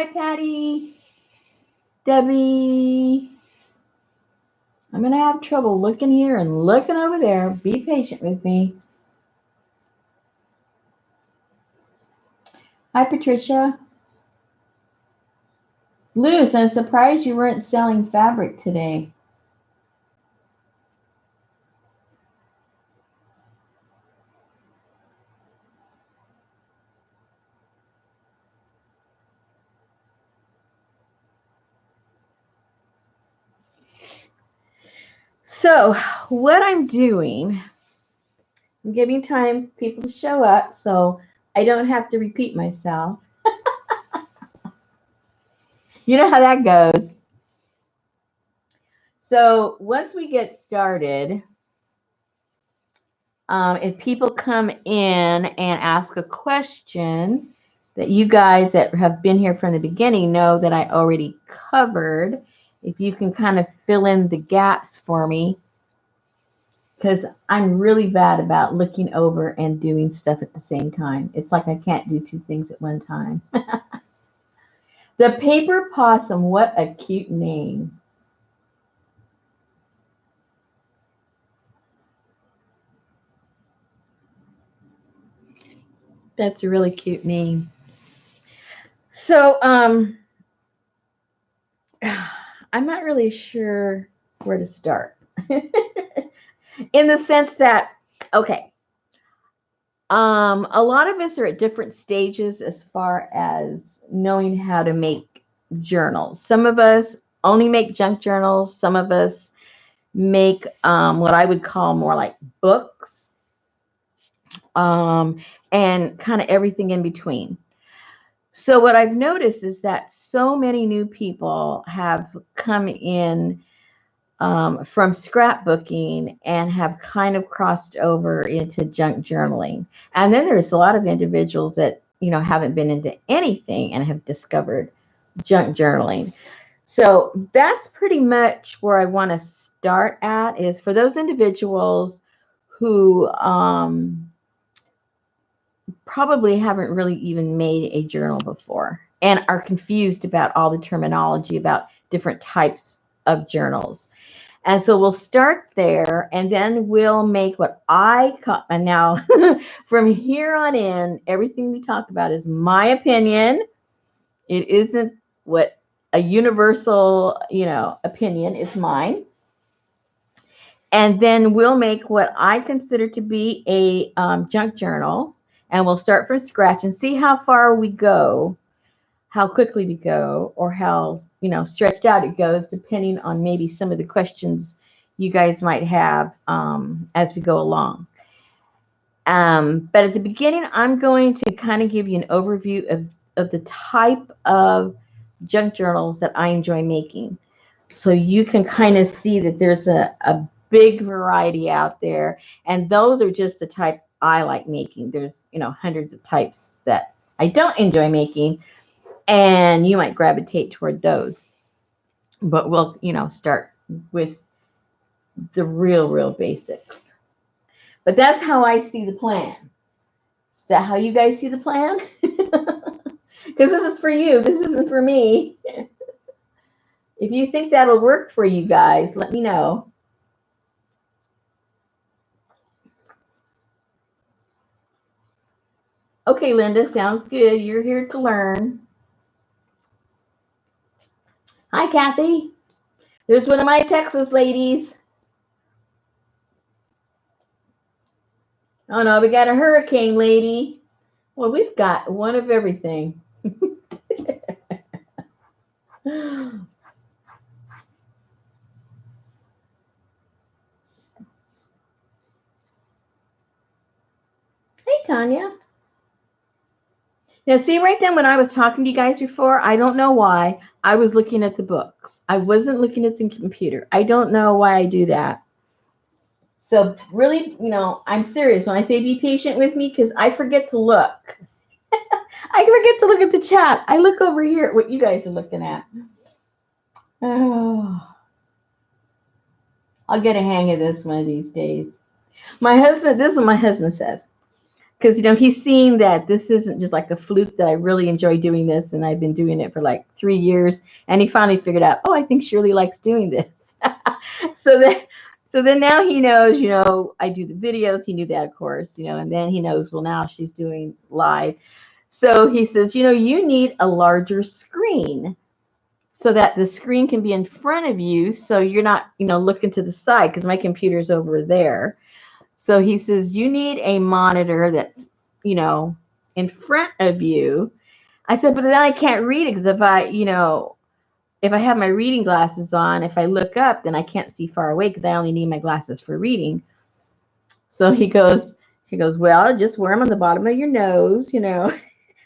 Hi, Patty. Debbie. I'm going to have trouble looking here and looking over there. Be patient with me. Hi, Patricia. Luz, I'm surprised you weren't selling fabric today. So what I'm doing, I'm giving time for people to show up so I don't have to repeat myself. You know how that goes. So once we get started, if people come in and ask a question that you guys that have been here from the beginning know that I already covered, if you can kind of fill in the gaps for me, because I'm really bad about looking over and doing stuff at the same time. It's like I can't do two things at one time. The paper possum, what a cute name. That's a really cute name. So, I'm not really sure where to start. In the sense that, okay, a lot of us are at different stages as far as knowing how to make journals. Some of us only make junk journals. Some of us make what I would call more like books, and kind of everything in between. So what I've noticed is that so many new people have come in from scrapbooking and have kind of crossed over into junk journaling. And then there's a lot of individuals that, haven't been into anything and have discovered junk journaling. So that's pretty much where I want to start at, is for those individuals who probably haven't really even made a journal before and are confused about all the terminology about different types of journals. And so we'll start there, and then we'll make what I call, and now from here on in, everything we talk about is my opinion. It isn't what a universal, opinion. It's mine. And then we'll make what I consider to be a junk journal, and we'll start from scratch and see how far we go, how quickly we go, or how stretched out it goes, depending on maybe some of the questions you guys might have as we go along. But at the beginning, I'm going to kind of give you an overview of the type of junk journals that I enjoy making, so you can kind of see that there's a big variety out there, and those are just the type I like making. There's hundreds of types that I don't enjoy making, and you might gravitate toward those. But we'll, start with the real basics. But that's how I see the plan. Is that how you guys see the plan? Because this is for you. This isn't for me. If you think that'll work for you guys, let me know. Okay, Linda, sounds good. You're here to learn. Hi, Kathy. There's one of my Texas ladies. Oh, no, we got a hurricane lady. Well, we've got one of everything. Hey, Tanya. Now, see, right then when I was talking to you guys before, I don't know why, I was looking at the books. I wasn't looking at the computer. I don't know why I do that. So really, I'm serious when I say be patient with me, because I forget to look. I forget to look at the chat. I look over here at what you guys are looking at. Oh, I'll get a hang of this one of these days. This is what my husband says. because he's seen that this isn't just like a fluke, that I really enjoy doing this, and I've been doing it for like 3 years, and he finally figured out, oh, I think Shirley likes doing this. so then so then now he knows, I do the videos. He knew that, of course, and then he knows, well, now she's doing live. So he says, you need a larger screen so that the screen can be in front of you, so you're not, looking to the side, because my computer's over there. So he says, you need a monitor that's, in front of you. I said, but then I can't read it, because if I have my reading glasses on, if I look up, then I can't see far away, because I only need my glasses for reading. So he goes, well, just wear them on the bottom of your nose,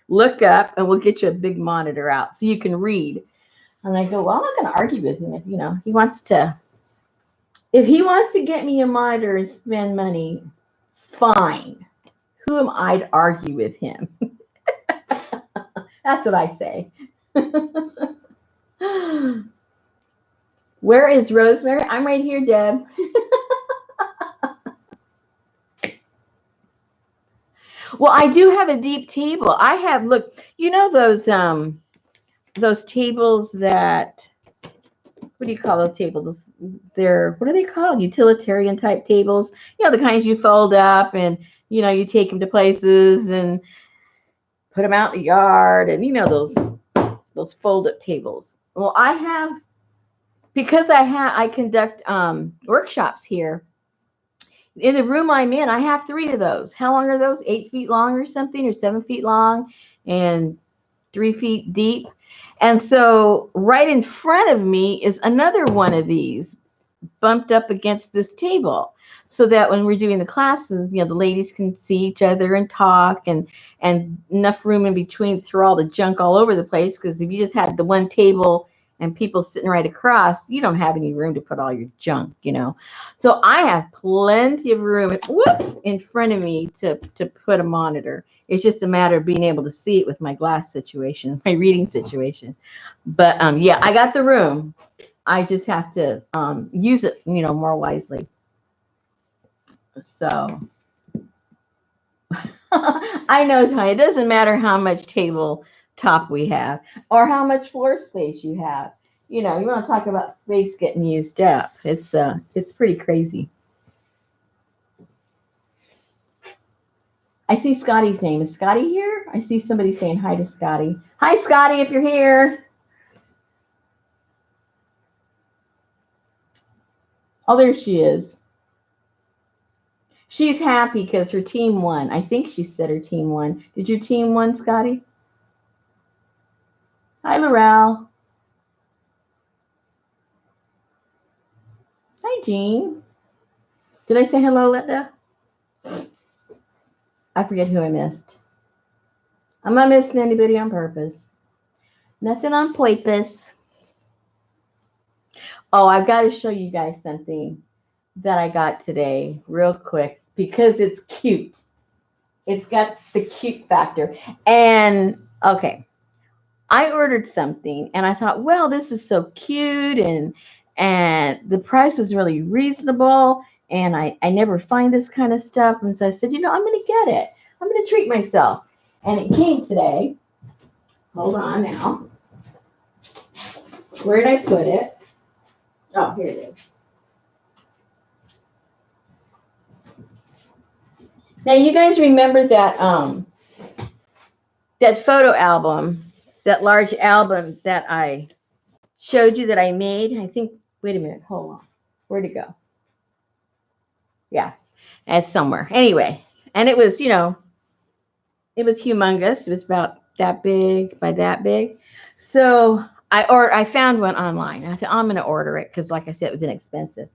look up, and we'll get you a big monitor out so you can read. And I go, well, I'm not going to argue with him. If he wants to get me a monitor and spend money, fine. Who am I to argue with him? That's what I say. Where is Rosemary? I'm right here, Deb. Well, I do have a deep table. I have, look, those tables that, what do you call those tables? What are they called? Utilitarian type tables. The kinds you fold up, and, you take them to places and put them out in the yard, and, those fold up tables. Well, because I conduct workshops here. In the room I'm in, I have 3 of those. How long are those? 8 feet long or something, or 7 feet long, and 3 feet deep. And so right in front of me is another one of these bumped up against this table, so that when we're doing the classes, the ladies can see each other and talk, and enough room in between to throw all the junk all over the place. Because if you just had the one table and people sitting right across, you don't have any room to put all your junk, So I have plenty of room, in front of me to put a monitor. It's just a matter of being able to see it with my glass situation, my reading situation. But yeah, I got the room. I just have to use it, more wisely. So I know, Tanya, it doesn't matter how much tabletop we have or how much floor space you have. You want to talk about space getting used up. It's pretty crazy. I see Scotty's name. Is Scotty here? I see somebody saying hi to Scotty. Hi, Scotty, if you're here. Oh, there she is. She's happy because her team won. I think she said her team won. Did your team win, Scotty? Hi, Laurel. Hi, Jean. Did I say hello, Linda? I forget who I missed. I'm not missing anybody on purpose. Nothing on purpose. Oh, I've got to show you guys something that I got today real quick, because it's cute. It's got the cute factor. And okay, I ordered something and I thought, well, this is so cute, and the price was really reasonable, and I never find this kind of stuff. And so I said, I'm going to get it. I'm going to treat myself. And it came today. Hold on now. Where did I put it? Oh, here it is. Now, you guys remember that that photo album, that large album that I showed you that I made? I think, wait a minute, hold on. Where'd it go? Yeah, it's somewhere. Anyway, and it was, it was humongous. It was about that big by that big. So I found one online. I said, I'm going to order it because, like I said, it was inexpensive.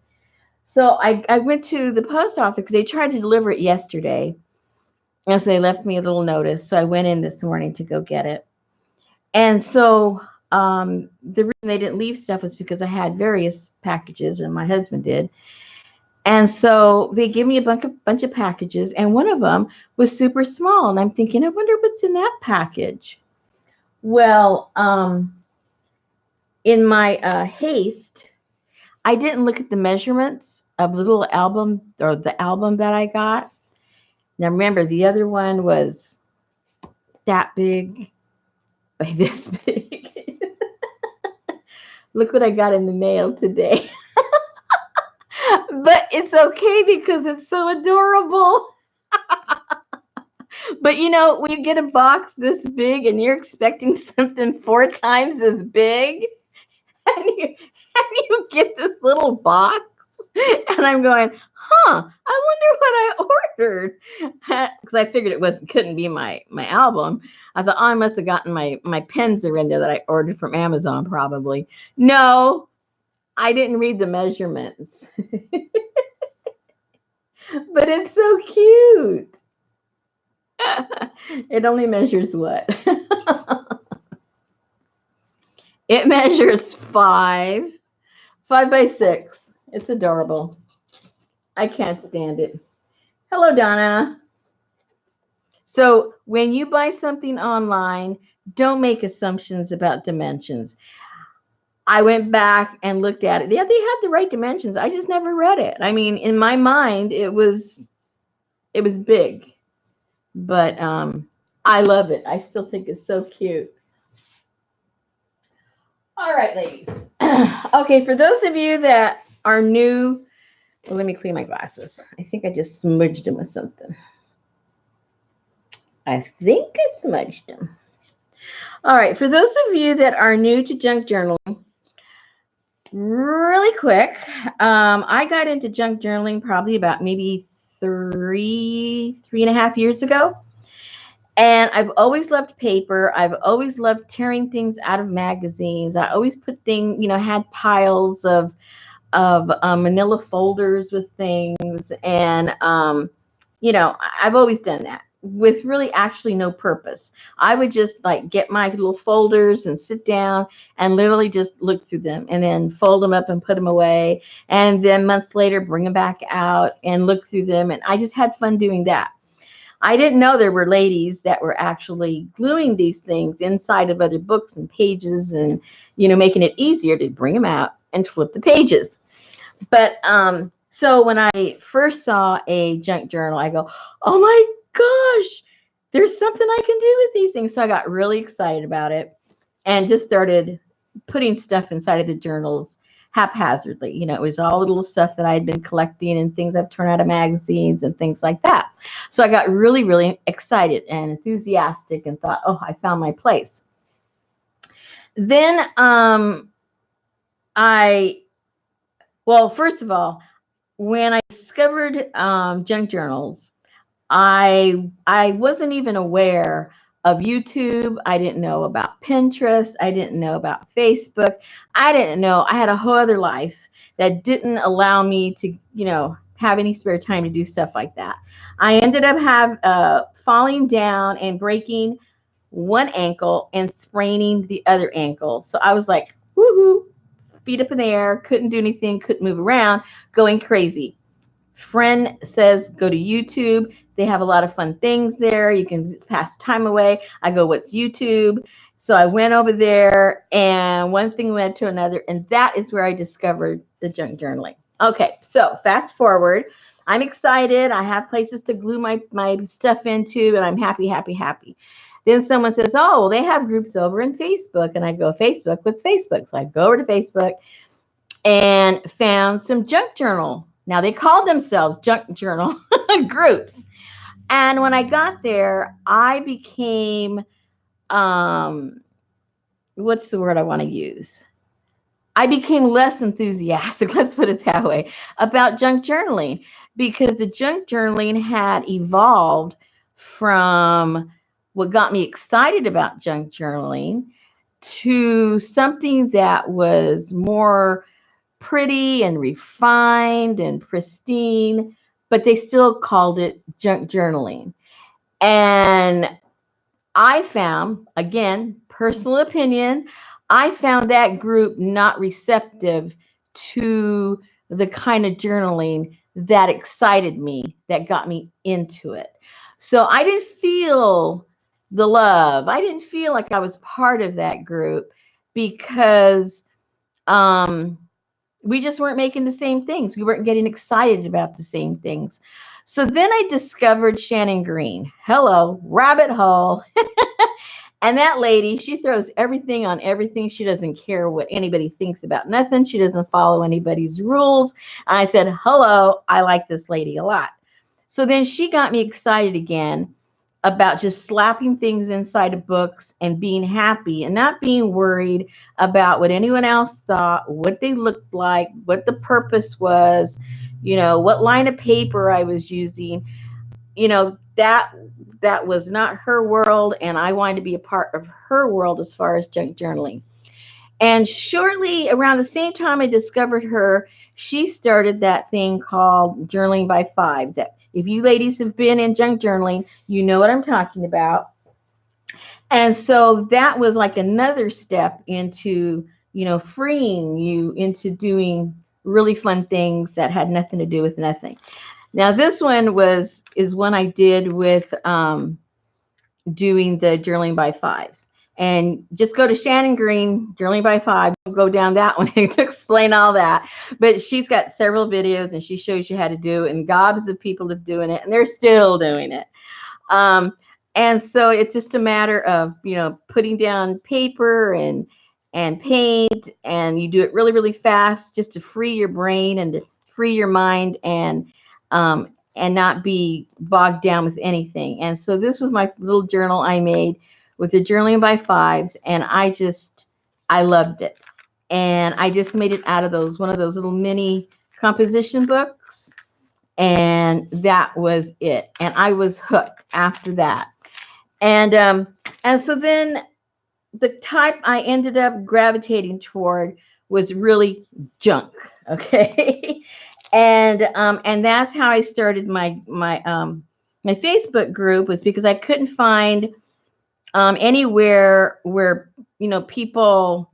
So I went to the post office because they tried to deliver it yesterday. And so they left me a little notice. So I went in this morning to go get it. And so the reason they didn't leave stuff was because I had various packages, and my husband did. And so they gave me a bunch of packages, and one of them was super small. And I'm thinking, I wonder what's in that package. Well, in my haste, I didn't look at the measurements of the little album, or the album that I got. Now remember, the other one was that big, like this big. Look what I got in the mail today. But it's okay because it's so adorable. But you know, when you get a box this big and you're expecting something 4 times as big, and you get this little box, and I'm going, I wonder what I ordered, because I figured it couldn't be my album. I thought, oh, I must have gotten my pens are in there that I ordered from Amazon probably. No, I didn't read the measurements. But it's so cute. It only measures what? It measures 5 by 6. It's adorable. I can't stand it. Hello, Donna. So when you buy something online, don't make assumptions about dimensions. I went back and looked at it. Yeah, they had the right dimensions. I just never read it. I mean, in my mind, it was big, but I love it. I still think it's so cute. All right, ladies. Okay, for those of you that are new, well, let me clean my glasses. I think I just smudged them with something. I think I smudged them. All right, for those of you that are new to junk journaling, really quick, I got into junk journaling probably about maybe 3.5 years ago. And I've always loved paper. I've always loved tearing things out of magazines. I always put things, had piles of manila folders with things. And, I've always done that with really actually no purpose. I would just like get my little folders and sit down and literally just look through them and then fold them up and put them away. And then months later, bring them back out and look through them. And I just had fun doing that. I didn't know there were ladies that were actually gluing these things inside of other books and pages and, making it easier to bring them out and flip the pages. But so when I first saw a junk journal, I go, oh my gosh, there's something I can do with these things. So I got really excited about it and just started putting stuff inside of the journals haphazardly. It was all the little stuff that I had been collecting and things I've torn out of magazines and things like that. So I got really, really excited and enthusiastic and thought, oh, I found my place. Then first of all, when I discovered junk journals, I wasn't even aware of YouTube. I didn't know about Pinterest. I didn't know about Facebook. I didn't know. I had a whole other life that didn't allow me to, have any spare time to do stuff like that. I ended up falling down and breaking one ankle and spraining the other ankle. So I was like, woohoo, feet up in the air, couldn't do anything, couldn't move around, going crazy. Friend says, go to YouTube. They have a lot of fun things there. You can pass time away. I go, what's YouTube? So I went over there and one thing led to another. And that is where I discovered the junk journaling. Okay, so fast forward. I'm excited. I have places to glue my stuff into and I'm happy, happy, happy. Then someone says, oh, they have groups over in Facebook. And I go, Facebook? What's Facebook? So I go over to Facebook and found some junk journal. Now, they called themselves junk journal groups. And when I got there, I became, what's the word I want to use? I became less enthusiastic, let's put it that way, about junk journaling because the junk journaling had evolved from what got me excited about junk journaling to something that was more pretty and refined and pristine, but they still called it junk journaling. And I found, again, personal opinion, I found that group not receptive to the kind of journaling that excited me, that got me into it. So I didn't feel the love. I didn't feel like I was part of that group because we just weren't making the same things. We weren't getting excited about the same things. So then I discovered Shannon Green. Hello, rabbit hole. And that lady, she throws everything on everything. She doesn't care what anybody thinks about nothing. She doesn't follow anybody's rules. And I said, hello, I like this lady a lot. So then she got me excited again about just slapping things inside of books and being happy and not being worried about what anyone else thought, what they looked like, what the purpose was, what line of paper I was using. That was not her world, and I wanted to be a part of her world as far as junk journaling. And shortly around the same time I discovered her, she started that thing called Journaling by Fives. That if you ladies have been in junk journaling, you know what I'm talking about. And so that was like another step into, freeing you into doing really fun things that had nothing to do with nothing. Now this one is one I did with doing the Journaling by Fives. And just go to Shannon Green, Journaling by Five, go down that one to explain all that. But she's got several videos and she shows you how to do it, and gobs of people are doing it, and they're still doing it. And so it's just a matter of, putting down paper and paint, and you do it really, really fast just to free your brain and to free your mind, and not be bogged down with anything. And so this was my little journal I made with the Journaling by Fives, and I loved it. And I just made it out of one of those little mini composition books, and that was it. And I was hooked after that. And so then the type I ended up gravitating toward was really junk. Okay. And that's how I started my Facebook group, was because I couldn't find anywhere where people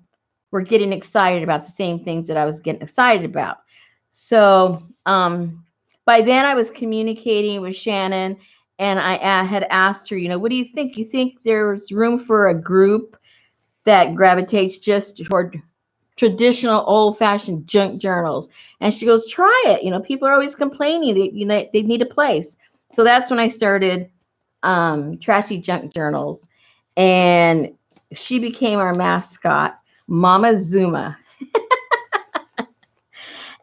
were getting excited about the same things that I was getting excited about. So by then I was communicating with Shannon, and I had asked her, what do you think? You think there's room for a group that gravitates just toward traditional old-fashioned junk journals? And she goes, try it. People are always complaining that they need a place. So that's when I started Trashy Junk Journals, and she became our mascot, Mama Zuma.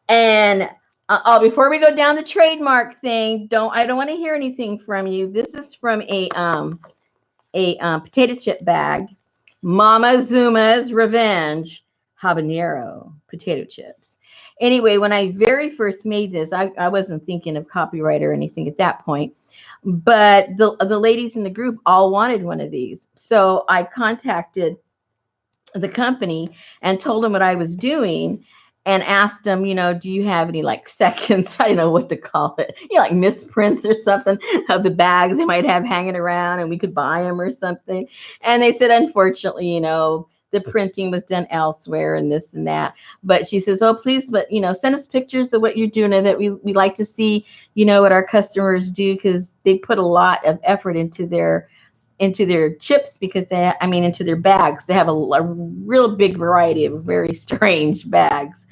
And before we go down the trademark thing, I don't want to hear anything from you. This is from a potato chip bag, Mama Zuma's Revenge habanero potato chips. Anyway, when I very first made this, I wasn't thinking of copyright or anything at that point, but the ladies in the group all wanted one of these. So I contacted the company and told them what I was doing, and asked them, do you have any like seconds? I don't know what to call it, like misprints or something of the bags they might have hanging around, and we could buy them or something. And they said, unfortunately, the printing was done elsewhere and this and that. But she says, oh, please, but, send us pictures of what you're doing, and that we like to see, what our customers do, because they put a lot of effort into their chips, because into their bags. They have a real big variety of very strange bags.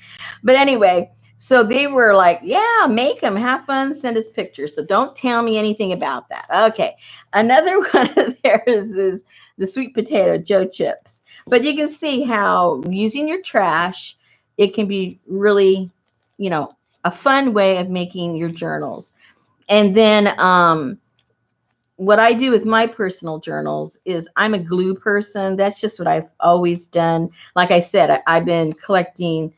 But anyway, so they were like, yeah, make them, have fun, send us pictures. So don't tell me anything about that. Okay. Another one of theirs is the sweet potato Joe chips. But you can see how using your trash, it can be really, a fun way of making your journals. And then, what I do with my personal journals is I'm a glue person. That's just what I've always done. Like I said, I've been collecting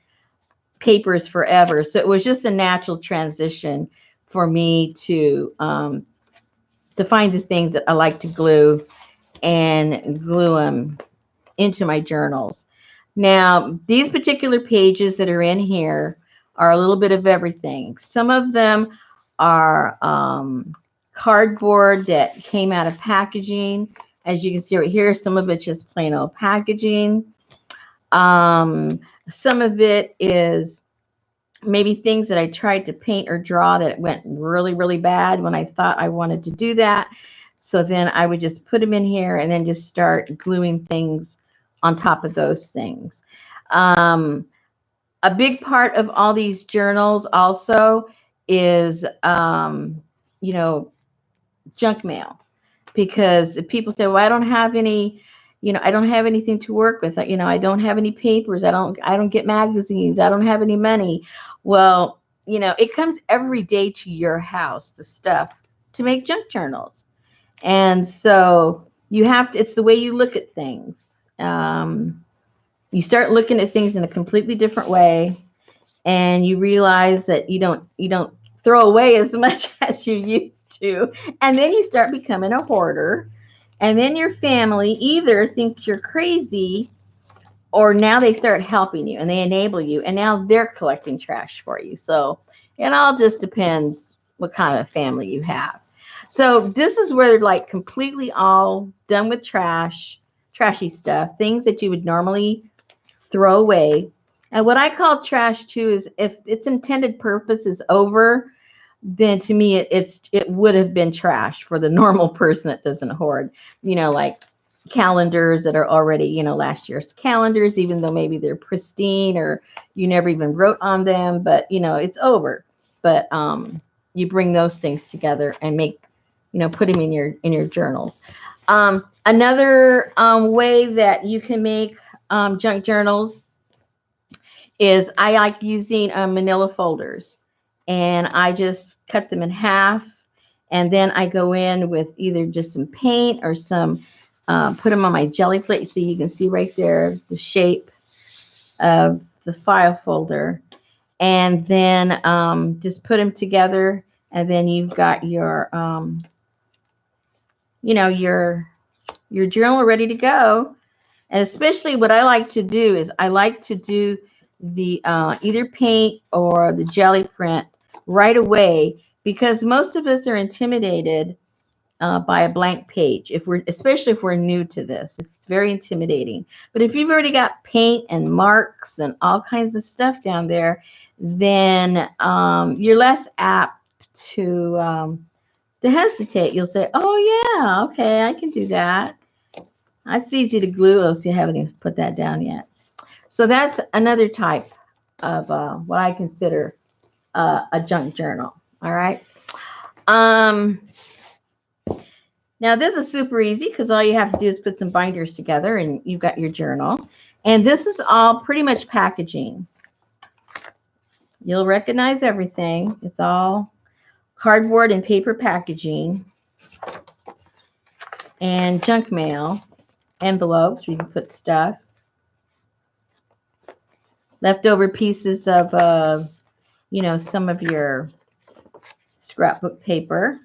papers forever. So it was just a natural transition for me to find the things that I like to glue and glue them into my journals. Now, these particular pages that are in here are a little bit of everything. Some of them are cardboard that came out of packaging. As you can see right here, some of it's just plain old packaging. Some of it is maybe things that I tried to paint or draw that went really, really bad when I thought I wanted to do that. So then I would just put them in here and then just start gluing things on top of those things. A big part of all these journals also is you know, junk mail, because if people say, well, I don't have any, I don't have anything to work with, I don't have any papers, I don't get magazines, I don't have any money. Well, it comes every day to your house, the stuff to make junk journals. And so you have to, it's the way you look at things. You start looking at things in a completely different way, and you realize that you don't throw away as much as you used to, and then you start becoming a hoarder, and then your family either thinks you're crazy, or now they start helping you and they enable you, and now they're collecting trash for you. So it all just depends what kind of family you have. So this is where they're like completely all done with trashy stuff, things that you would normally throw away. And what I call trash too is if its intended purpose is over, then to me it would have been trash for the normal person that doesn't hoard. Like calendars that are already, last year's calendars, even though maybe they're pristine or you never even wrote on them, but it's over. But you bring those things together and make, put them in your journals. Another way that you can make junk journals is I like using manila folders, and I just cut them in half, and then I go in with either just some paint or some put them on my jelly plate, so you can see right there the shape of the file folder, and then just put them together, and then you've got your your journal ready to go. And especially what I like to do is I like to do the either paint or the jelly print right away, because most of us are intimidated by a blank page. Especially if we're new to this, it's very intimidating. But if you've already got paint and marks and all kinds of stuff down there, then you're less apt to hesitate. You'll say, "Oh yeah, okay, I can do that." It's easy to glue. Oh, see, I haven't even put that down yet. So that's another type of what I consider a junk journal. All right. Um, Now this is super easy, because all you have to do is put some binders together and you've got your journal. And this is all pretty much packaging. You'll recognize everything. It's all cardboard and paper packaging and junk mail, envelopes where you can put stuff, leftover pieces of some of your scrapbook paper.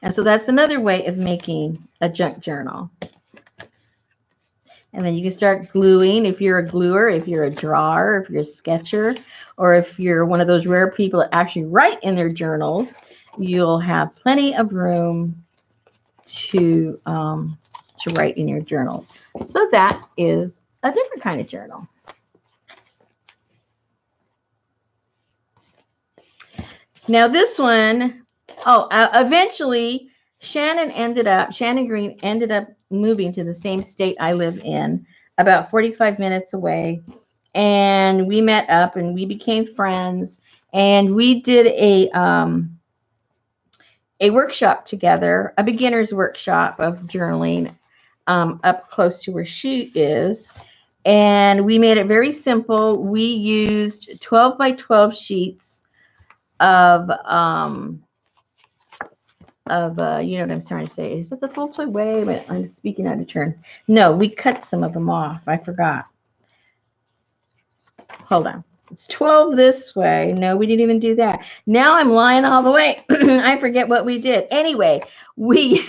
And so that's another way of making a junk journal. And then you can start gluing if you're a gluer, if you're a drawer, if you're a sketcher, or if you're one of those rare people that actually write in their journals. You'll have plenty of room to write in your journal. So that is a different kind of journal. Now this one, eventually Shannon Green ended up moving to the same state I live in, about 45 minutes away. And we met up and we became friends. And we did a workshop together, a beginner's workshop of journaling up close to where she is. And we made it very simple. We used 12 by 12 sheets of you know what I'm trying to say. Is it the full toy? Wait a minute, I'm speaking out of turn. No, we cut some of them off. I forgot. Hold on. It's 12 this way. No, we didn't even do that. Now I'm lying all the way. I forget what we did. Anyway, we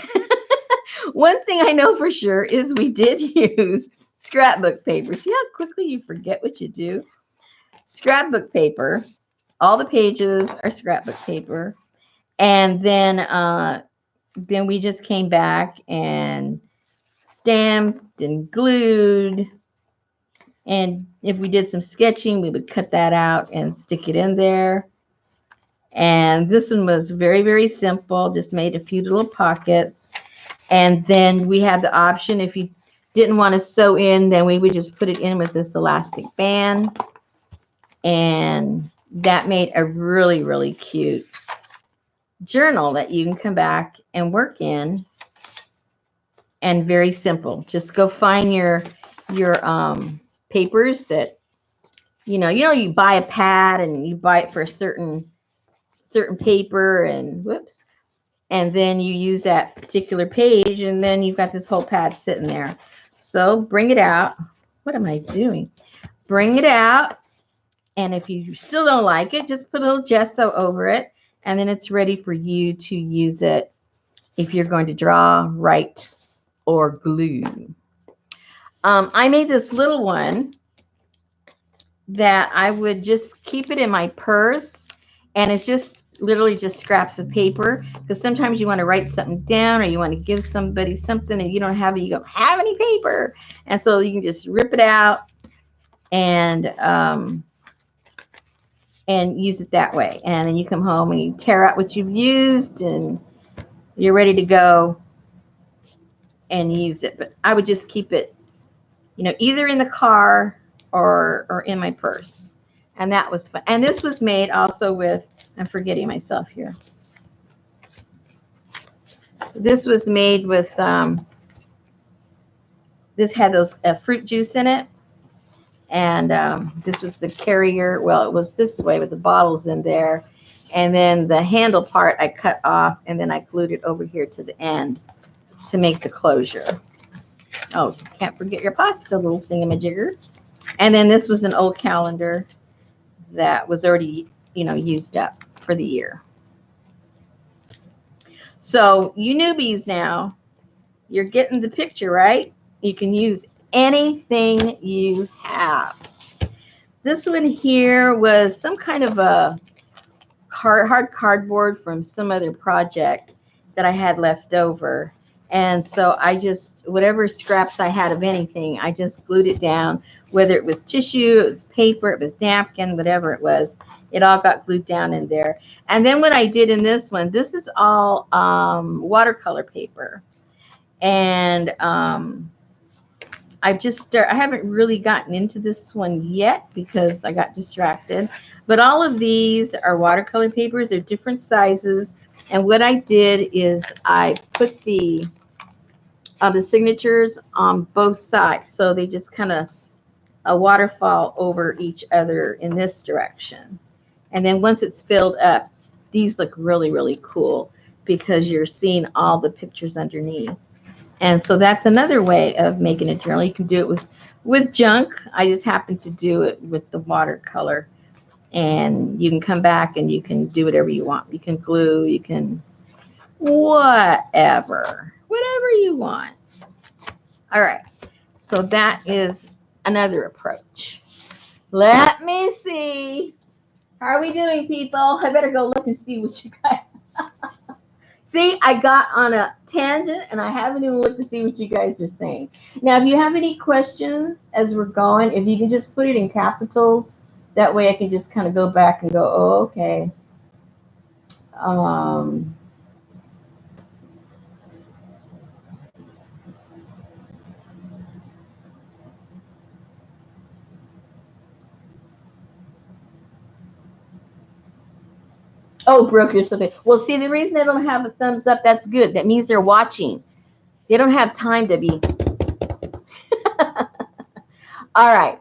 one thing I know for sure is we did use scrapbook paper. See how quickly you forget what you do? Scrapbook paper. All the pages are scrapbook paper. And then we just came back and stamped and glued. And if we did some sketching, we would cut that out and stick it in there. And this one was very, very simple, just made a few little pockets. And then we had the option, if you didn't want to sew in, then we would just put it in with this elastic band. And that made a really, really cute journal that you can come back and work in, and very simple. Just go find your papers that you buy a pad and you buy it for a certain paper, and whoops, and then you use that particular page, and then you've got this whole pad sitting there. So bring it out. What am I doing? Bring it out, and if you still don't like it, just put a little gesso over it, and then it's ready for you to use it if you're going to draw, write, or glue. I made this little one that I would just keep it in my purse, and it's just literally just scraps of paper, because sometimes you want to write something down or you want to give somebody something and you don't have it, you don't have any paper, and so you can just rip it out and use it that way. And then you come home and you tear out what you've used and you're ready to go and use it. But I would just keep it, either in the car or in my purse. And that was fun. And this was made also with, I'm forgetting myself here. This was made with, this had those fruit juice in it. And this was the carrier. Well, it was this way with the bottles in there. And then the handle part I cut off, and then I glued it over here to the end to make the closure. Oh, can't forget your pasta, little thingamajigger. And then this was an old calendar that was already, used up for the year. So you newbies now, you're getting the picture, right? You can use anything you have. This one here was some kind of a hard cardboard from some other project that I had left over. And so I just, whatever scraps I had of anything, I just glued it down, whether it was tissue, it was paper, it was napkin, whatever it was. It all got glued down in there. And then what I did in this one, this is all watercolor paper. And I haven't really gotten into this one yet because I got distracted. But all of these are watercolor papers. They're different sizes. And what I did is I put the signatures on both sides. So they just kind of a waterfall over each other in this direction. And then once it's filled up, these look really, really cool because you're seeing all the pictures underneath. And so that's another way of making a journal. You can do it with junk. I just happen to do it with the watercolor. And you can come back and you can do whatever you want. You can glue, you can whatever you want. All right. So that is another approach. Let me see. How are we doing, people? I better go look and see what you guys. See, I got on a tangent and I haven't even looked to see what you guys are saying. Now, if you have any questions as we're going, if you can just put it in capitals, that way I can just kind of go back and go, oh, okay. Oh, Brooke, you're so good. Well, see, the reason they don't have a thumbs up, that's good. That means they're watching. They don't have time to be. All right.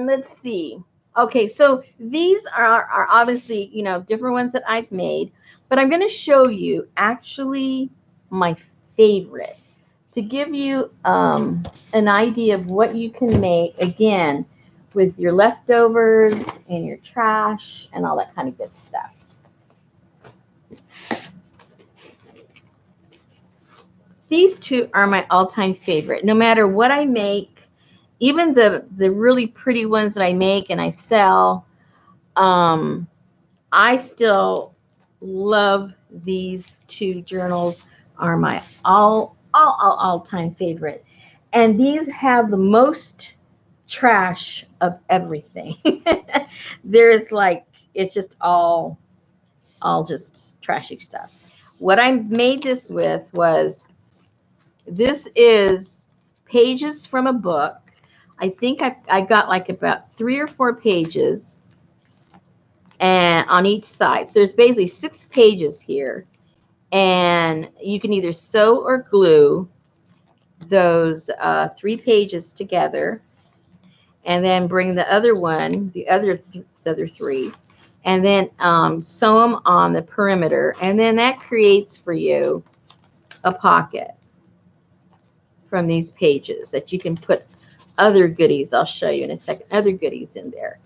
Let's see. Okay, so these are obviously, different ones that I've made, but I'm going to show you actually my favorite to give you an idea of what you can make, again, with your leftovers and your trash and all that kind of good stuff. These two are my all-time favorite. No matter what I make, even the really pretty ones that I make and I sell, I still love these two journals. Are my all-time favorite. And these have the most trash of everything. There's it's just all just trashy stuff. What I made this with was, this is pages from a book. I think I got like about 3 or 4 pages and on each side. So there's basically 6 pages here, and you can either sew or glue those 3 pages together, and then bring the other one, the other 3, and then sew them on the perimeter, and then that creates for you a pocket from these pages that you can put other goodies. I'll show you in a second, other goodies in there.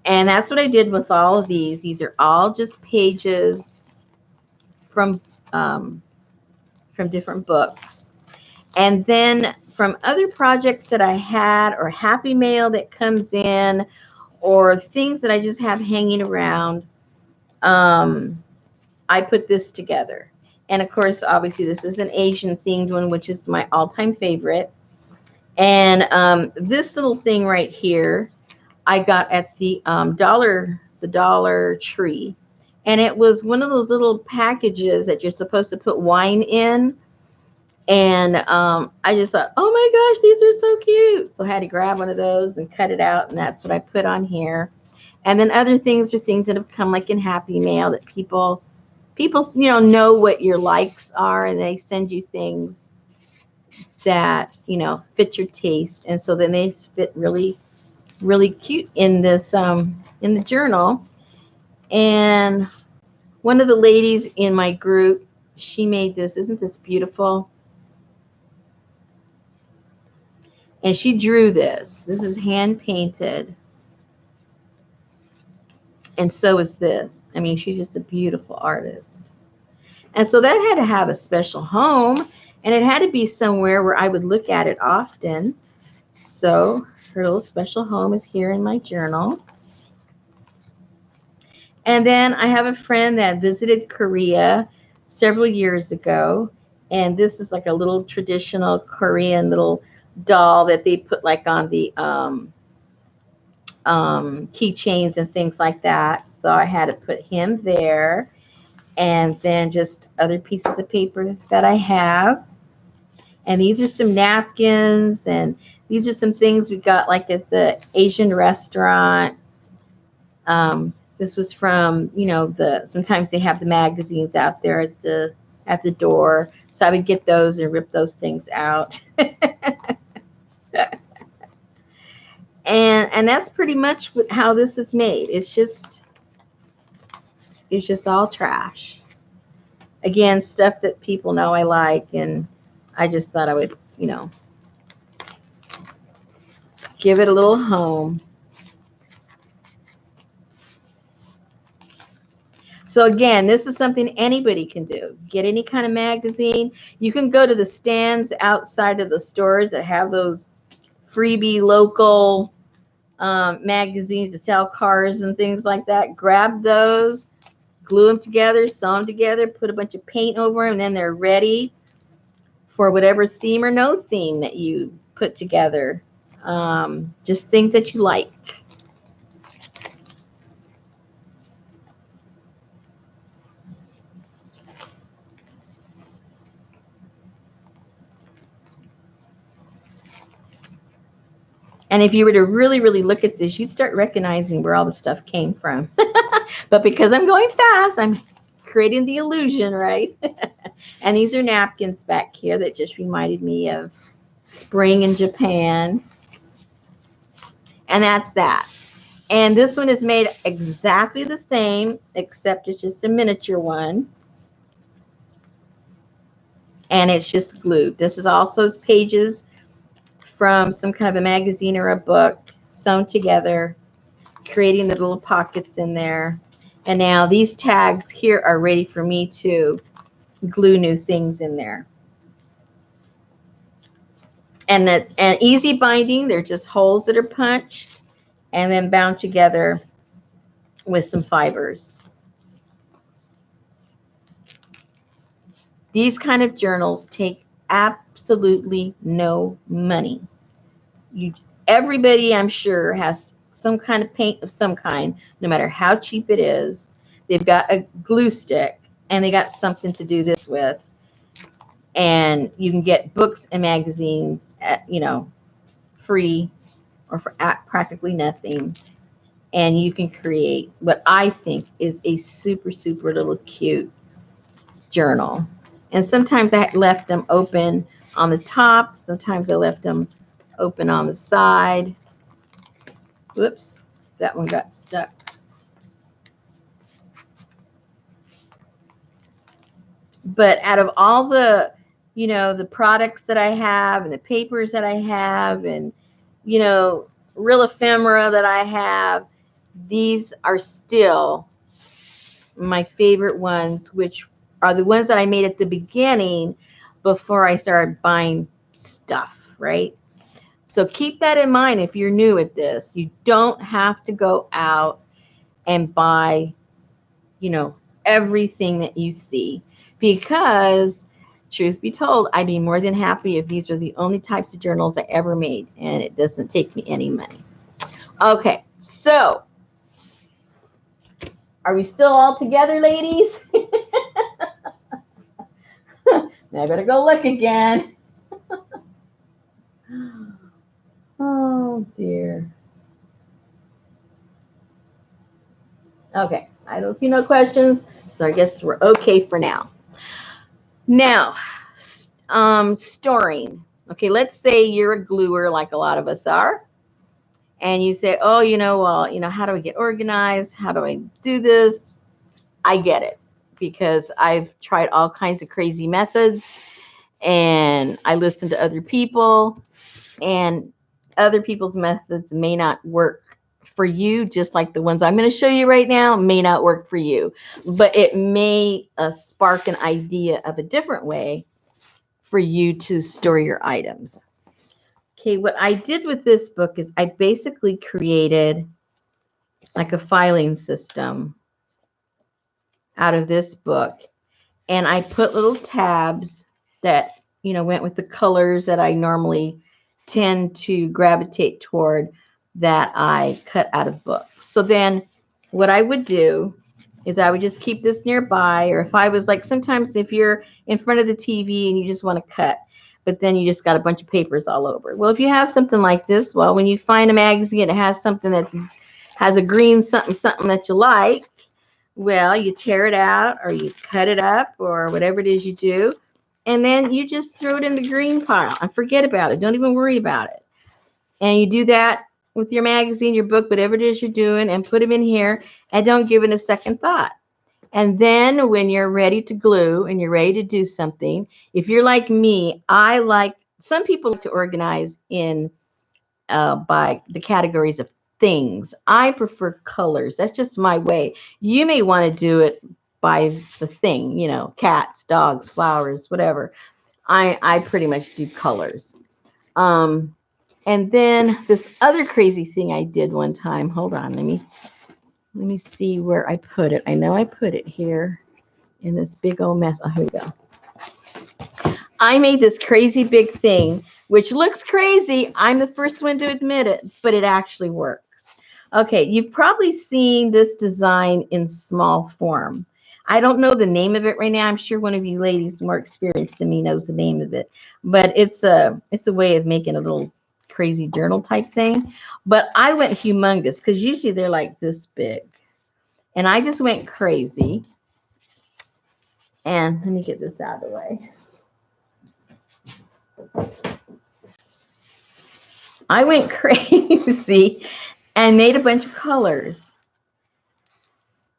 And that's what I did with all of these. These are all just pages from different books. And then from other projects that I had, or happy mail that comes in, or things that I just have hanging around, I put this together. And of course, obviously, this is an Asian themed one, which is my all-time favorite. And this little thing right here, I got at the Dollar Tree. And it was one of those little packages that you're supposed to put wine in. And I just thought, oh my gosh, these are so cute. So I had to grab one of those and cut it out, and that's what I put on here. And then other things are things that have come like in Happy Mail that people know what your likes are, and they send you things that fit your taste, and so then they fit really, really cute in this in the journal. And one of the ladies in my group, she made this. Isn't this beautiful? And she drew this. This is hand painted. And so is this. I mean, she's just a beautiful artist. And so that had to have a special home, and it had to be somewhere where I would look at it often. So her little special home is here in my journal. And then I have a friend that visited Korea several years ago, and this is like a little traditional Korean little doll that they put like on the keychains and things like that. So I had to put him there, and then just other pieces of paper that I have. And these are some napkins, and these are some things we got like at the Asian restaurant. This was from, sometimes they have the magazines out there at the door. So I would get those and rip those things out. And that's pretty much how this is made. It's just all trash. Again, stuff that people know I like, and I just thought I would, give it a little home. So again, this is something anybody can do. Get any kind of magazine. You can go to the stands outside of the stores that have those freebie local magazines to sell cars and things like that. Grab those, glue them together, sew them together, put a bunch of paint over them, and then they're ready for whatever theme or no theme that you put together. Just things that you like. And if you were to really, really look at this, you'd start recognizing where all the stuff came from. But because I'm going fast, I'm creating the illusion, right? And these are napkins back here that just reminded me of spring in Japan. And that's that. And this one is made exactly the same, except it's just a miniature one. And it's just glued. This is also pages from some kind of a magazine or a book sewn together, creating the little pockets in there. And now these tags here are ready for me to glue new things in there. And easy binding, they're just holes that are punched and then bound together with some fibers. These kind of journals take absolutely no money. Everybody, I'm sure, has some kind of paint of some kind, no matter how cheap it is. They've got a glue stick, and they got something to do this with. And you can get books and magazines at, free or for practically nothing. and you can create what I think is a super, super little cute journal. And sometimes I left them open on the top. Sometimes I left them open on the side. Whoops, that one got stuck. But out of all the, the products that I have and the papers that I have and, real ephemera that I have, these are still my favorite ones, which are the ones that I made at the beginning before I started buying stuff, right? So keep that in mind if you're new at this. You don't have to go out and buy, everything that you see, because truth be told, I'd be more than happy if these are the only types of journals I ever made and it doesn't take me any money. Okay, so are we still all together, ladies? I better go look again. Oh dear. Okay, I don't see no questions, so I guess we're okay for now. Now, storing. Okay, let's say you're a gluer like a lot of us are, and you say, oh, how do I get organized? How do I do this? I get it, because I've tried all kinds of crazy methods, and I listen to other people, and other people's methods may not work for you, just like the ones I'm going to show you right now may not work for you, but it may spark an idea of a different way for you to store your items. Okay, what I did with this book is I basically created like a filing system out of this book, and I put little tabs that went with the colors that I normally tend to gravitate toward, that I cut out of books. So then what I would do is I would just keep this nearby, or if I was like, sometimes if you're in front of the TV and you just want to cut, but then you just got a bunch of papers all over. Well, if you have something like this, well, when you find a magazine that has something that has a green something that you like, well, you tear it out or you cut it up or whatever it is you do, and then you just throw it in the green pile and forget about it. Don't even worry about it. And you do that with your magazine, your book, whatever it is you're doing, and put them in here and don't give it a second thought. And then when you're ready to glue and you're ready to do something, if you're like me, some people like to organize in by the categories of things. I prefer colors. That's just my way. You may want to do it by the thing, cats, dogs, flowers, whatever. I pretty much do colors. And then this other crazy thing I did one time. Hold on, let me see where I put it. I know I put it here in this big old mess. Oh, here we go. I made this crazy big thing, which looks crazy. I'm the first one to admit it, but it actually works. Okay, you've probably seen this design in small form. I don't know the name of it right now. I'm sure one of you ladies more experienced than me knows the name of it, but it's a way of making a little crazy journal type thing. But I went humongous, because usually they're like this big, and I just went crazy. And let me get this out of the way. I went crazy and made a bunch of colors.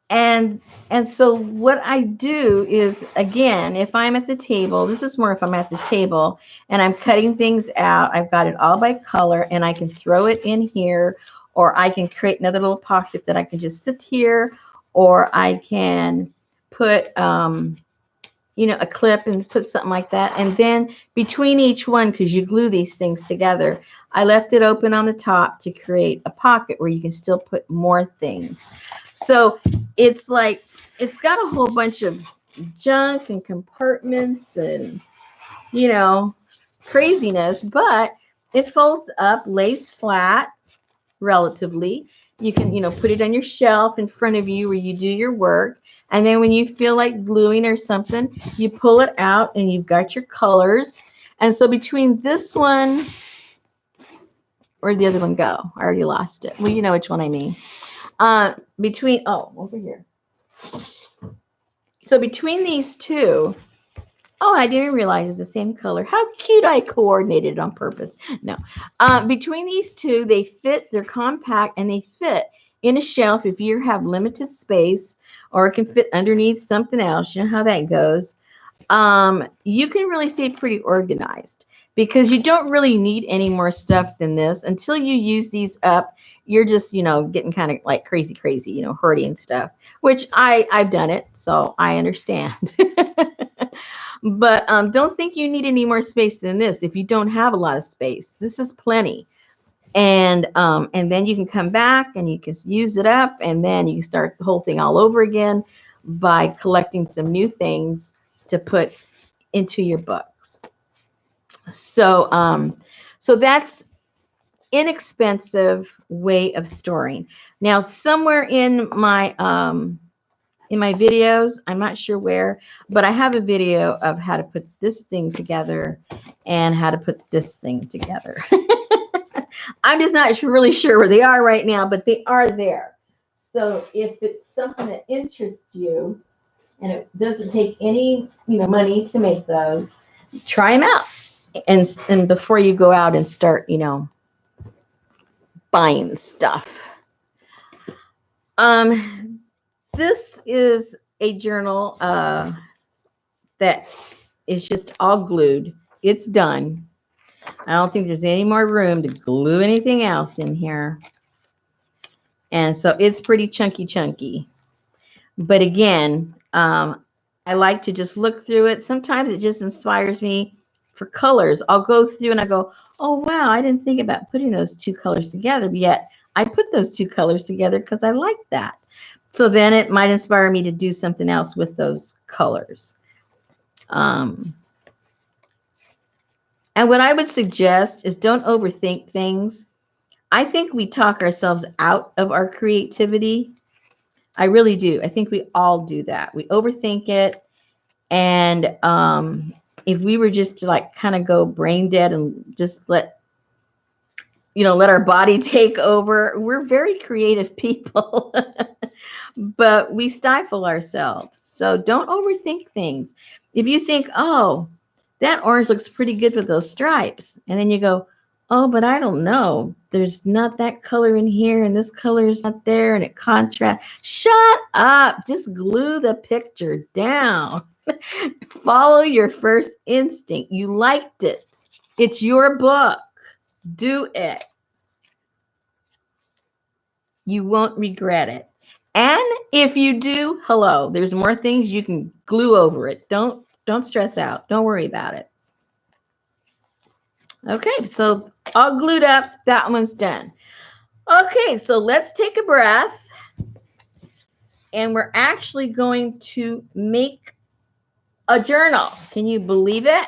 And so what I do is, again, if I'm at the table, this is more if I'm at the table and I'm cutting things out, I've got it all by color, and I can throw it in here, or I can create another little pocket that I can just sit here, or I can put a clip and put something like that. And then between each one, because you glue these things together, I left it open on the top to create a pocket where you can still put more things. So it's like, it's got a whole bunch of junk and compartments and, craziness, but it folds up, lays flat relatively. You can, put it on your shelf in front of you where you do your work. And then when you feel like gluing or something, you pull it out and you've got your colors. And so between this one, where'd the other one go? I already lost it. Well, you know which one I mean. Between, oh, over here. So between these two, oh, I didn't realize it's the same color. How cute, I coordinated on purpose. No. Between these two, they fit, they're compact, and they fit in a shelf if you have limited space, or it can fit underneath something else. You know how that goes. You can really stay pretty organized because you don't really need any more stuff than this. Until you use these up, you're just, you know, getting kind of like crazy, you know, hoarding stuff, which I've done it, so I understand. But don't think you need any more space than this. If you don't have a lot of space, this is plenty. And then you can come back and you can use it up, and then you can start the whole thing all over again by collecting some new things to put into your books. So so that's inexpensive way of storing. Now, somewhere in my videos, I'm not sure where, but I have a video of how to put this thing together and how to put this thing together. I'm just not really sure where they are right now, but they are there. So if it's something that interests you and it doesn't take any, you know, money to make those, try them out. And before you go out and start, you know, buying stuff. This is a journal that is just all glued. It's done. I don't think there's any more room to glue anything else in here. And so it's pretty chunky. But again, I like to just look through it. Sometimes it just inspires me for colors. I'll go through and I go, oh, wow, I didn't think about putting those two colors together, but yet I put those two colors together because I like that. So then it might inspire me to do something else with those colors. And what I would suggest is don't overthink things. I think we talk ourselves out of our creativity. I really do. I think we all do that. We overthink it. And if we were just to like kind of go brain dead and just let our body take over, we're very creative people, but we stifle ourselves. So don't overthink things. If you think, oh, that orange looks pretty good with those stripes, and then you go, oh, but I don't know. There's not that color in here, and this color is not there, and it contrasts. Shut up. Just glue the picture down. Follow your first instinct. You liked it. It's your book. Do it. You won't regret it. And if you do, hello, there's more things you can glue over it. Don't stress out. Don't worry about it. Okay, so all glued up. That one's done. Okay, so let's take a breath. And we're actually going to make a journal. Can you believe it?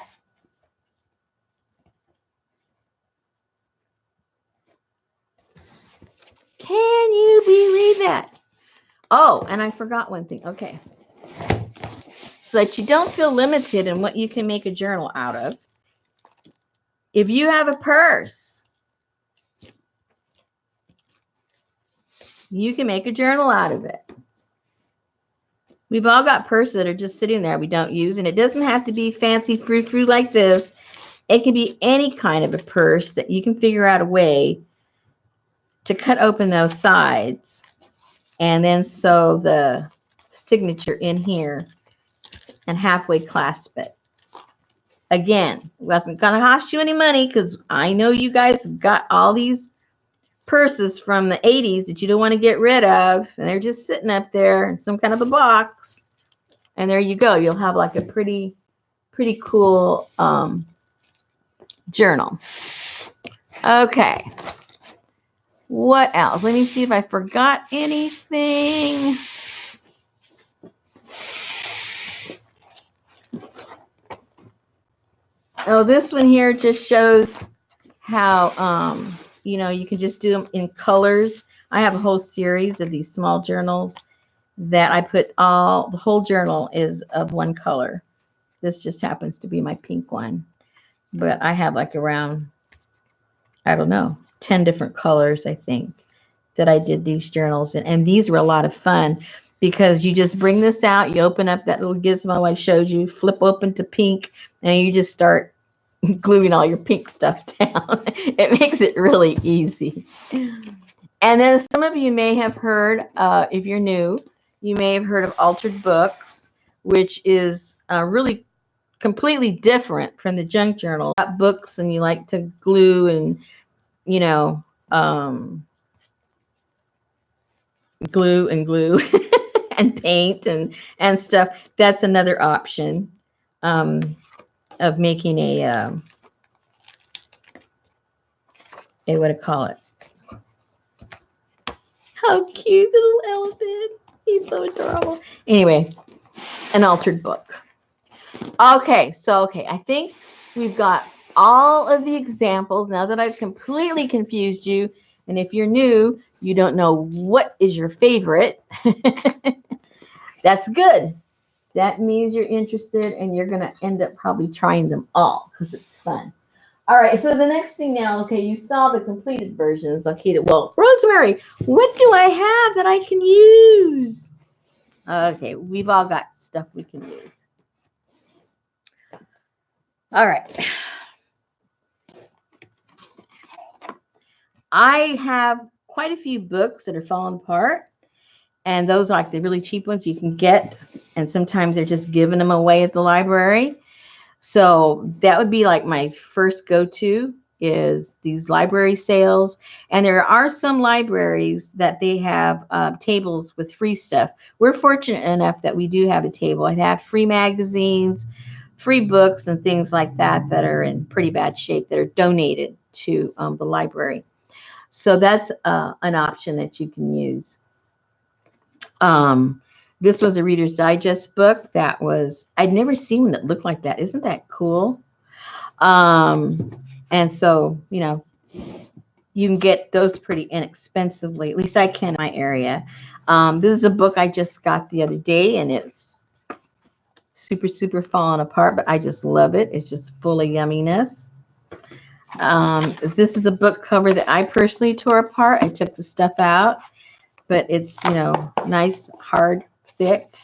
Can you believe it? Oh, and I forgot one thing. Okay. So that you don't feel limited in what you can make a journal out of. If you have a purse, you can make a journal out of it. We've all got purses that are just sitting there we don't use, and it doesn't have to be fancy frou-frou like this. It can be any kind of a purse that you can figure out a way to cut open those sides and then sew the signature in here and halfway clasp it. Again, it wasn't going to cost you any money because I know you guys have got all these purses from the 80s that you don't want to get rid of, and they're just sitting up there in some kind of a box. And there you go. You'll have like a pretty cool journal. Okay. What else? Let me see if I forgot anything. Oh, this one here just shows how, you can just do them in colors. I have a whole series of these small journals that I put the whole journal is of one color. This just happens to be my pink one. But I have like around, I don't know, 10 different colors, I think. that I did these journals in. And these were a lot of fun because you just bring this out, you open up that little gizmo I showed you, flip open to pink, and you just start gluing all your pink stuff down. It makes it really easy. And then some of you may have heard, if you're new, you may have heard of altered books, which is really completely different from the junk journal. You got books and you like to glue and, you know, glue and glue and paint and stuff. That's another option of making a what do you call it? How cute, little elephant. He's so adorable. Anyway, an altered book. Okay, I think we've got all of the examples now that I've completely confused you. And if you're new, you don't know what is your favorite. That's good. That means you're interested and you're going to end up probably trying them all because it's fun. All right, so the next thing now, okay, you saw the completed versions. Okay, well, Rosemary, what do I have that I can use? Okay, we've all got stuff we can use. All right. I have quite a few books that are falling apart, and those are like the really cheap ones you can get, and sometimes they're just giving them away at the library. So that would be like my first go-to is these library sales. And there are some libraries that they have tables with free stuff. We're fortunate enough that we do have a table. I have free magazines, free books, and things like that that are in pretty bad shape that are donated to the library. So that's an option that you can use. This was a Reader's Digest book that was, I'd never seen one that looked like that. Isn't that cool? And so, you know, you can get those pretty inexpensively. At least I can in my area. This is a book I just got the other day, and it's super, super falling apart, but I just love it. It's just full of yumminess. This is a book cover that I personally tore apart. I took the stuff out, but it's, you know, nice, hard, thick,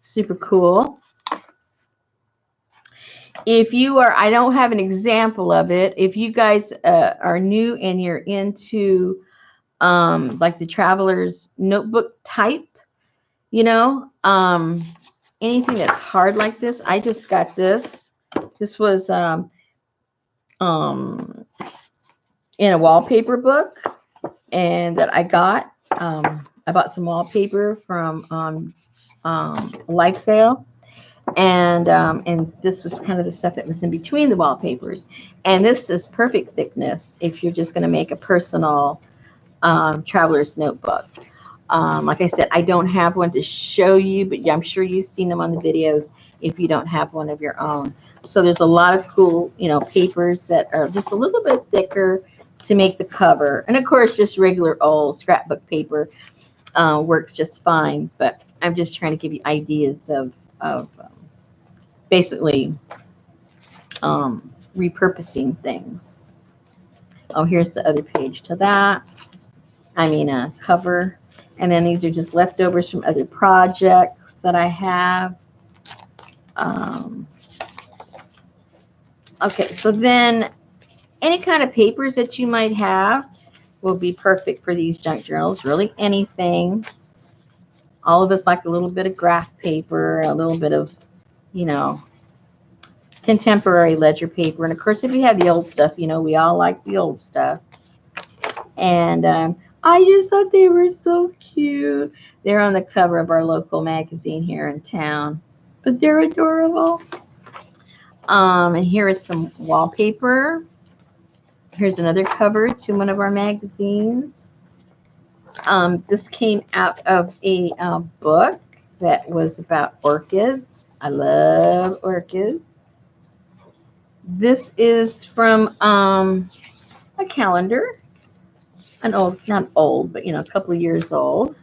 super cool. If you are, I don't have an example of it. If you guys are new and you're into like the traveler's notebook type, you know, anything that's hard like this, I just got this. This was in a wallpaper book, and that I got. I bought some wallpaper from a life sale. And this was kind of the stuff that was in between the wallpapers. And this is perfect thickness if you're just going to make a personal traveler's notebook. Like I said, I don't have one to show you, but I'm sure you've seen them on the videos if you don't have one of your own. So there's a lot of cool, you know, papers that are just a little bit thicker to make the cover. And of course, just regular old scrapbook paper works just fine. But I'm just trying to give you ideas of basically repurposing things. Oh, here's the other page to that. I mean, a cover. And then these are just leftovers from other projects that I have. Okay, so then any kind of papers that you might have will be perfect for these junk journals. Really anything. All of us like a little bit of graph paper, a little bit of, you know, contemporary ledger paper. And of course, if you have the old stuff, you know, we all like the old stuff. And I just thought they were so cute. They're on the cover of our local magazine here in town, but they're adorable. And here is some wallpaper. Here's another cover to one of our magazines. This came out of a book that was about orchids. I love orchids. This is from a calendar, an old, not old, but, you know, a couple of years old.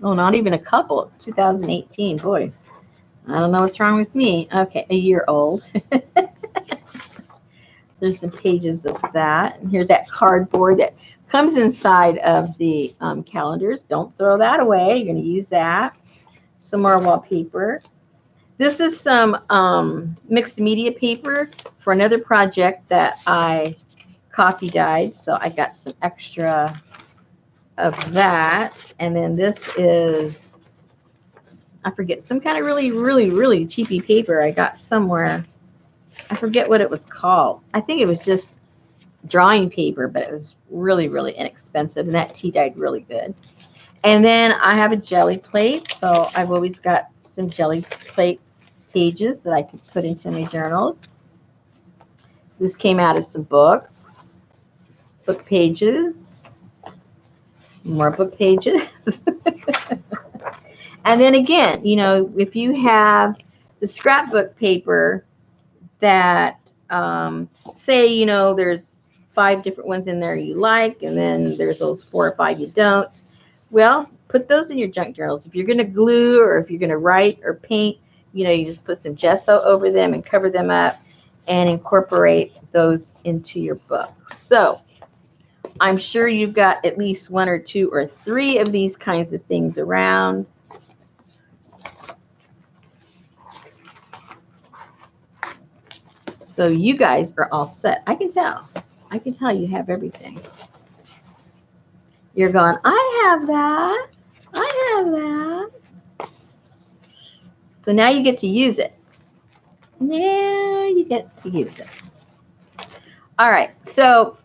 Oh, not even a couple, 2018. Boy, I don't know what's wrong with me. Okay, a year old. There's some pages of that. And here's that cardboard that comes inside of the calendars. Don't throw that away. You're going to use that. Some more wallpaper. This is some mixed media paper for another project that I copy dyed. So I got some extra of that. And then this is, I forget, some kind of really, really, really cheapy paper I got somewhere. I forget what it was called. I think it was just drawing paper, but it was really, really inexpensive. And that tea dyed really good. And then I have a jelly plate. So I've always got some jelly plate pages that I could put into my journals. This came out of some books, book pages, more book pages. And then again, you know, if you have the scrapbook paper that say, you know, there's 5 different ones in there you like, and then there's those 4 or 5 you don't, well, put those in your junk journals. If you're going to glue or if you're going to write or paint, you know, you just put some gesso over them and cover them up and incorporate those into your book. So I'm sure you've got at least 1 or 2 or 3 of these kinds of things around. So you guys are all set. I can tell. I can tell you have everything. You're going, I have that. I have that. So now you get to use it. Now you get to use it. All right. So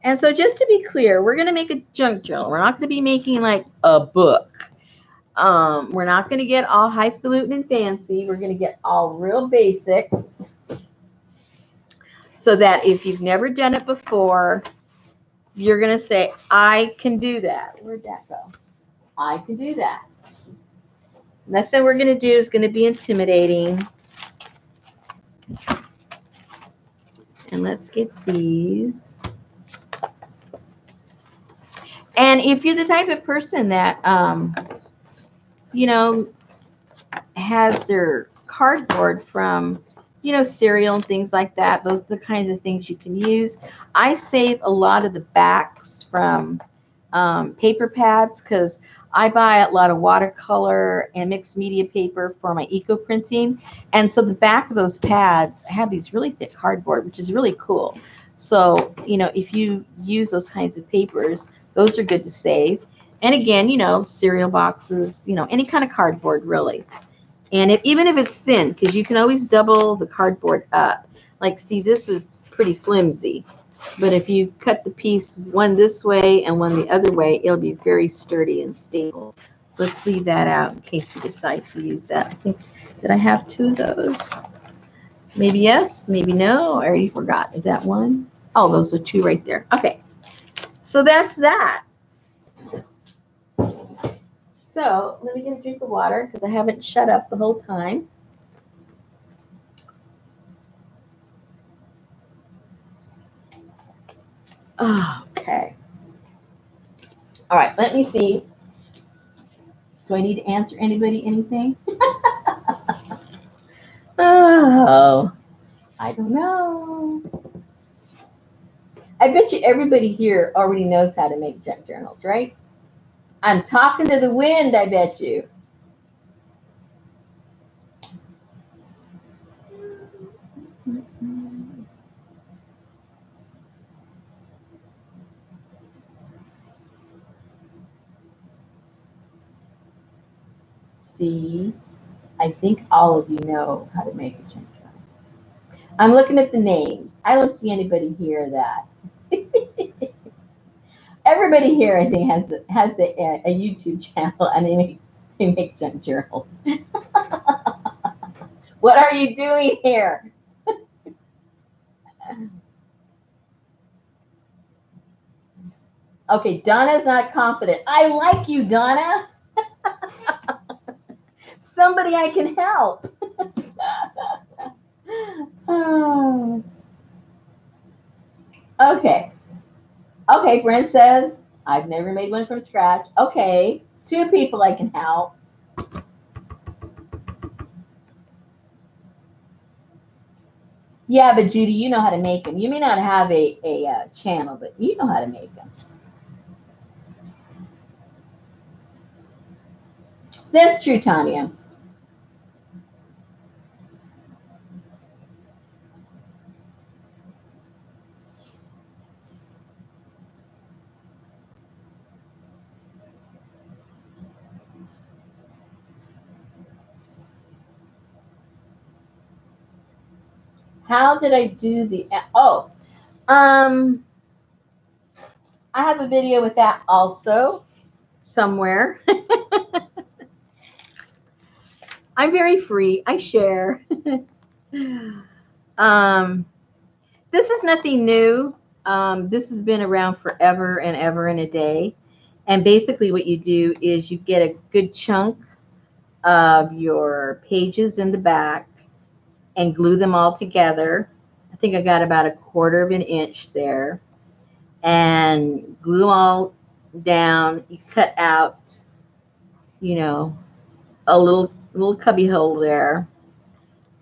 just to be clear, we're going to make a junk journal. We're not going to be making like a book. We're not going to get all highfalutin and fancy. We're going to get all real basic, so that if you've never done it before, you're going to say, I can do that. Where'd that go? I can do that. Nothing we're going to do is going to be intimidating. And let's get these. And if you're the type of person that, you know, has their cardboard from, you know, cereal and things like that, those are the kinds of things you can use. I save a lot of the backs from paper pads because I buy a lot of watercolor and mixed media paper for my eco printing. And so the back of those pads have these really thick cardboard, which is really cool. So, you know, if you use those kinds of papers, those are good to save. And again, you know, cereal boxes, you know, any kind of cardboard really. And even if it's thin, because you can always double the cardboard up. Like, see, this is pretty flimsy. But if you cut the piece one this way and one the other way, it'll be very sturdy and stable. So let's leave that out in case we decide to use that. I think, did I have 2 of those? Maybe yes, maybe no. I already forgot. Is that 1? Oh, those are 2 right there. Okay. So that's that. So let me get a drink of water because I haven't shut up the whole time. Okay. All right, let me see. Do I need to answer anybody anything? Oh, I don't know. I bet you everybody here already knows how to make junk journals, right? I'm talking to the wind, I bet you. See, I think all of you know how to make a junk journal. I'm looking at the names. I don't see anybody here that. Everybody here, I think, has a YouTube channel, and they make junk journals. What are you doing here? Okay, Donna's not confident. I like you, Donna. Somebody I can help. Oh. Okay. Okay, Brent says, I've never made one from scratch. Okay, 2 people I can help. Yeah, but Judy, you know how to make them. You may not have a channel, but you know how to make them. That's true, Tanya. How did I do the? Oh, um, I have a video with that also somewhere. I'm very free. I share. um, this is nothing new. This has been around forever and ever and a day. And basically, what you do is you get a good chunk of your pages in the back and glue them all together. I think I got about 1/4 of an inch there, and glue them all down. You cut out, you know, a little cubby hole there,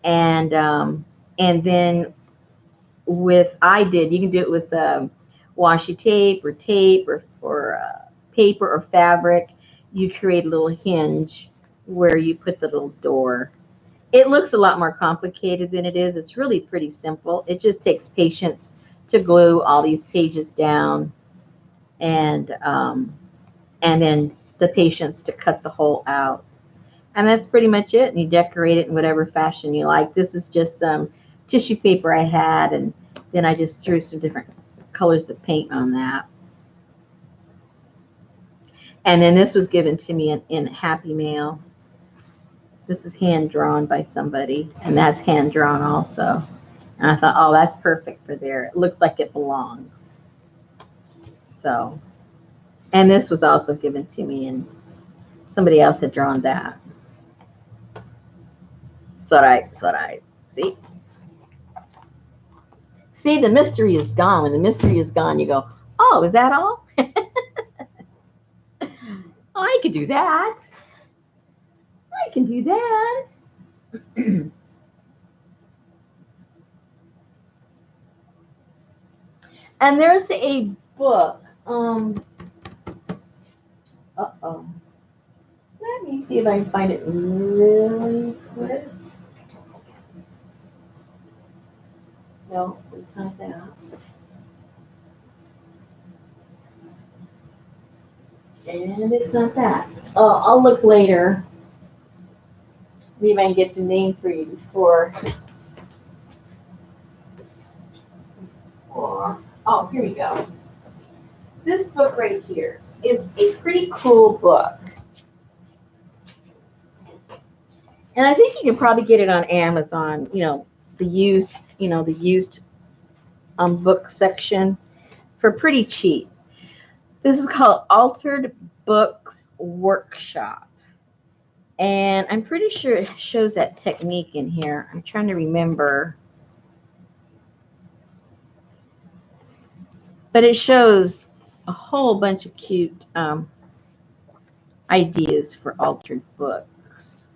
and then with you can do it with washi tape or paper or fabric. You create a little hinge where you put the little door. It looks a lot more complicated than it is. It's really pretty simple. It just takes patience to glue all these pages down, and then the patience to cut the hole out. And that's pretty much it. And you decorate it in whatever fashion you like. This is just some tissue paper I had, and then I just threw some different colors of paint on that. And then this was given to me in Happy Mail. This is hand drawn by somebody, and that's hand drawn also. And I thought, oh, that's perfect for there. It looks like it belongs. So, and this was also given to me, and somebody else had drawn that. It's all right. It's all right. See? See, the mystery is gone. When the mystery is gone, you go, oh, is that all? Oh, I could do that. I can do that. And there's a book. Uh-oh. Let me see if I can find it really quick. No, it's not that. And it's not that. Oh, I'll look later. Maybe I can get the name for you before. Oh, here we go. This book right here is a pretty cool book. And I think you can probably get it on Amazon, the used book section for pretty cheap. This is called Altered Books Workshop. And I'm pretty sure it shows that technique in here. I'm trying to remember. But it shows a whole bunch of cute ideas for altered books.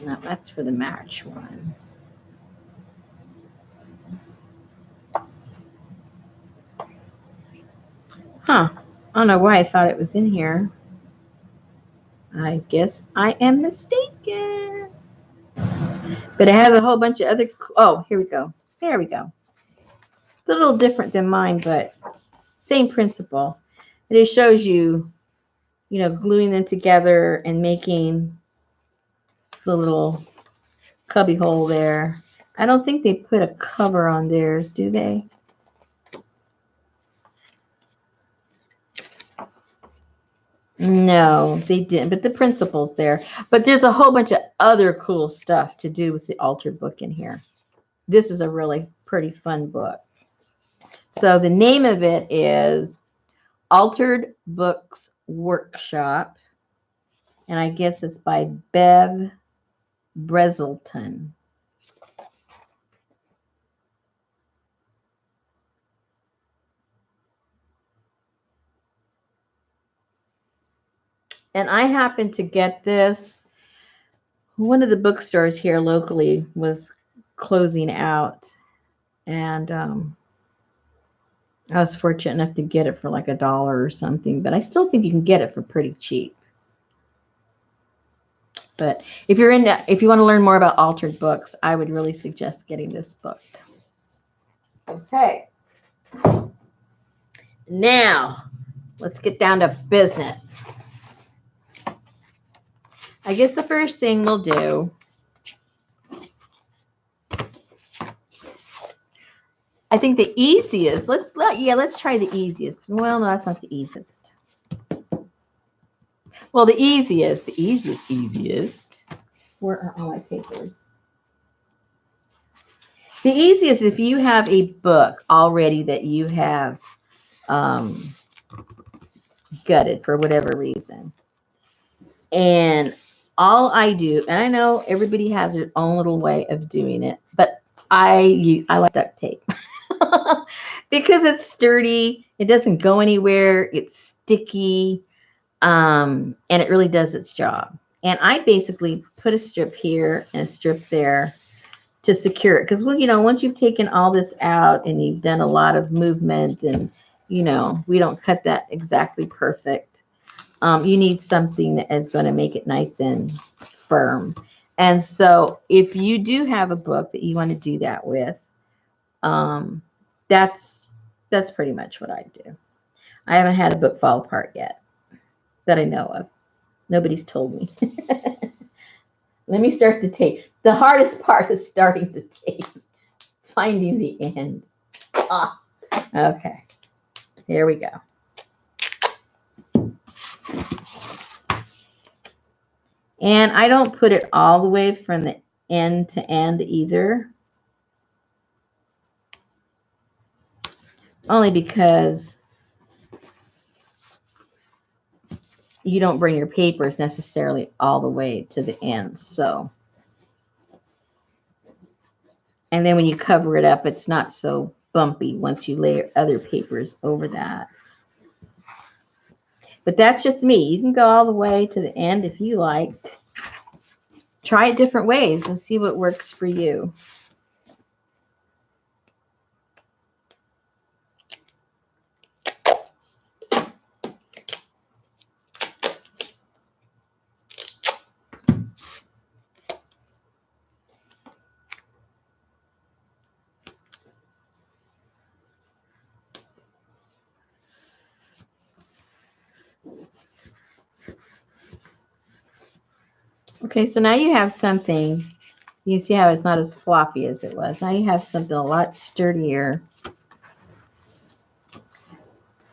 No, that's for the March one. Huh. I don't know why I thought it was in here. I guess I am mistaken. But it has a whole bunch of other... Oh, here we go. There we go. It's a little different than mine, but same principle. It shows you, gluing them together and making the little cubby hole there. I don't think they put a cover on theirs, do they? No, they didn't, but the principle's there. But there's a whole bunch of other cool stuff to do with the altered book in here. This is a really pretty fun book. So the name of it is Altered Books Workshop, and I guess it's by Bev Breselton. And I happened to get this. One of the bookstores here locally was closing out. And I was fortunate enough to get it for like $1 or something, but I still think you can get it for pretty cheap. But if you want to learn more about altered books, I would really suggest getting this book. Okay. Now, let's get down to business. I guess the first thing we'll do, I think the easiest, let's try the easiest. Well, no, that's not the easiest. Well, the easiest. Where are all my papers? The easiest, if you have a book already that you have gutted for whatever reason. And all I do, and I know everybody has their own little way of doing it, but I like duct tape because it's sturdy. It doesn't go anywhere. It's sticky, and it really does its job. And I basically put a strip here and a strip there to secure it. Because, well, once you've taken all this out and you've done a lot of movement and, we don't cut that exactly perfect. You need something that is going to make it nice and firm. And so if you do have a book that you want to do that with, that's pretty much what I do. I haven't had a book fall apart yet that I know of. Nobody's told me. Let me start the tape. The hardest part is starting the tape, finding the end. Okay. Here we go. And I don't put it all the way from the end to end either. Only because you don't bring your papers necessarily all the way to the end. So, and then when you cover it up, it's not so bumpy once you layer other papers over that. But that's just me. You can go all the way to the end if you like. Try it different ways and see what works for you. Okay, so now you have something. You can see how it's not as floppy as it was. Now you have something a lot sturdier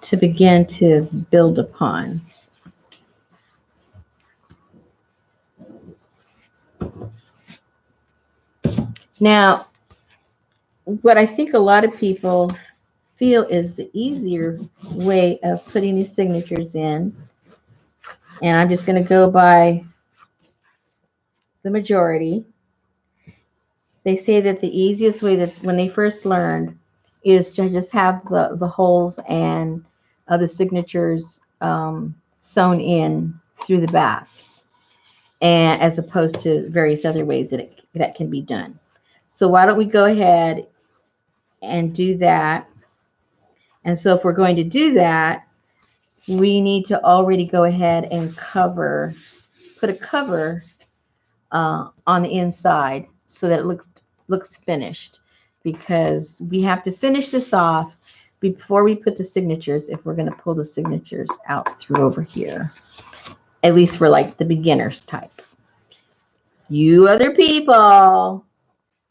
to begin to build upon. Now, what I think a lot of people feel is the easier way of putting these signatures in, and I'm just going to go by the majority. They say that the easiest way, that when they first learned, is to just have the holes and the signatures sewn in through the back, and as opposed to various other ways that can be done. So why don't we go ahead and do that? And so if we're going to do that, we need to already go ahead and put a cover on the inside so that it looks finished, because we have to finish this off before we put the signatures, if we're going to pull the signatures out through over here, at least for like the beginners type. You other people,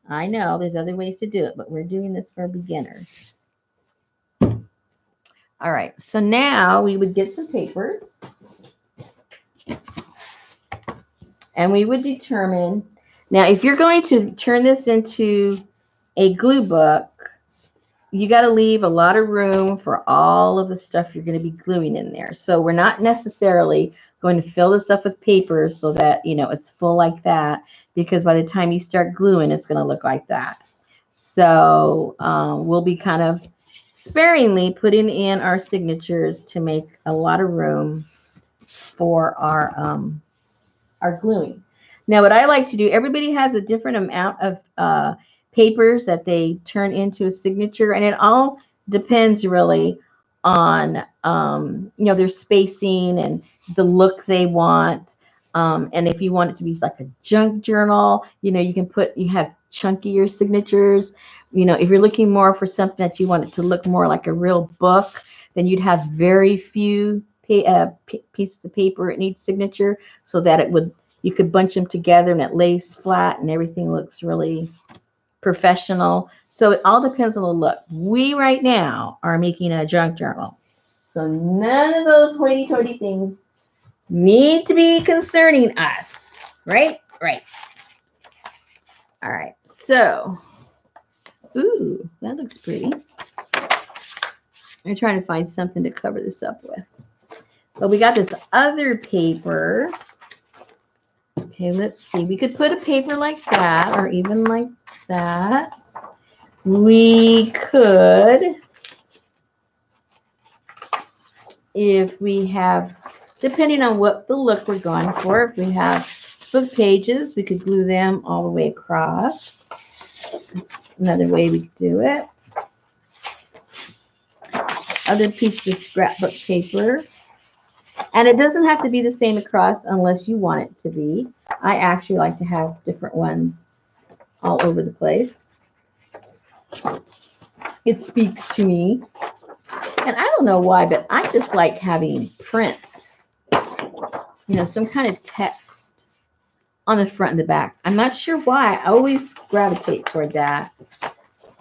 I know there's other ways to do it, but we're doing this for beginners. All right, so now we would get some papers and we would determine, now if you're going to turn this into a glue book, you got to leave a lot of room for all of the stuff you're going to be gluing in there. So we're not necessarily going to fill this up with paper so that, it's full like that, because by the time you start gluing, it's going to look like that. So we'll be kind of sparingly putting in our signatures to make a lot of room for our gluing. Now, what I like to do, everybody has a different amount of papers that they turn into a signature, and it all depends really on their spacing and the look they want. And if you want it to be like a junk journal, you have chunkier signatures. If you're looking more for something that you want it to look more like a real book, then you'd have very few pieces of paper it needs signature, so that you could bunch them together and it lays flat and everything looks really professional. So it all depends on the look. We right now are making a junk journal, so none of those hoity-toity things need to be concerning us. Right? All right. So, ooh, that looks pretty. I'm trying to find something to cover this up with. But we got this other paper. Okay, let's see. We could put a paper like that, or even like that. We could, if we have, depending on what the look we're going for, if we have book pages, we could glue them all the way across. That's another way we could do it. Other pieces of scrapbook paper. And it doesn't have to be the same across unless you want it to be. I actually like to have different ones all over the place. It speaks to me. And I don't know why, but I just like having print. Some kind of text on the front and the back. I'm not sure why. I always gravitate toward that.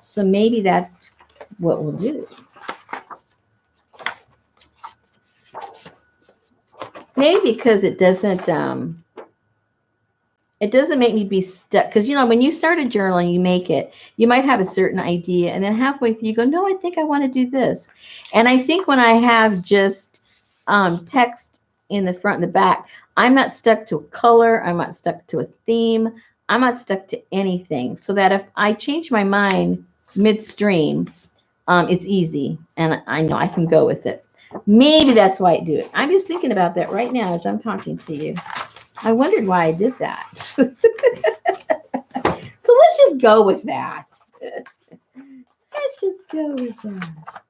So maybe that's what we'll do. Maybe because it doesn't make me be stuck. Because, when you start a journal and you make it, you might have a certain idea. And then halfway through, you go, no, I think I want to do this. And I think when I have just text in the front and the back, I'm not stuck to a color. I'm not stuck to a theme. I'm not stuck to anything. So that if I change my mind midstream, it's easy. And I know I can go with it. Maybe that's why I do it. I'm just thinking about that right now as I'm talking to you. I wondered why I did that. So let's just go with that. Let's just go with that.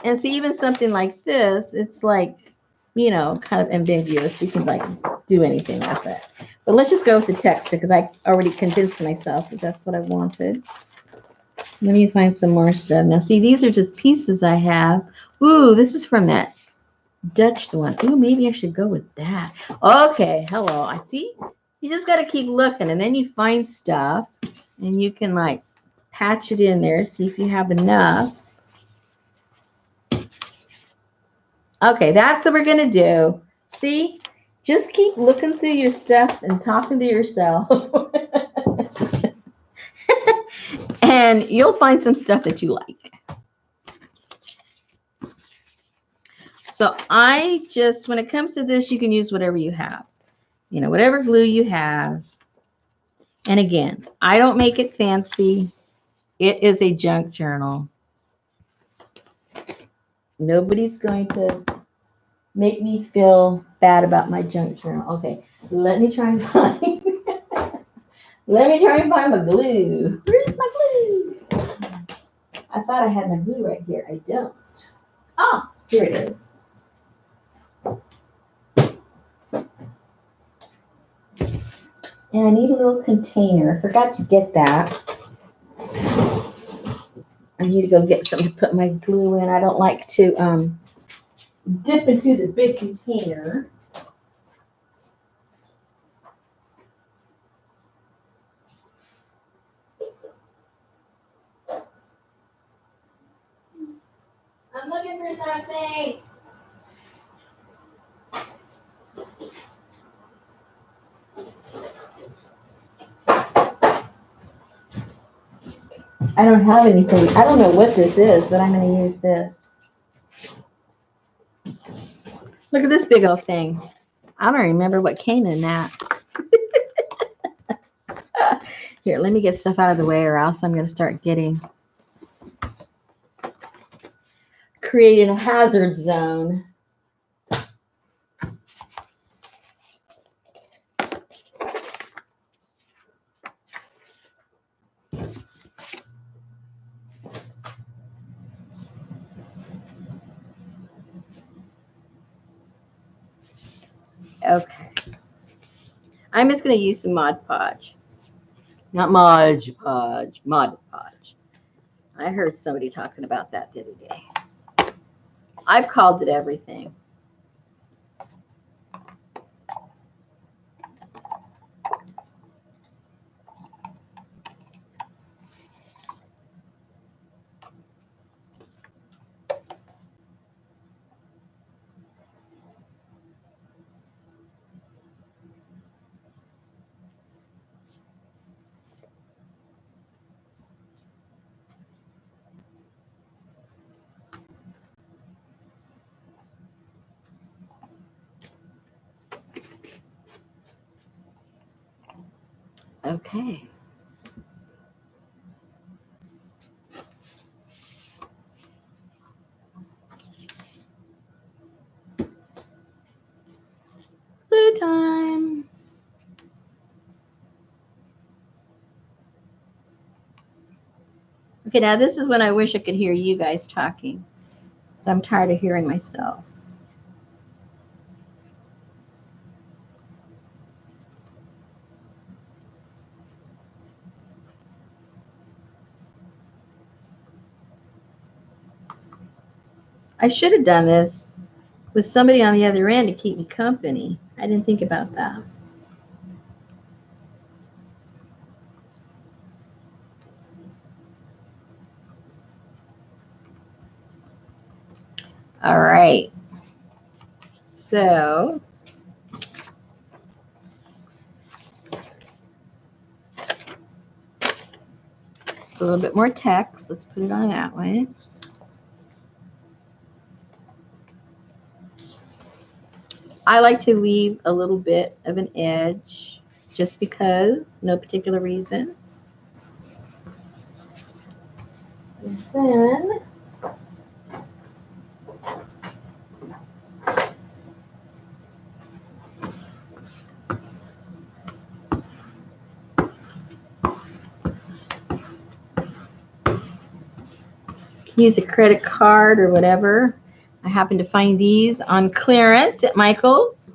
And see, even something like this, it's like, kind of ambiguous. You can do anything with it. But let's just go with the text because I already convinced myself that that's what I wanted. Let me find some more stuff. Now, see, these are just pieces I have. Ooh, this is from that Dutch one. Ooh, maybe I should go with that. Okay, hello. I see. You just got to keep looking, and then you find stuff, and you can patch it in there, see if you have enough. Okay, that's what we're going to do. See? Just keep looking through your stuff and talking to yourself. And you'll find some stuff that you like. So when it comes to this, you can use whatever you have. Whatever glue you have. And again, I don't make it fancy. It is a junk journal. Nobody's going to make me feel bad about my junk journal. Okay, let me try and find my glue. Where's my glue? I thought I had my glue right here. I don't. Oh, here it is. And I need a little container. I forgot to get that. I need to go get something to put my glue in. I don't like to dip into the big container. I'm looking for something. I don't have anything. I don't know what this is, but I'm going to use this. Look at this big old thing. I don't remember what came in that. Here, let me get stuff out of the way or else I'm going to start creating a hazard zone. Okay. I'm just going to use some Mod Podge. Not Mod Podge, Mod Podge. I heard somebody talking about that the other day. I've called it everything. Okay. Glue time. Okay, now this is when I wish I could hear you guys talking. So I'm tired of hearing myself. I should have done this with somebody on the other end to keep me company. I didn't think about that. All right. So a little bit more text. Let's put it on that way. I like to leave a little bit of an edge just because, no particular reason. And then use a credit card or whatever. I happen to find these on clearance at Michael's.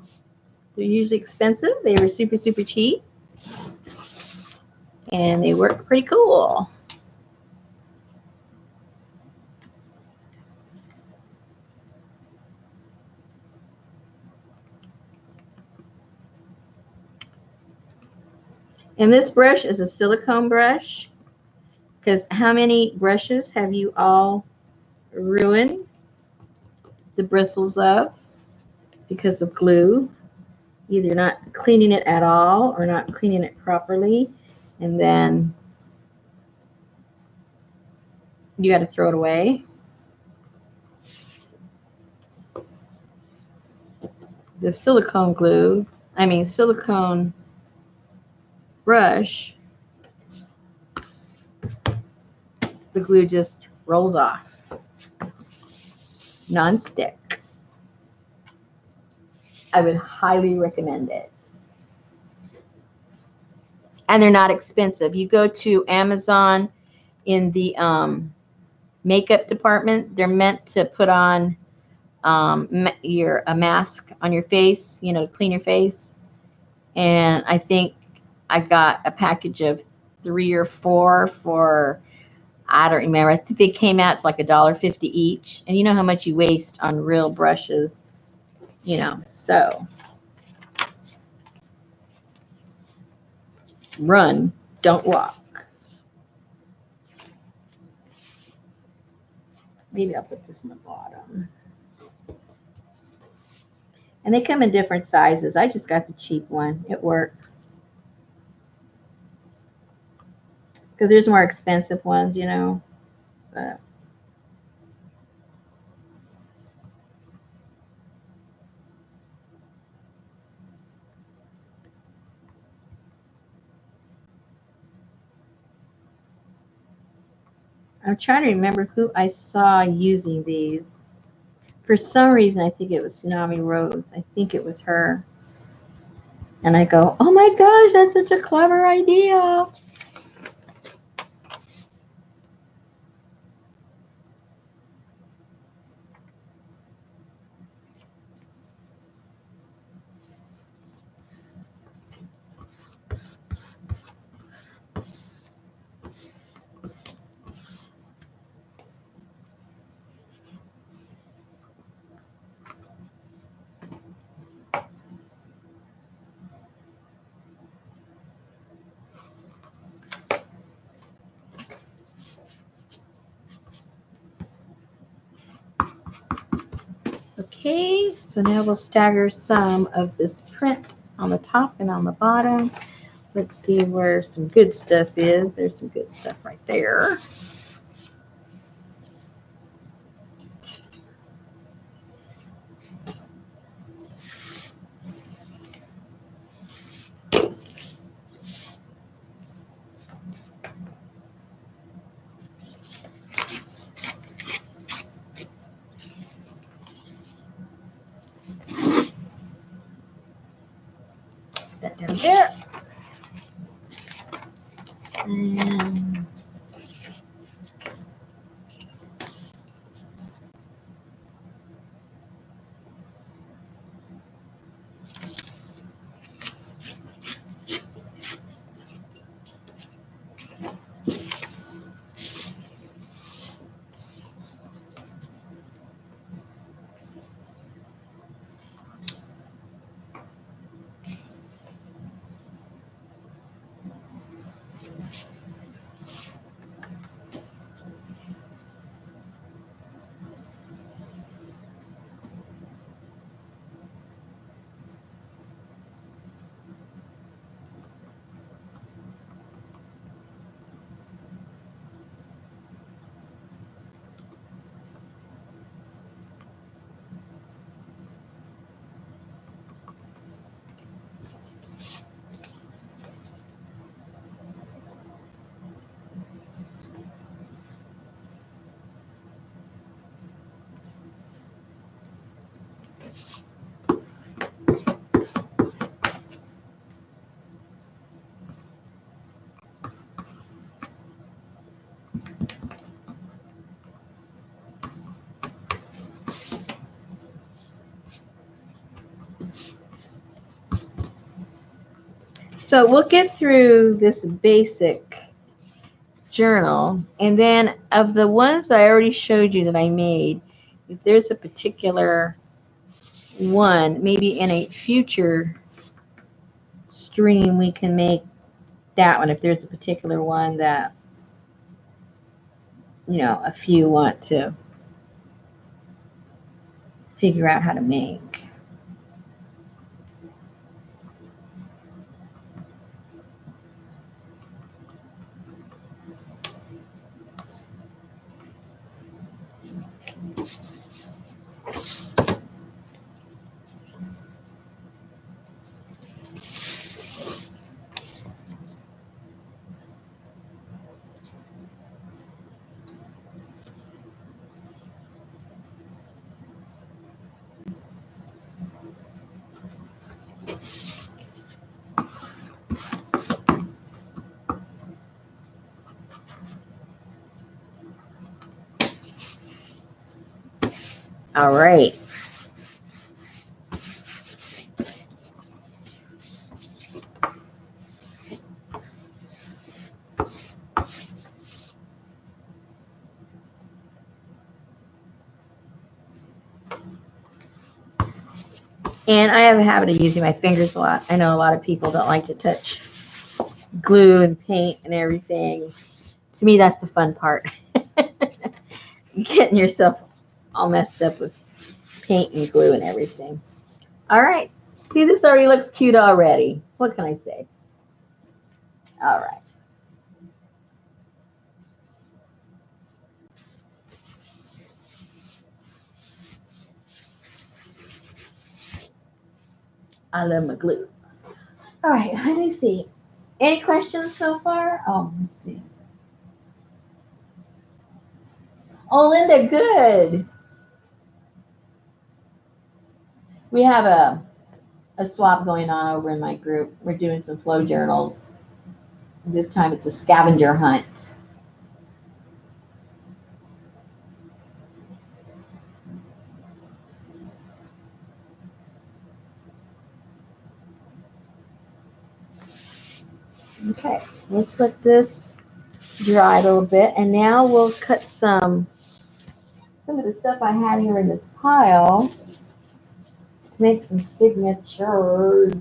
They're usually expensive. They were super, super cheap. And they work pretty cool. And this brush is a silicone brush, because how many brushes have you all ruined the bristles of because of glue? Either not cleaning it at all or not cleaning it properly, and then you got to throw it away. The silicone brush, the glue just rolls off. Non-stick. I would highly recommend it. And they're not expensive. You go to Amazon in the makeup department, they're meant to put on a mask on your face, you know, to clean your face. And I think I got a package of 3 or 4 for, I don't remember. I think they came out to like $1.50 each. And you know how much you waste on real brushes, you know. So run, don't walk. Maybe I'll put this in the bottom. And they come in different sizes. I just got the cheap one. It works. Because there's more expensive ones, you know. But I'm trying to remember who I saw using these. For some reason, I think it was Tsunami Rose. I think it was her. And I go, oh my gosh, that's such a clever idea. Okay, so now we'll stagger some of this print on the top and on the bottom. Let's see where some good stuff is. There's some good stuff right there. That down there. And so we'll get through this basic journal, and then of the ones that I already showed you that I made, if there's a particular one, maybe in a future stream we can make that one if there's a particular one that, you know, a few want to figure out how to make. All right. And I have a habit of using my fingers a lot. I know a lot of people don't like to touch glue and paint and everything. To me, that's the fun part. Getting yourself all messed up with paint and glue and everything. All right. See, this already looks cute already. What can I say? All right. I love my glue. All right, let me see. Any questions so far? Oh, let's see. Oh, Linda, good. We have a swap going on over in my group. We're doing some flow journals. This time it's a scavenger hunt. Okay, so let's let this dry a little bit, and now we'll cut some of the stuff I had here in this pile to make some signatures.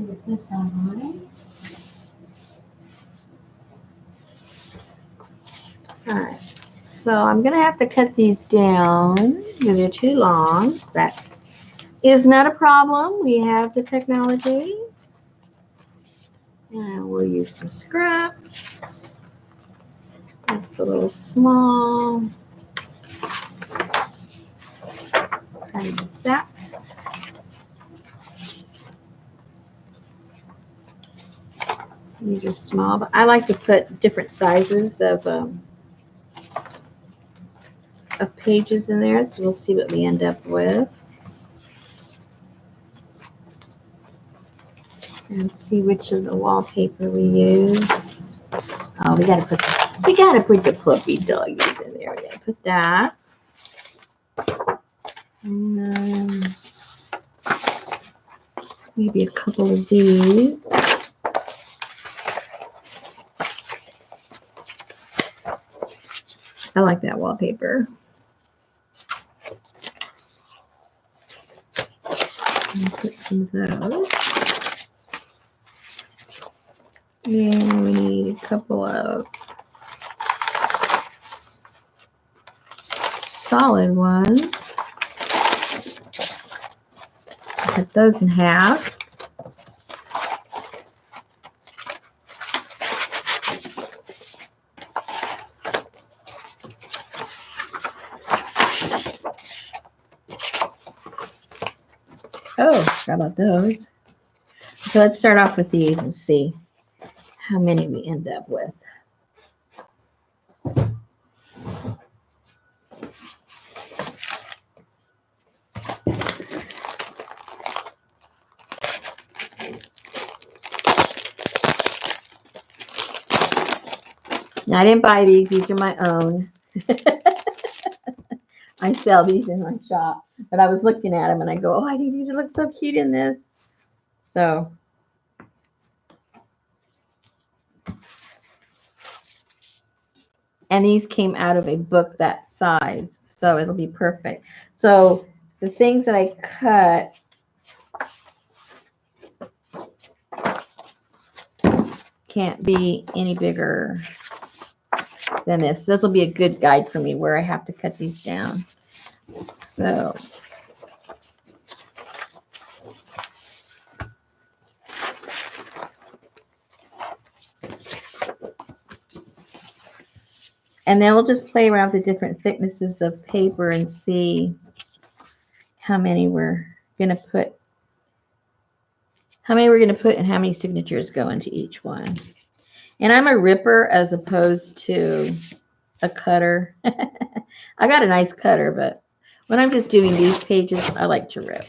Get this out of the way. All right. So I'm going to have to cut these down because they're too long. That is not a problem. We have the technology. And we'll use some scraps. That's a little small. Use that. These are small, but I like to put different sizes of pages in there, so we'll see what we end up with. And see which of the wallpaper we use. Oh, we gotta put the fluffy doggies in there. We gotta put that. And maybe a couple of these. I like that wallpaper. And put some of those. Then we need a couple of solid ones. Cut those in half. Oh, how about those? So let's start off with these and see how many we end up with. Now, I didn't buy these. These are my own. I sell these in my shop. But I was looking at them and I go, oh, I think these look so cute in this. So. And these came out of a book that size. So it'll be perfect. So the things that I cut. Can't be any bigger than this. This will be a good guide for me where I have to cut these down. So and then we'll just play around with the different thicknesses of paper and see how many we're going to put. How many we're going to put and how many signatures go into each one. And I'm a ripper as opposed to a cutter. I got a nice cutter, but when I'm just doing these pages, I like to rip.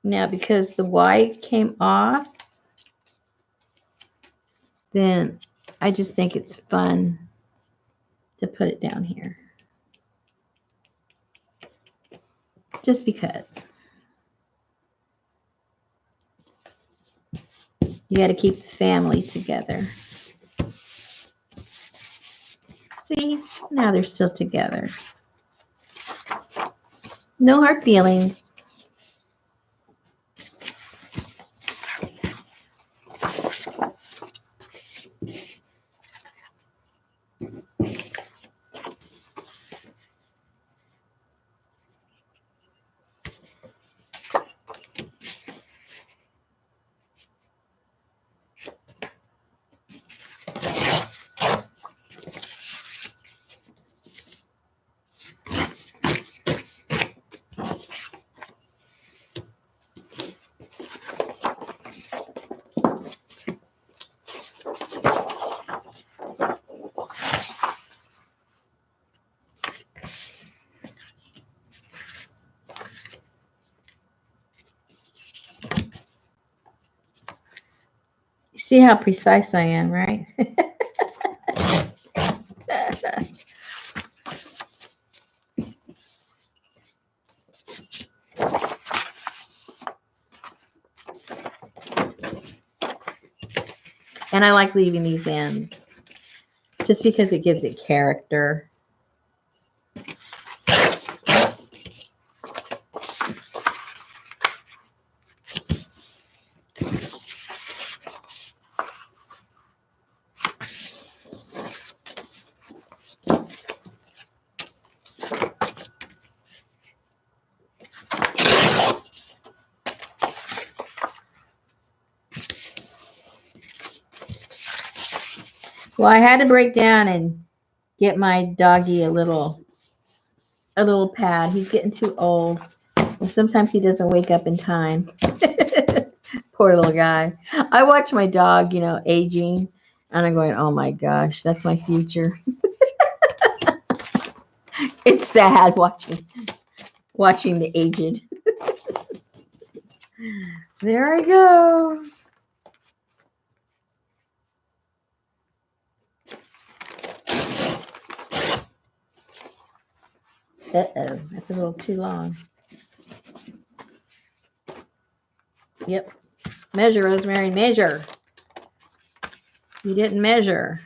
Now, because the white came off, then I just think it's fun to put it down here. Just because. You got to keep the family together. See, now they're still together. No hard feelings. You see how precise I am, right? And I like leaving these ends just because it gives it character. Well, I had to break down and get my doggy a little pad. He's getting too old, and sometimes he doesn't wake up in time. Poor little guy. I watch my dog, you know, aging, and I'm going, oh my gosh, that's my future. It's sad watching the aged. There I go. Uh-oh, that's a little too long. Yep. Measure, Rosemary, measure. You didn't measure.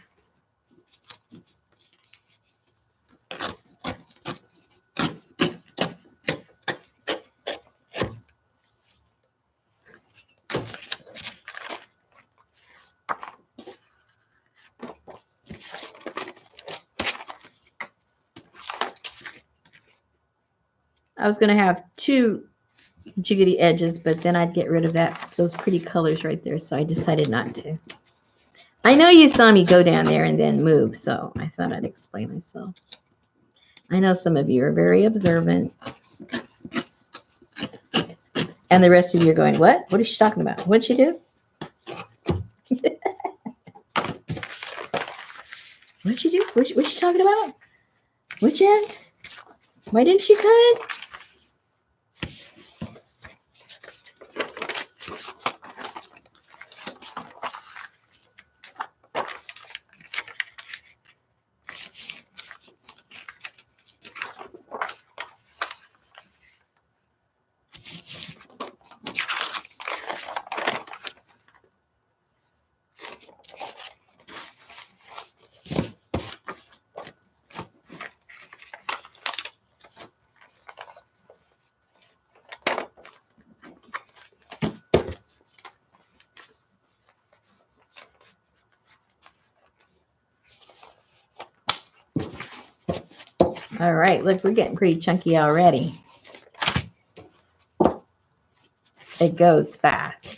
I was going to have 2 jiggity edges, but then I'd get rid of those pretty colors right there, so I decided not to. I know you saw me go down there and then move, so I thought I'd explain myself. I know some of you are very observant. And the rest of you are going, what? What is she talking about? What'd she do? What'd she do? What's she talking about? Which end? Why didn't she cut it? All right, look, we're getting pretty chunky already. It goes fast.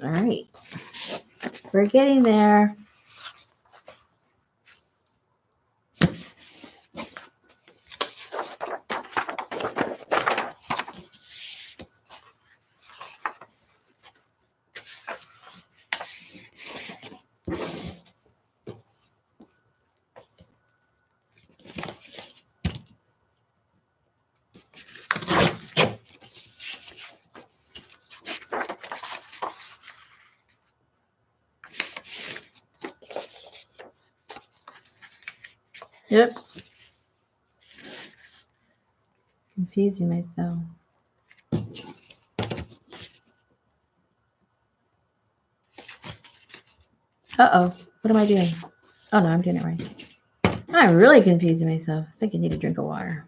All right, we're getting there. Oops. Confusing myself. Uh-oh. What am I doing? Oh, no, I'm doing it right. I'm really confusing myself. I think I need a drink of water.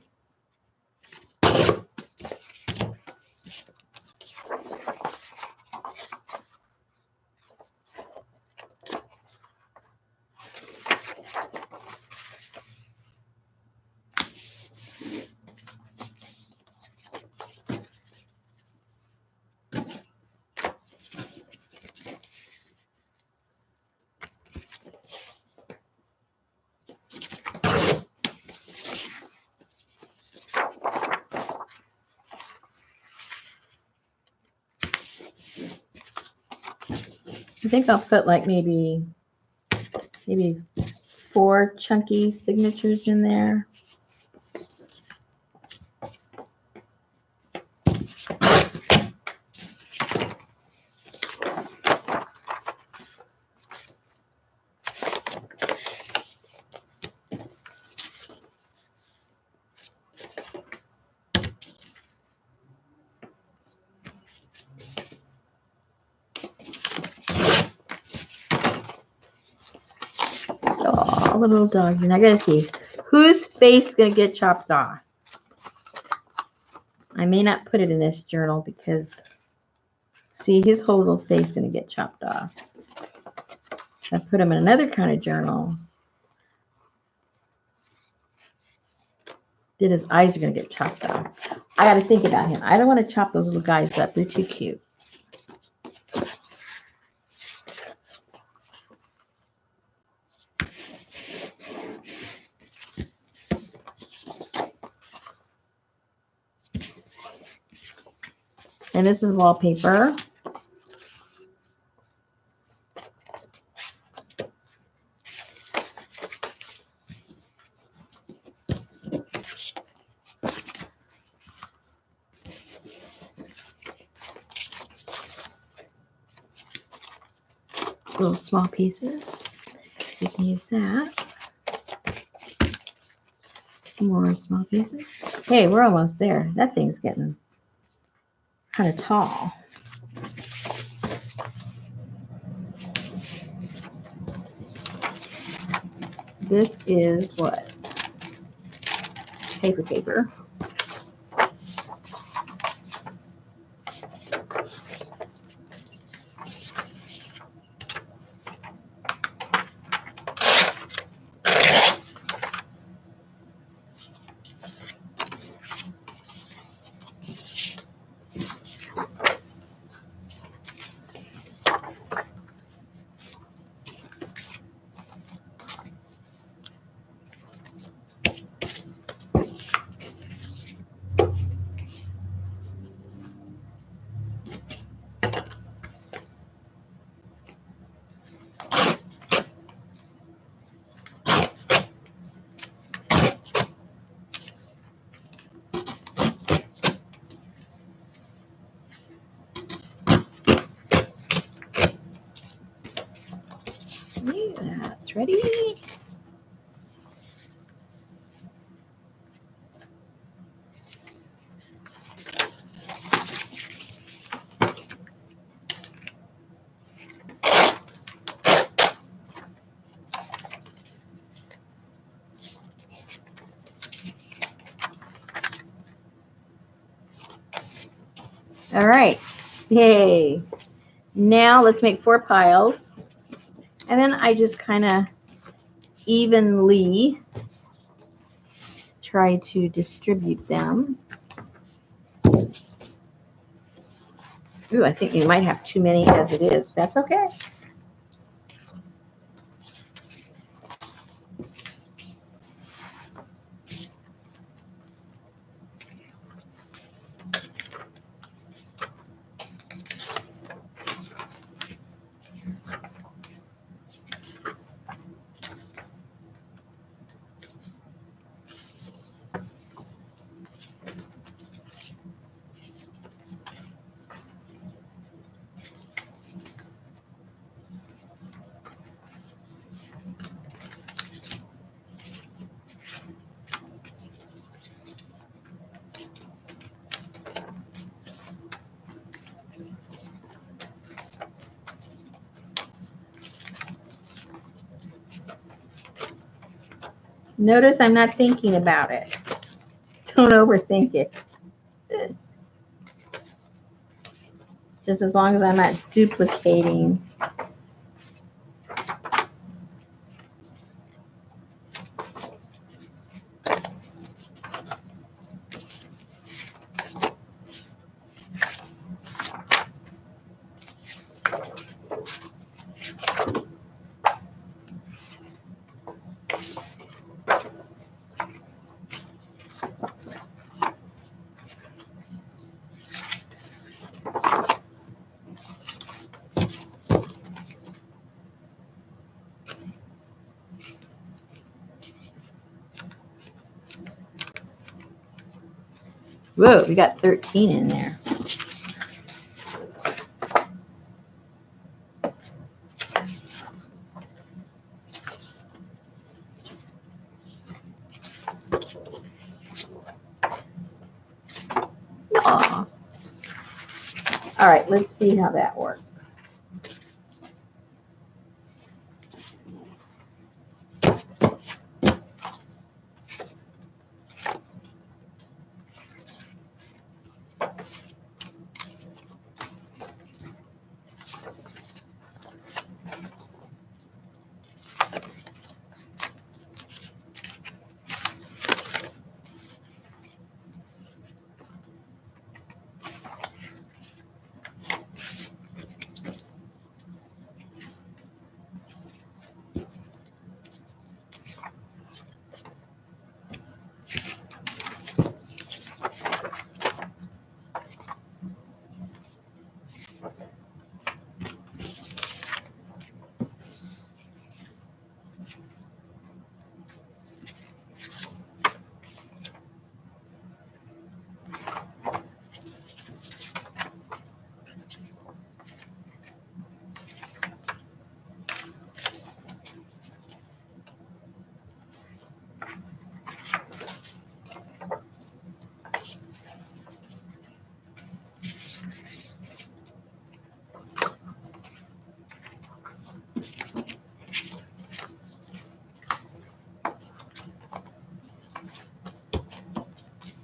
I think I'll put like maybe 4 chunky signatures in there. Oh, the little dog. And I gotta see whose face is gonna get chopped off. I may not put it in this journal because see, his whole little face is gonna get chopped off. If I put him in another kind of journal, then his eyes are gonna get chopped off. I gotta think about him. I don't want to chop those little guys up. They're too cute. And this is wallpaper. Little small pieces. You can use that. More small pieces. Hey, we're almost there. That thing's getting kind of tall. This is what? Paper. That's ready. All right. Yay. Now let's make 4 piles. And then I just kind of evenly try to distribute them. Ooh, I think you might have too many as it is. That's okay. Notice I'm not thinking about it. Don't overthink it. Just as long as I'm not duplicating. Whoa, we got 13 in there. Aw. All right, let's see how that works.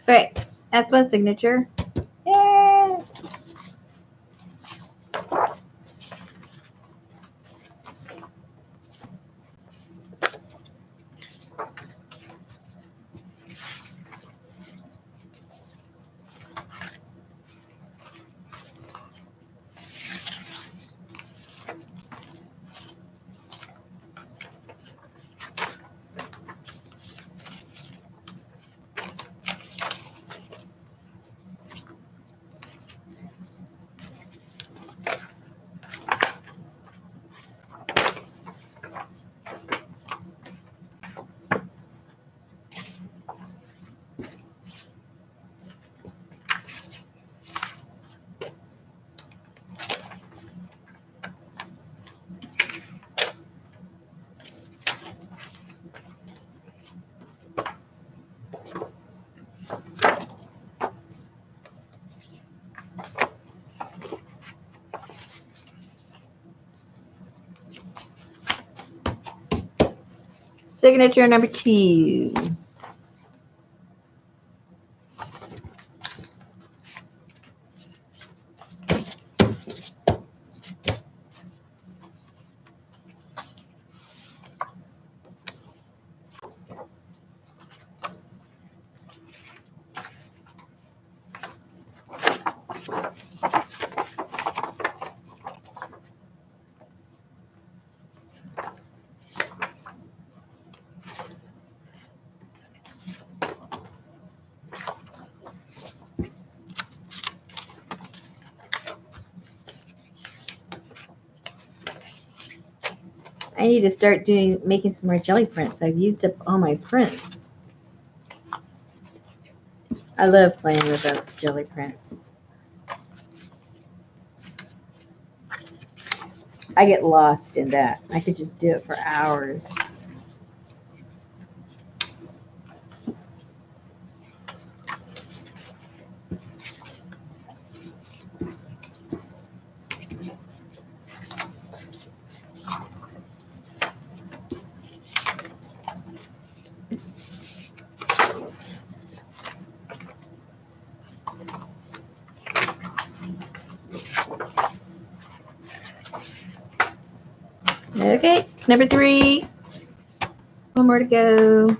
Okay, that's one signature. Yay! Signature number 2. I need to start making some more jelly prints. I've used up all my prints. I love playing with those jelly prints. I get lost in that. I could just do it for hours. Okay, number 3. One more to go.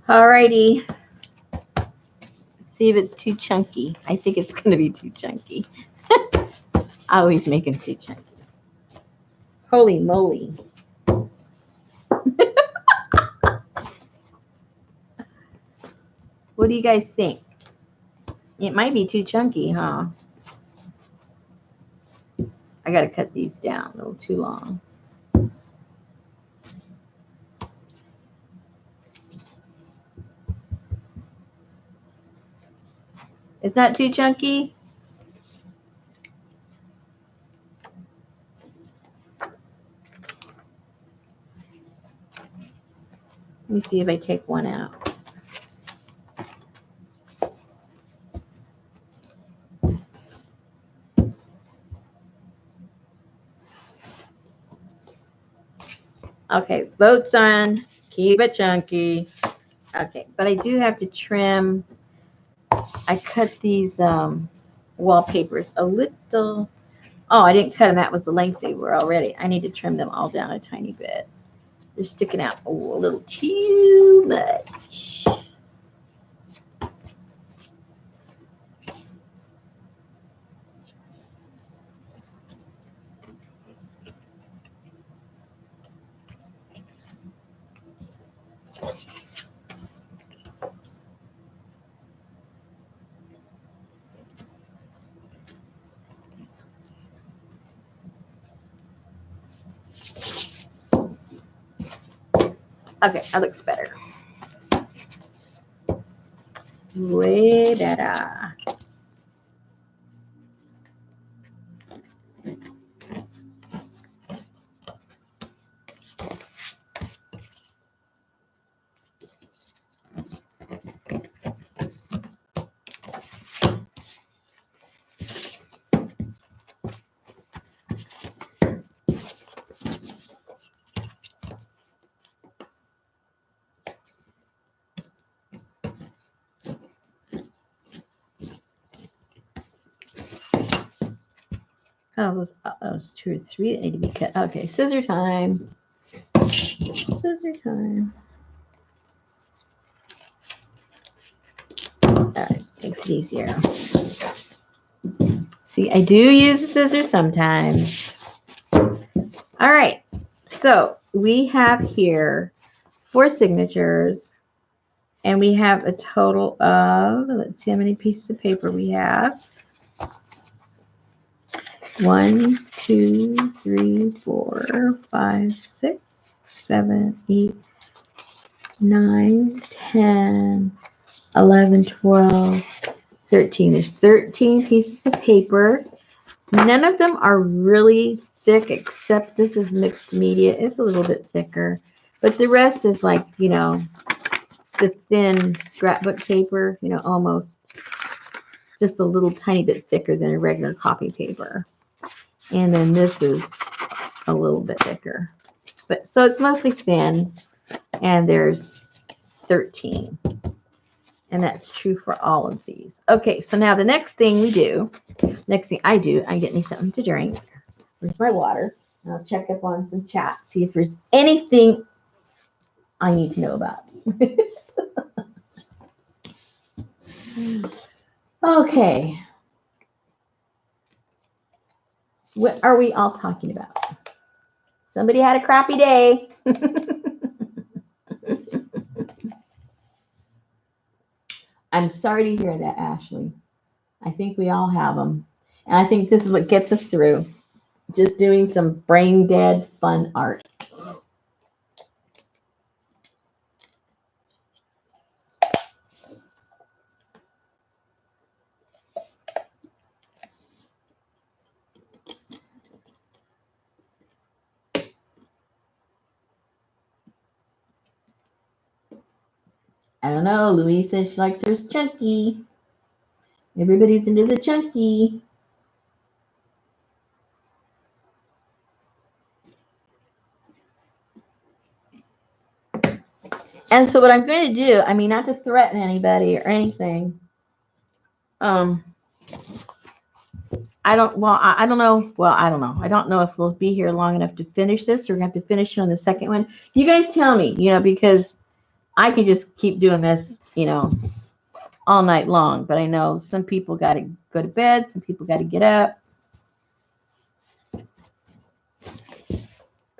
Alrighty. See if it's too chunky. I think it's going to be too chunky. I always make them too chunky. Holy moly. What do you guys think? It might be too chunky, huh? I got to cut these down a little too long. It's not too chunky? Let me see if I take one out. Okay, votes on keep it chunky. Okay, but I do have to trim. I cut these wallpapers a little. Oh, I didn't cut them. That was the length they were already. I need to trim them all down a tiny bit. They're sticking out a little too much. Okay, that looks better. Way better. Oh, those 2 or 3 that need to be cut. Okay, scissor time. Scissor time. All right, makes it easier. See, I do use a scissor sometimes. All right, so we have here 4 signatures, and we have a total of, let's see how many pieces of paper we have. 1, 2, 3, 4, 5, 6, 7, 8, 9, 10, 11, 12, 13. There's 13 pieces of paper. None of them are really thick, except this is mixed media. It's a little bit thicker, but the rest is like, you know, the thin scrapbook paper, you know, almost just a little tiny bit thicker than a regular copy paper. And then this is a little bit thicker. But so it's mostly thin, and there's 13. And that's true for all of these. Okay, so now the next thing I do, I get me something to drink. Where's my water? And I'll check up on some chat, see if there's anything I need to know about. Okay. What are we all talking about? Somebody had a crappy day. I'm sorry to hear that, Ashley. I think we all have them. And I think this is what gets us through. Just doing some brain dead fun art. I don't know. Louise says she likes hers chunky. Everybody's into the chunky. And so what I'm going to do, I mean, not to threaten anybody or anything. I don't know. Well, I don't know. I don't know if we'll be here long enough to finish this. Or we're going to have to finish it on the second one. You guys tell me, because I can just keep doing this, all night long. But I know some people got to go to bed. Some people got to get up.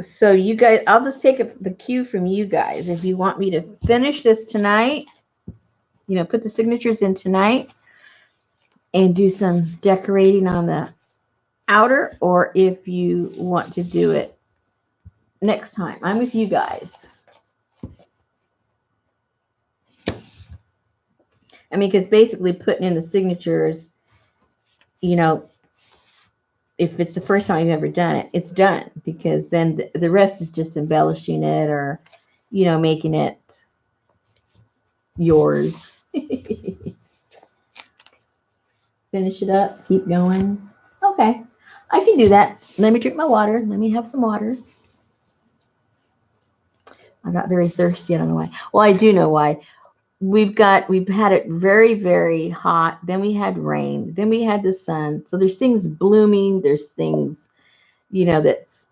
So you guys, I'll just take the cue from you guys. If you want me to finish this tonight, put the signatures in tonight and do some decorating on the outer, or if you want to do it next time. I'm with you guys. I mean, because basically putting in the signatures, if it's the first time you've ever done it, it's done, because then the rest is just embellishing it or, making it yours. Finish it up, keep going. Okay, I can do that. Let me drink my water. Let me have some water. I got very thirsty. I don't know why. Well, I do know why. We've had it very, very hot. Then we had rain. Then we had the sun. So there's things blooming. There's things, that's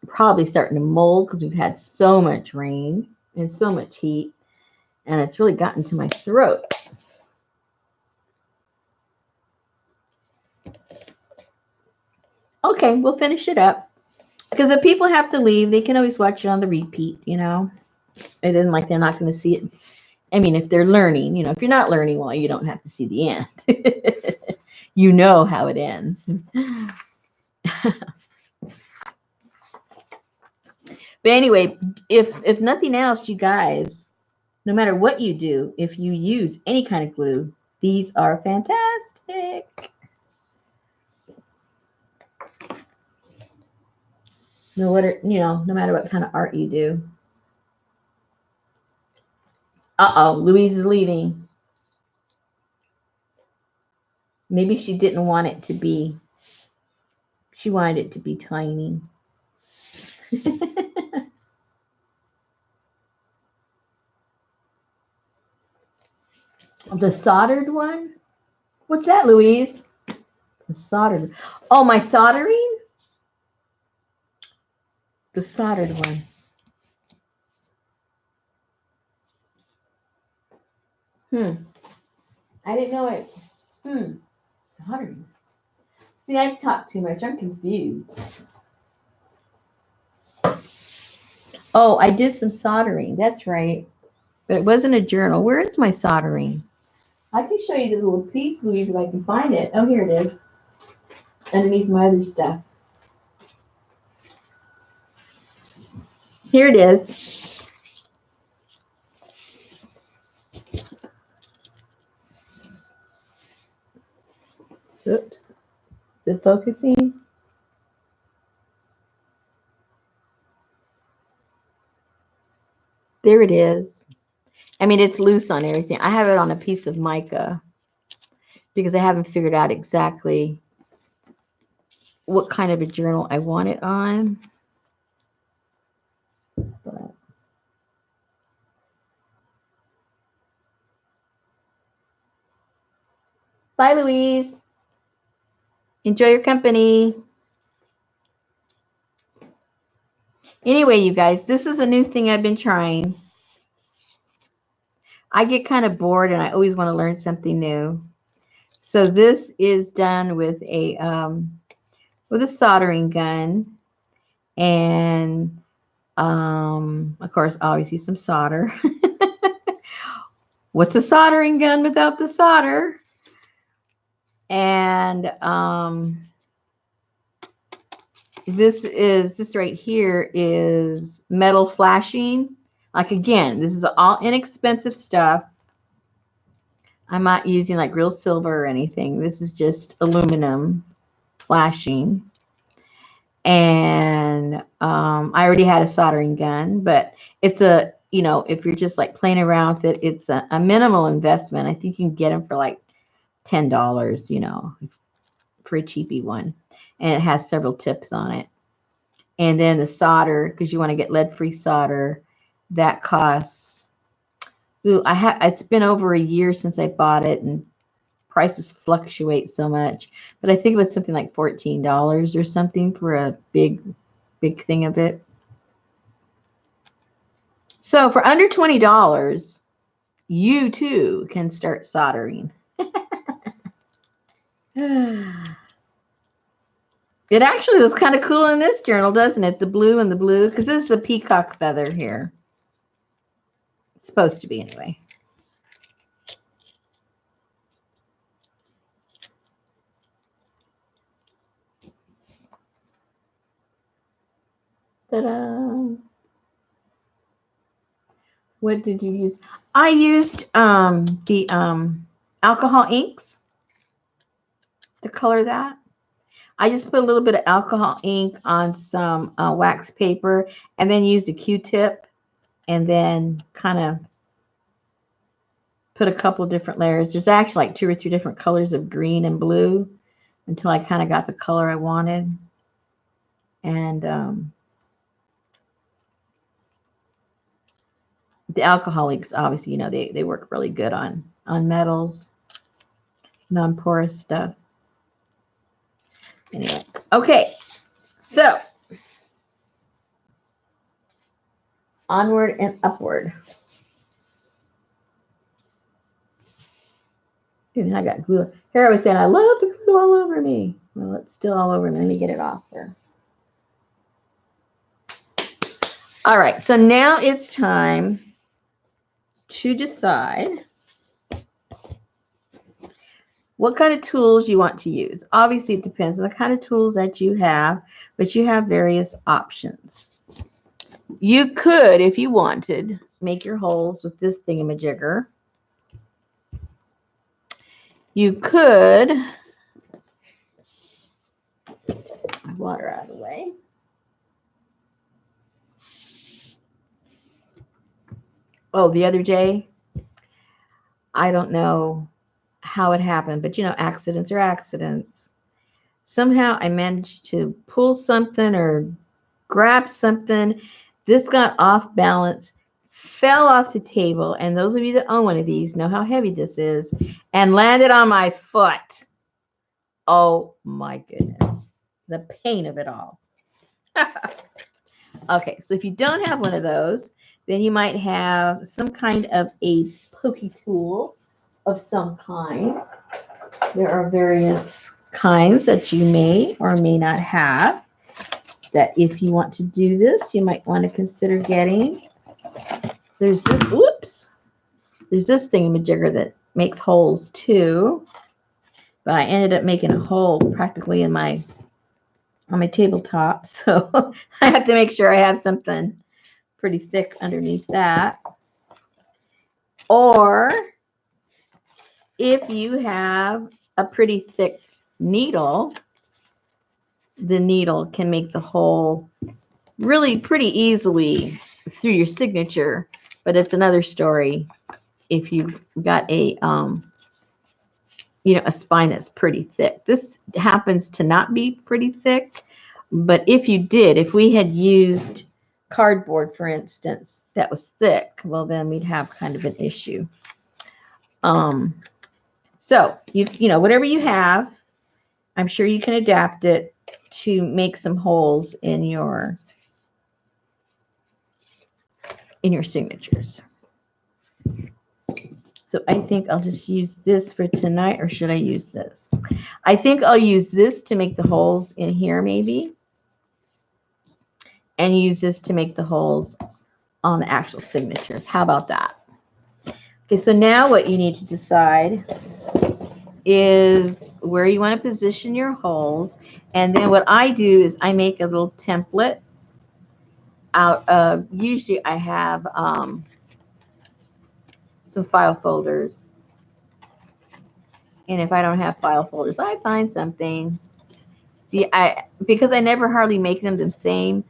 probably starting to mold because we've had so much rain and so much heat. And it's really gotten to my throat. Okay, we'll finish it up. Because if people have to leave, they can always watch it on the repeat, It isn't like they're not going to see it. I mean, if they're learning, if you're not learning, well, you don't have to see the end. You know how it ends. But anyway, if nothing else, you guys, no matter what you do, if you use any kind of glue, these are fantastic. No matter what kind of art you do. Uh-oh, Louise is leaving. Maybe she didn't want it to be, she wanted it to be tiny. The soldered one? What's that, Louise? The soldered. Oh, my soldering? The soldered one. I didn't know it. Soldering. See, I've talked too much. I'm confused. Oh, I did some soldering. That's right. But it wasn't a journal. Where is my soldering? I can show you the little piece, Louise, if I can find it. Oh, here it is. Underneath my other stuff. Here it is. Oops. Is it focusing? There it is. I mean, it's loose on everything. I have it on a piece of mica because I haven't figured out exactly what kind of a journal I want it on. But bye, Louise. Enjoy your company. Anyway, you guys, this is a new thing I've been trying. I get kind of bored and I always want to learn something new. So this is done with a soldering gun, and of course obviously some solder. What's a soldering gun without the solder? And this right here is metal flashing. Like, again, this is all inexpensive stuff. I'm not using like real silver or anything. This is just aluminum flashing. And I already had a soldering gun, but it's a, if you're just like playing around with it, it's a minimal investment. I think you can get them for like $10, for a cheapy one. And it has several tips on it. And then the solder, because you want to get lead-free solder, that costs Ooh, it's been over a year since I bought it, and prices fluctuate so much. But I think it was something like $14 or something for a big thing of it. So for under $20, you too can start soldering. It actually looks kind of cool in this journal, doesn't it? The blue and the blue, because this is a peacock feather here. It's supposed to be anyway. Ta-da! What did you use? I used the alcohol inks to color that. I just put a little bit of alcohol ink on some wax paper and then used a Q-tip and then kind of put a couple different layers. There's actually like 2 or 3 different colors of green and blue until I kind of got the color I wanted. And the alcohol inks, obviously, you know, they work really good on metals, non-porous stuff. Anyway, okay, so onward and upward. And I got glue. Here I was saying, I love the glue all over me. Well, it's still all over me. Let me get it off there. All right, so now it's time to decide what kind of tools you want to use. Obviously, it depends on the kind of tools that you have, but you have various options. You could, if you wanted, make your holes with this thingamajigger. You could, water out of the way. Oh, the other day, I don't know how it happened, but you know, accidents are accidents. Somehow I managed to pull something or grab something. This got off balance, fell off the table, and those of you that own one of these know how heavy this is, and landed on my foot. Oh my goodness, the pain of it all. Okay, so if you don't have one of those, then you might have some kind of a pokey tool of some kind. There are various kinds that you may or may not have that if you want to do this, you might want to consider getting. There's this, whoops, there's this thingamajigger that makes holes too, but I ended up making a hole practically on my tabletop, so I have to make sure I have something pretty thick underneath that. Or if you have a pretty thick needle, the needle can make the hole really pretty easily through your signature, but it's another story if you've got a you know, a spine that's pretty thick. This happens to not be pretty thick, but if you did, if we had used cardboard, for instance, that was thick, well, then we'd have kind of an issue. So you know, whatever you have, I'm sure you can adapt it to make some holes in your signatures. So I think I'll just use this for tonight, or should I use this? I think I'll use this to make the holes in here maybe, and use this to make the holes on the actual signatures. How about that? Okay, so now what you need to decide is where you want to position your holes. And then what I do is I make a little template out of, usually I have some file folders. And if I don't have file folders, I find something. See, because I never hardly make them the same,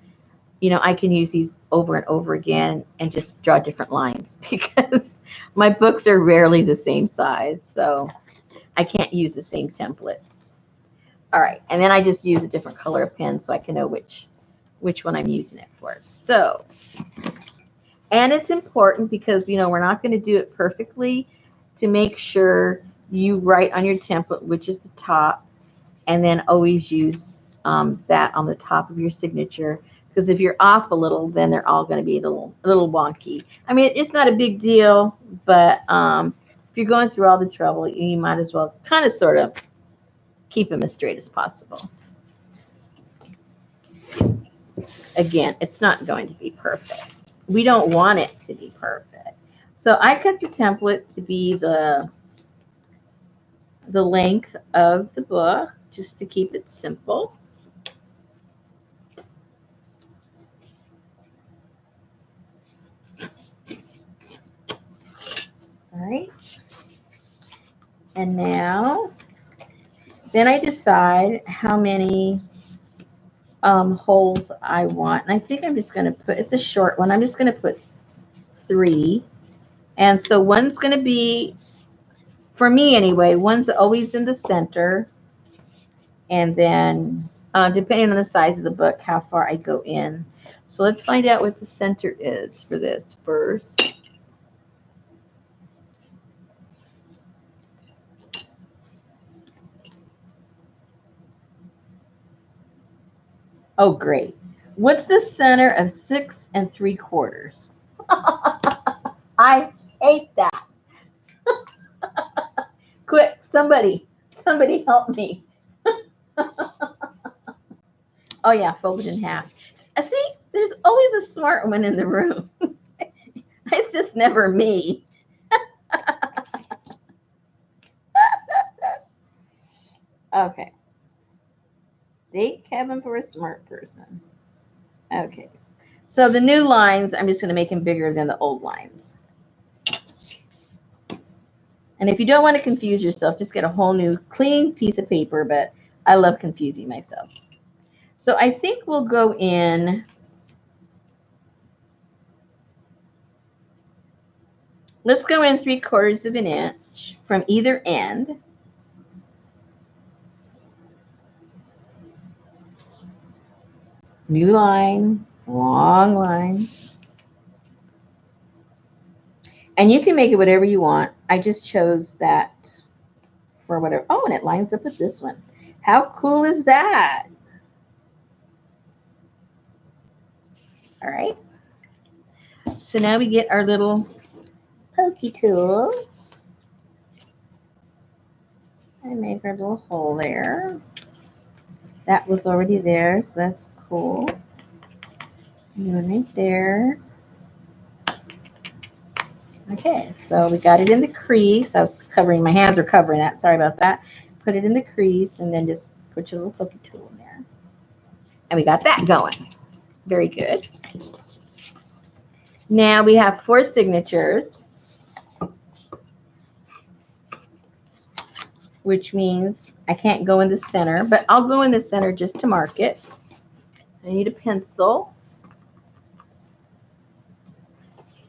you know, I can use these over and over again and just draw different lines because my books are rarely the same size. So I can't use the same template. All right, and then I just use a different color of pen so I can know which one I'm using it for. So, And it's important because, you know, we're not going to do it perfectly, to make sure you write on your template which is the top, and then always use that on the top of your signature. Because if you're off a little, then they're all going to be a little wonky. I mean, it's not a big deal, but if you're going through all the trouble, you might as well kind of sort of keep them as straight as possible. Again, it's not going to be perfect. We don't want it to be perfect. So I cut the template to be the length of the book, just to keep it simple. All right. And now, then I decide how many holes I want. And I think I'm just going to put, it's a short one, I'm just going to put 3. And so one's going to be, for me anyway, one's always in the center. And then depending on the size of the book, how far I go in. So let's find out what the center is for this first. Oh, great. What's the center of 6 3/4? I hate that. Quick, somebody help me. Oh yeah, fold it in half. See, there's always a smart one in the room. It's just never me. Okay. Thank Kevin for a smart person. Okay. So the new lines, I'm just going to make them bigger than the old lines. And if you don't want to confuse yourself, just get a whole new clean piece of paper, but I love confusing myself. So I think we'll go in, let's go in 3/4 of an inch from either end. New line, long line. And you can make it whatever you want. I just chose that for whatever. Oh, and it lines up with this one. How cool is that? All right. So now we get our little pokey tool. I make our little hole there. That was already there, so that's cool. And right there. Okay, so we got it in the crease. I was covering, my hands are covering that. Sorry about that. Put it in the crease and then just put your little pokey tool in there. And we got that going. Very good. Now we have 4 signatures, which means I can't go in the center, but I'll go in the center just to mark it. I need a pencil.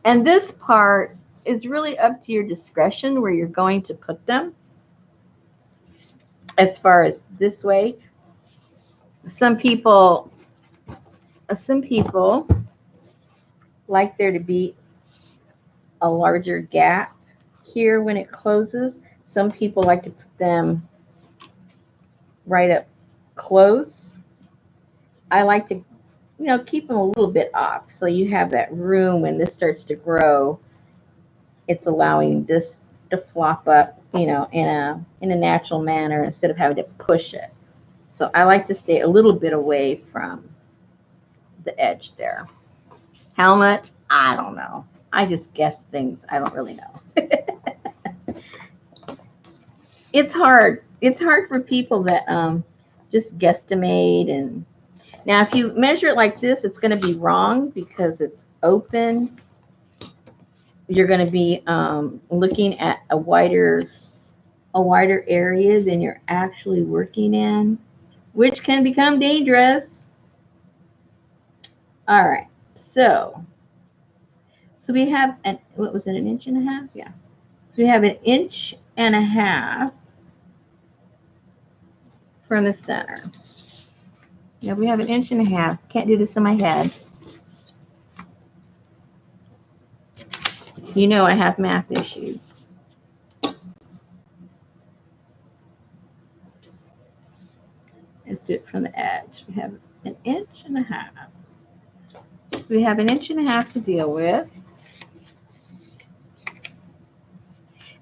And this part is really up to your discretion where you're going to put them. As far as this way, some people like there to be a larger gap here when it closes. Some people like to put them right up close. I like to, you know, keep them a little bit off so you have that room when this starts to grow. It's allowing this to flop up, you know, in a natural manner instead of having to push it. So I like to stay a little bit away from the edge there. How much? I don't know. I just guess things. I don't really know. It's hard. It's hard for people that just guesstimate. And now if you measure it like this, it's going to be wrong because it's open. You're going to be looking at a wider area than you're actually working in, which can become dangerous. All right, so we have an, what was it, 1.5 inches? Yeah. So we have 1.5 inches from the center. Yeah, we have 1.5 inches. Can't do this in my head. You know I have math issues. Let's do it from the edge. We have 1.5 inches. So we have 1.5 inches to deal with.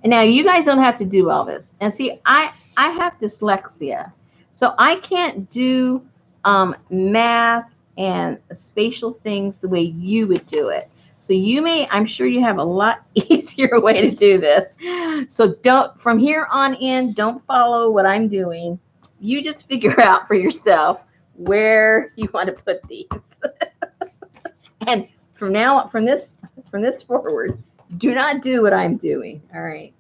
And now you guys don't have to do all this. And see, I have dyslexia. So I can't do math and spatial things the way you would do it. So you may, I'm sure you have a lot easier way to do this. So don't, from here on in, don't follow what I'm doing. You just figure out for yourself where you want to put these. And from now, from this forward, do not do what I'm doing. All right.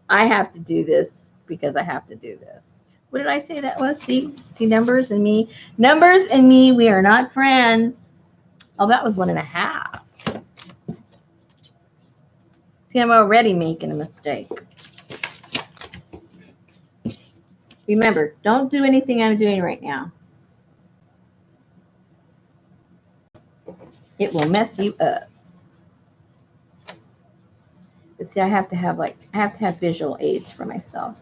I have to do this because I have to do this. What did I say that was? See numbers and me. Numbers and me, we are not friends. Oh, that was 1.5. See, I'm already making a mistake. Remember, don't do anything I'm doing right now. It will mess you up. But see, I have to have visual aids for myself.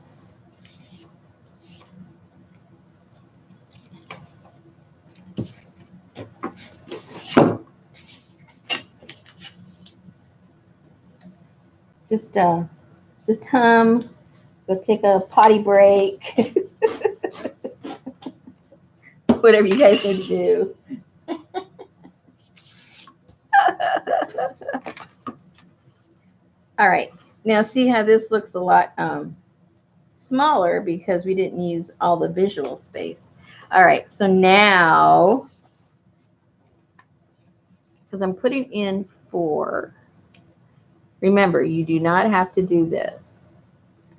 Just hum. Go take a potty break. Whatever you guys need to do. All right. Now see how this looks a lot smaller because we didn't use all the visual space. All right. So now, because I'm putting in 4, remember, you do not have to do this.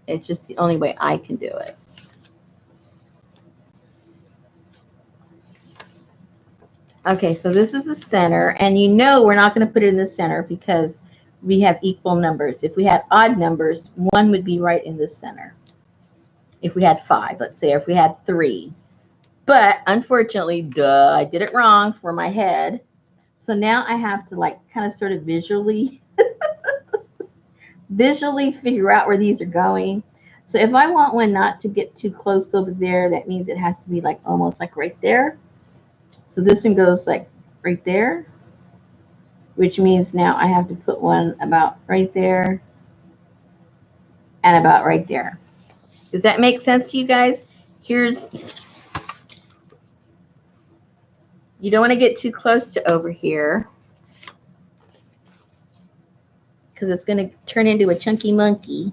It's just the only way I can do it. Okay, so this is the center, and you know we're not going to put it in the center because we have equal numbers. If we had odd numbers, 1 would be right in the center. If we had 5, let's say, or if we had 3. But unfortunately, I did it wrong for my head. So now I have to like kind of sort of visually figure out where these are going. So if I want one not to get too close over there, that means it has to be like almost like right there. So this one goes like right there, which means now I have to put one about right there and about right there. Does that make sense to you guys? Here's, you don't want to get too close to over here because it's going to turn into a chunky monkey.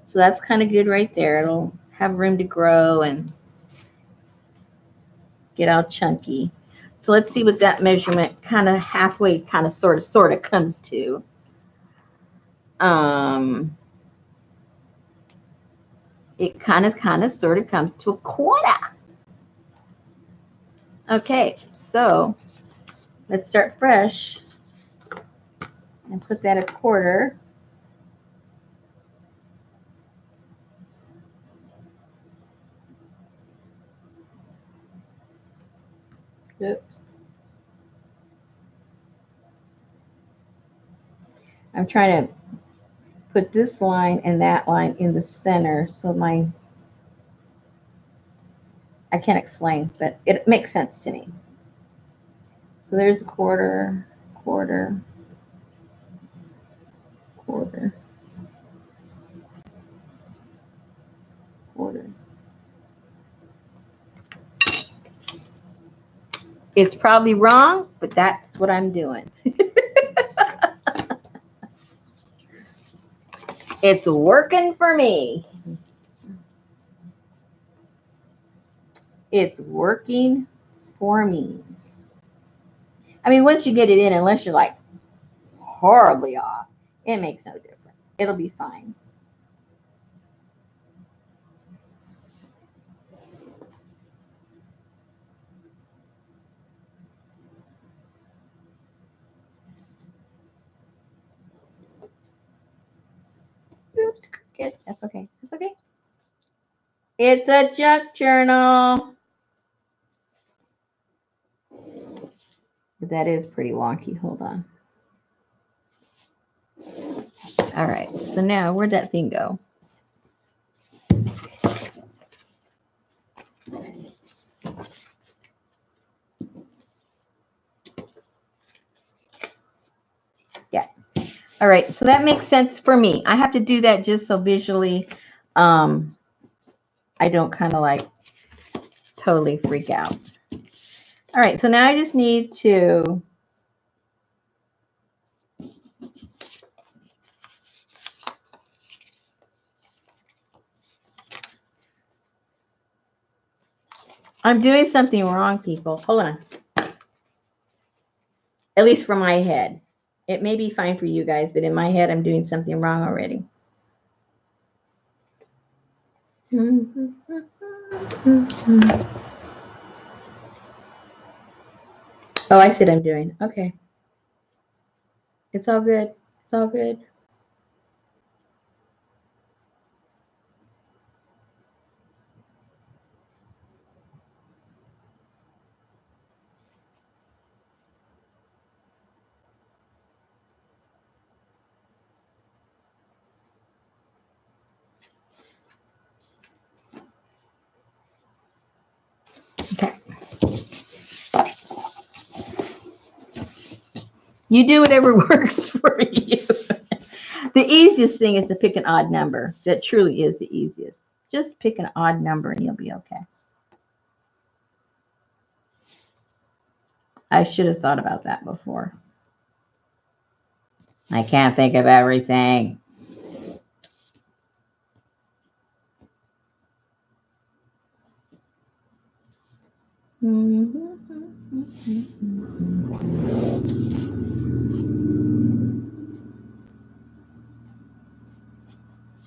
So that's kind of good right there. It'll have room to grow and get all chunky. So let's see what that measurement kind of halfway kind of sort of comes to. It kind of sort of comes to 1/4. Okay, so let's start fresh and put that 1/4. Oops. I'm trying to put this line and that line in the center so I can't explain, but it makes sense to me. So there's 1/4, 1/4, 1/4, 1/4. It's probably wrong, but that's what I'm doing. It's working for me. It's working for me. I mean, once you get it in, unless you're like horribly off, it makes no difference. It'll be fine. Oops, good. That's okay. That's okay. It's a junk journal. But that is pretty wonky. Hold on. All right. So now where'd that thing go? Yeah. All right. So that makes sense for me. I have to do that just so visually I don't kind of like totally freak out. All right. So now I just need to I'm doing something wrong, people. Hold on. At least for my head. It may be fine for you guys, but in my head, I'm doing something wrong already. Oh, I see what I'm doing. Okay. It's all good. It's all good. Okay. You do whatever works for you. The easiest thing is to pick an odd number. That truly is the easiest. Just pick an odd number and you'll be okay. I should have thought about that before. I can't think of everything.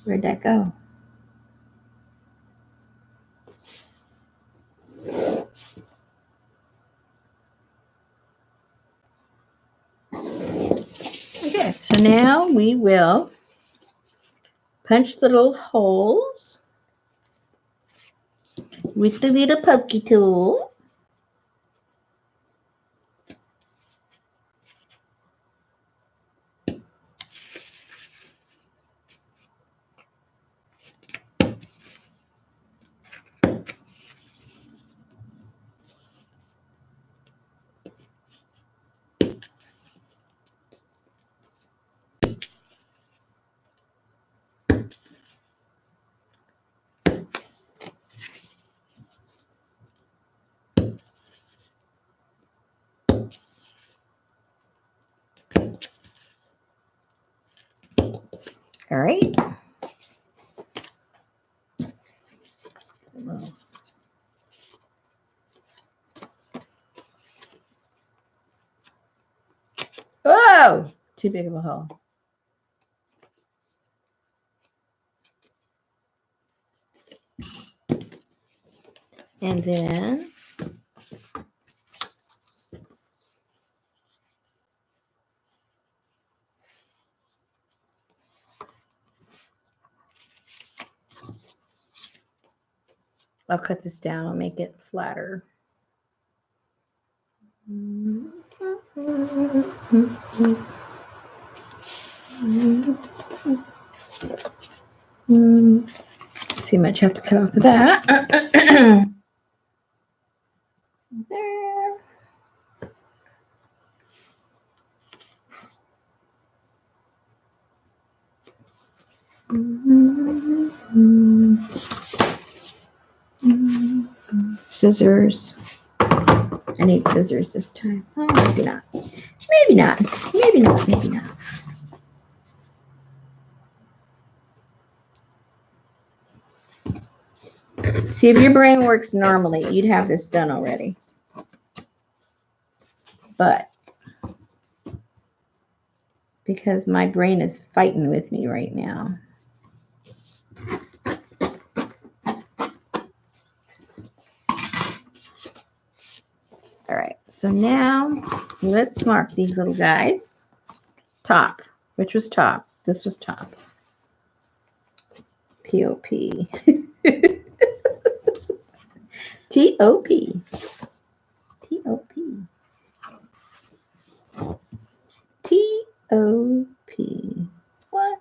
Where'd that go? Okay, so now we will punch the little holes with the little pokey tool. All right. Whoa! Too big of a hole. And then I'll cut this down. I'll make it flatter. See how much I have to cut off of that. There. Scissors. I need scissors this time. Oh, maybe not. Maybe not. Maybe not. Maybe not. See, if your brain works normally, you'd have this done already. But because my brain is fighting with me right now. All right, so now let's mark these little guys. Top, which was top? This was top. P-O-P. T-O-P. T-O-P. O-P. What?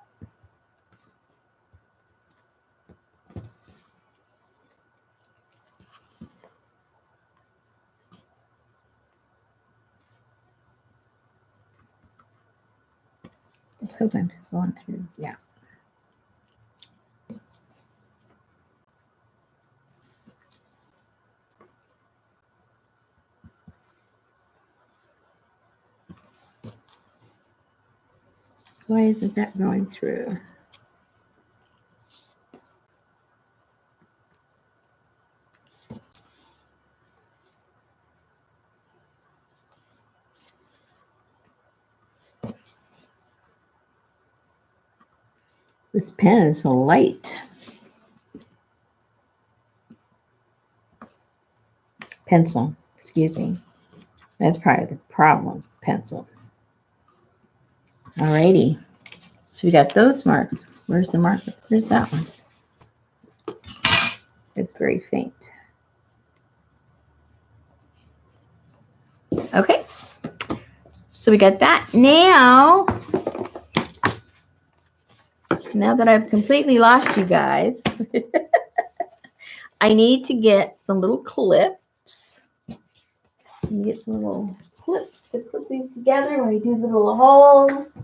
Let's hope I'm going through. Yeah. Why isn't that going through? This pen is so light. Pencil, excuse me. That's probably the problem, pencil. Alrighty. So we got those marks. Where's the marker? Where's that one? It's very faint. Okay. So we got that. Now that I've completely lost you guys, I need to get some little clips. Get some little clips to put these together when we do the little holes.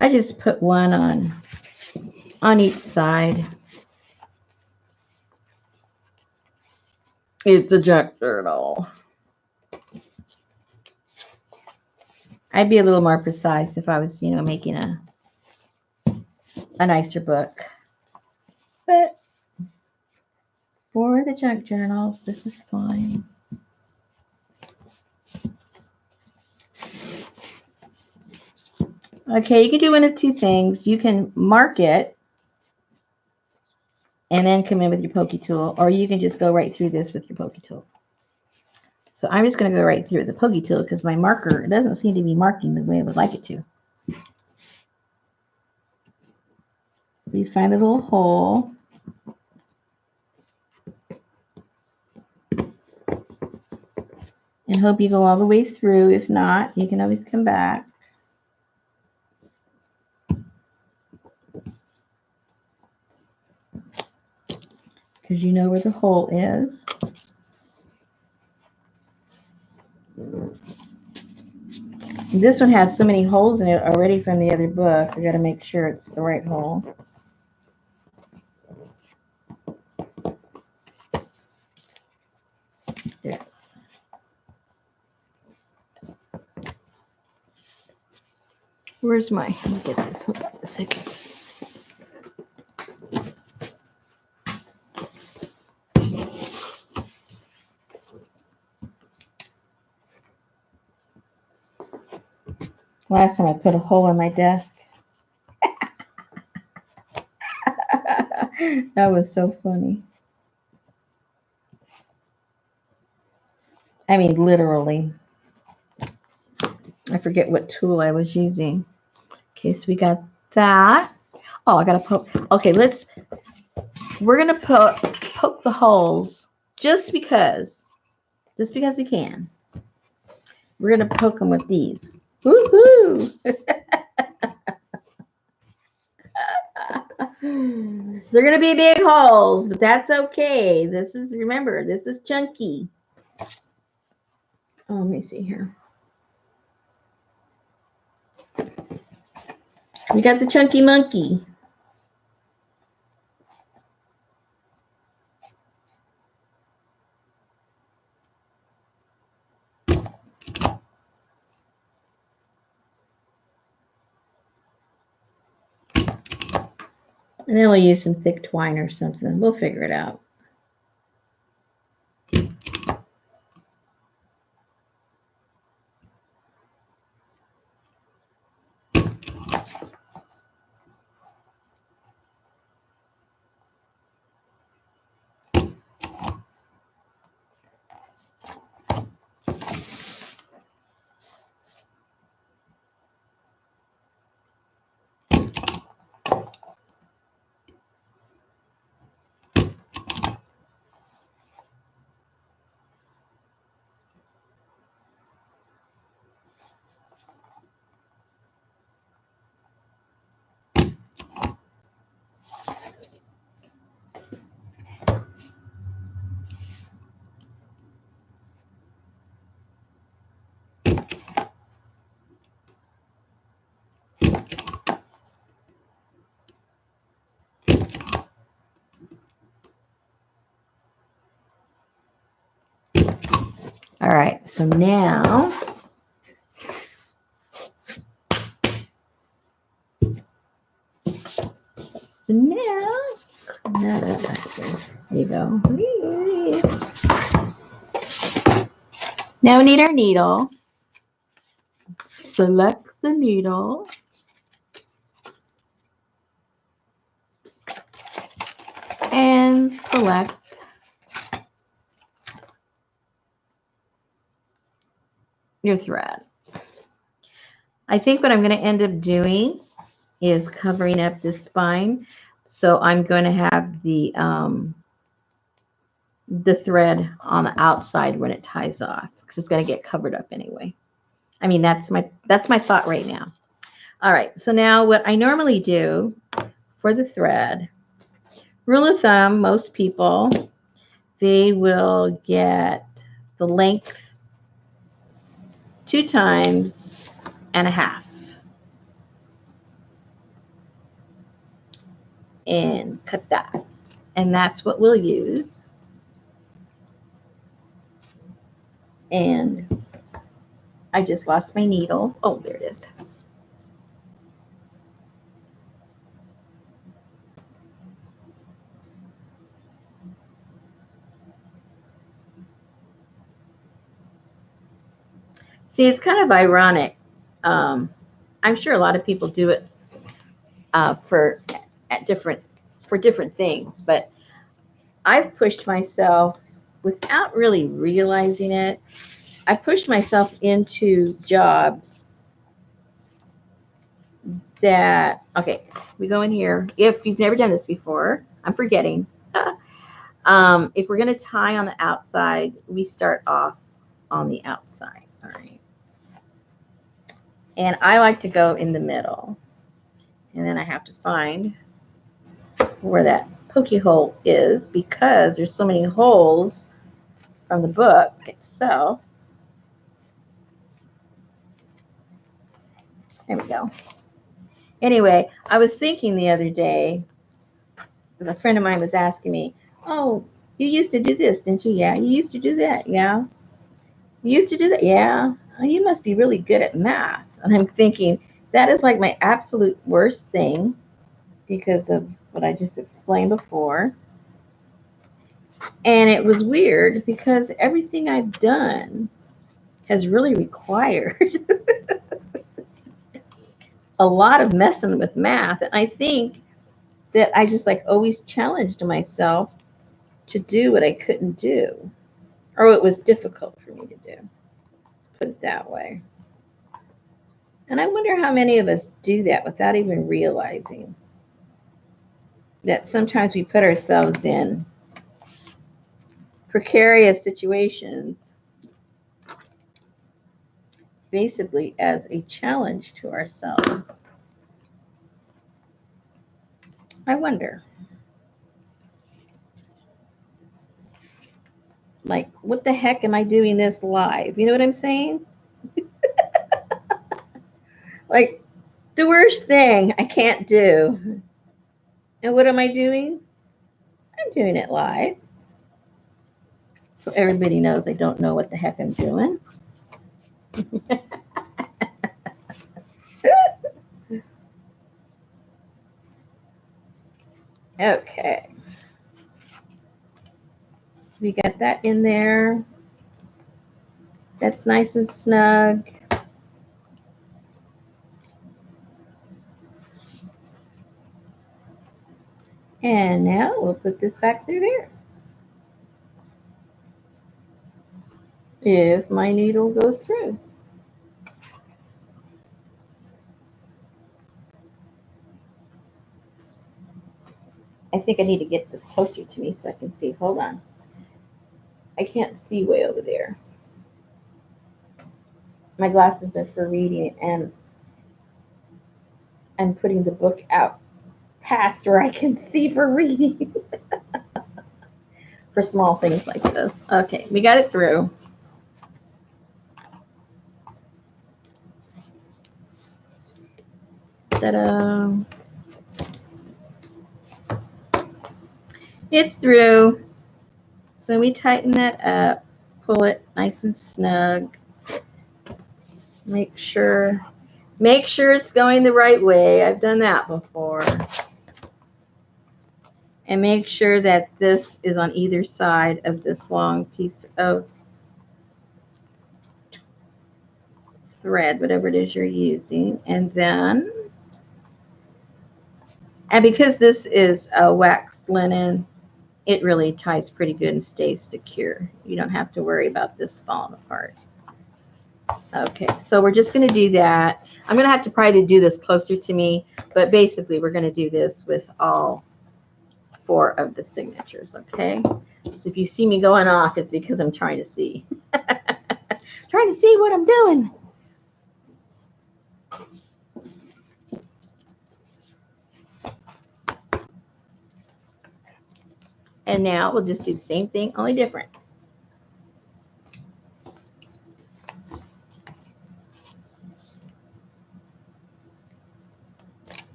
I just put one on each side. It's a junk journal. I'd be a little more precise if I was, making a nicer book. But for the junk journals, this is fine. Okay, you can do one of two things. You can mark it and then come in with your pokey tool, or you can just go right through this with your pokey tool. So I'm just going to go right through with the pokey tool because my marker doesn't seem to be marking the way I would like it to. So you find a little hole. And hope you go all the way through. If not, you can always come back. Because you know where the hole is. This one has so many holes in it already from the other book. I got to make sure it's the right hole. There. Where's my? Let me get this. Hold on a second. Last time I put a hole in my desk. That was so funny. I mean, literally. I forget what tool I was using. Okay, so we got that. Oh, I got to poke. Okay, we're going to poke the holes just because we can. We're going to poke them with these. Woohoo! They're going to be big holes, but that's okay. Remember, this is chunky. Oh, let me see here. We got the chunky monkey. And then we'll use some thick twine or something. We'll figure it out. All right, so now there you go. Now we need our needle. Select the needle. And select your thread. I think what I'm going to end up doing is covering up this spine. So I'm going to have the thread on the outside when it ties off, because it's going to get covered up anyway. I mean, that's my thought right now. All right, so now what I normally do for the thread, rule of thumb, most people, they will get the length 2 times and a half. And cut that. And that's what we'll use. And I just lost my needle. Oh, there it is. See, it's kind of ironic. I'm sure a lot of people do it for different things, but I've pushed myself without really realizing it. I pushed myself into jobs that, okay, we go in here. If you've never done this before, I'm forgetting. If we're going to tie on the outside, we start off on the outside. All right. And I like to go in the middle. And then I have to find where that pokey hole is, because there's so many holes from the book itself. There we go. Anyway, I was thinking the other day, a friend of mine was asking me, oh, you used to do this, didn't you? Yeah. You used to do that? Yeah. You used to do that? Yeah. Oh, you must be really good at math. And I'm thinking, that is like my absolute worst thing, because of what I just explained before. And it was weird, because everything I've done has really required a lot of messing with math. And I think that I just like always challenged myself to do what I couldn't do, or it was difficult for me to do. Let's put it that way. And I wonder how many of us do that without even realizing that sometimes we put ourselves in precarious situations basically as a challenge to ourselves. I wonder. Like, what the heck am I doing this live? You know what I'm saying? Like, the worst thing I can't do. And what am I doing? I'm doing it live. So everybody knows I don't know what the heck I'm doing. Okay. So we got that in there. That's nice and snug. And now we'll put this back through there. If my needle goes through. I think I need to get this closer to me so I can see. Hold on. I can't see way over there. My glasses are for reading, and I'm putting the book out past where I can see for reading. For small things like this. Okay, we got it through. Ta-da. It's through. So we tighten that up, pull it nice and snug. Make sure it's going the right way. I've done that before. And make sure that this is on either side of this long piece of thread, whatever it is you're using. And because this is a waxed linen, it really ties pretty good and stays secure. You don't have to worry about this falling apart. Okay, so we're just going to do that. I'm going to have to probably do this closer to me, but basically we're going to do this with all 4 of the signatures, okay? So if you see me going off, it's because I'm trying to see. Trying to see what I'm doing. And now we'll just do the same thing, only different.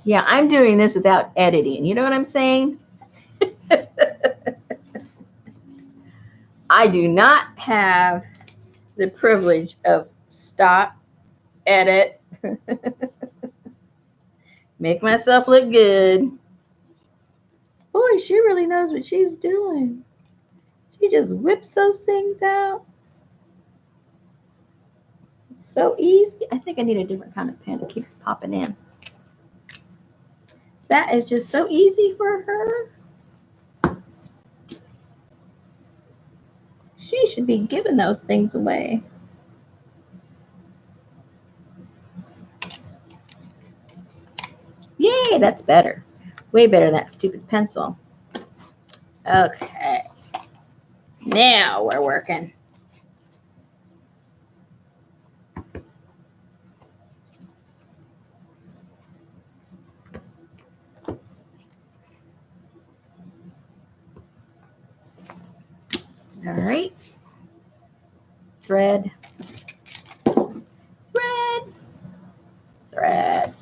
Yeah, I'm doing this without editing. You know what I'm saying? I do not have the privilege of stop, edit, make myself look good. Boy, she really knows what she's doing. She just whips those things out. It's so easy. I think I need a different kind of pen. It keeps popping in. That is just so easy for her. She should be giving those things away. Yay, that's better. Way better than that stupid pencil. Okay. Now we're working. All right. Thread. Thread. Thread.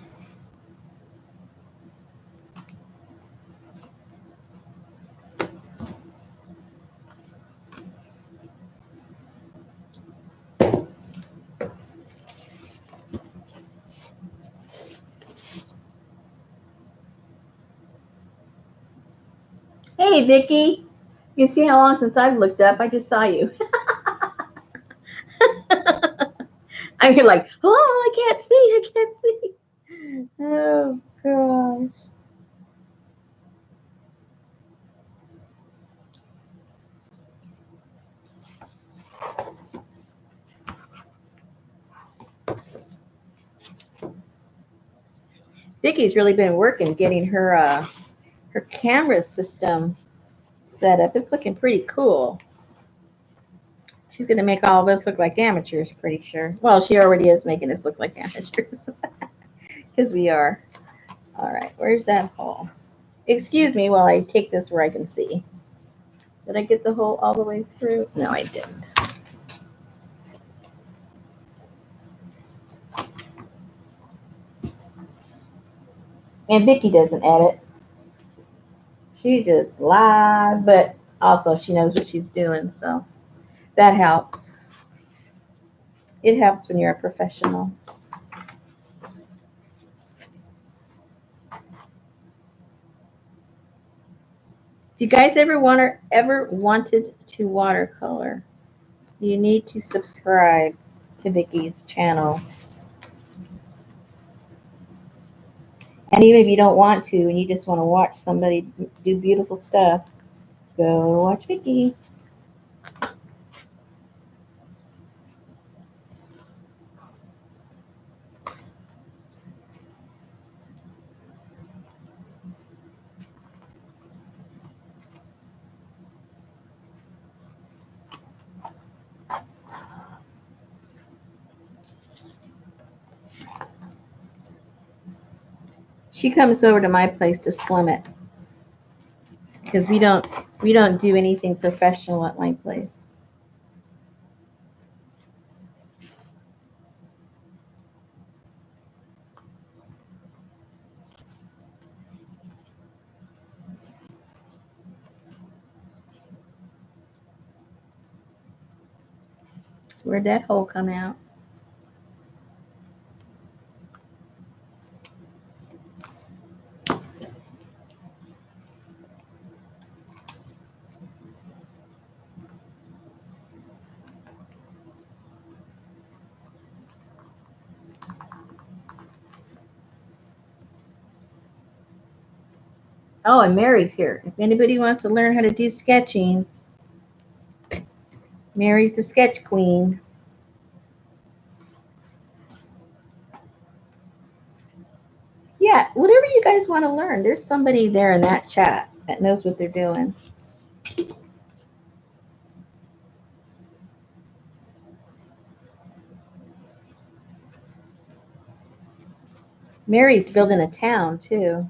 Hey, Vicki. You see how long since I've looked up? I just saw you. I'm here like, oh, I can't see. I can't see. Oh, gosh. Vicki's really been working getting her her camera system set up. It's looking pretty cool. She's going to make all of us look like amateurs, pretty sure. Well, she already is making us look like amateurs. Because we are. All right, where's that hole? Excuse me while I take this where I can see. Did I get the hole all the way through? No, I didn't. And Vicki doesn't edit. She just lies, but also she knows what she's doing, so that helps. It helps when you're a professional. If you guys ever wanted to watercolor, you need to subscribe to Vicki's channel. And even if you don't want to and you just want to watch somebody do beautiful stuff, go watch Vicki. She comes over to my place to slim it because we don't do anything professional at my place. Where'd that hole come out? Oh, and Mary's here. If anybody wants to learn how to do sketching, Mary's the sketch queen. Yeah, whatever you guys want to learn. There's somebody there in that chat that knows what they're doing. Mary's building a town, too.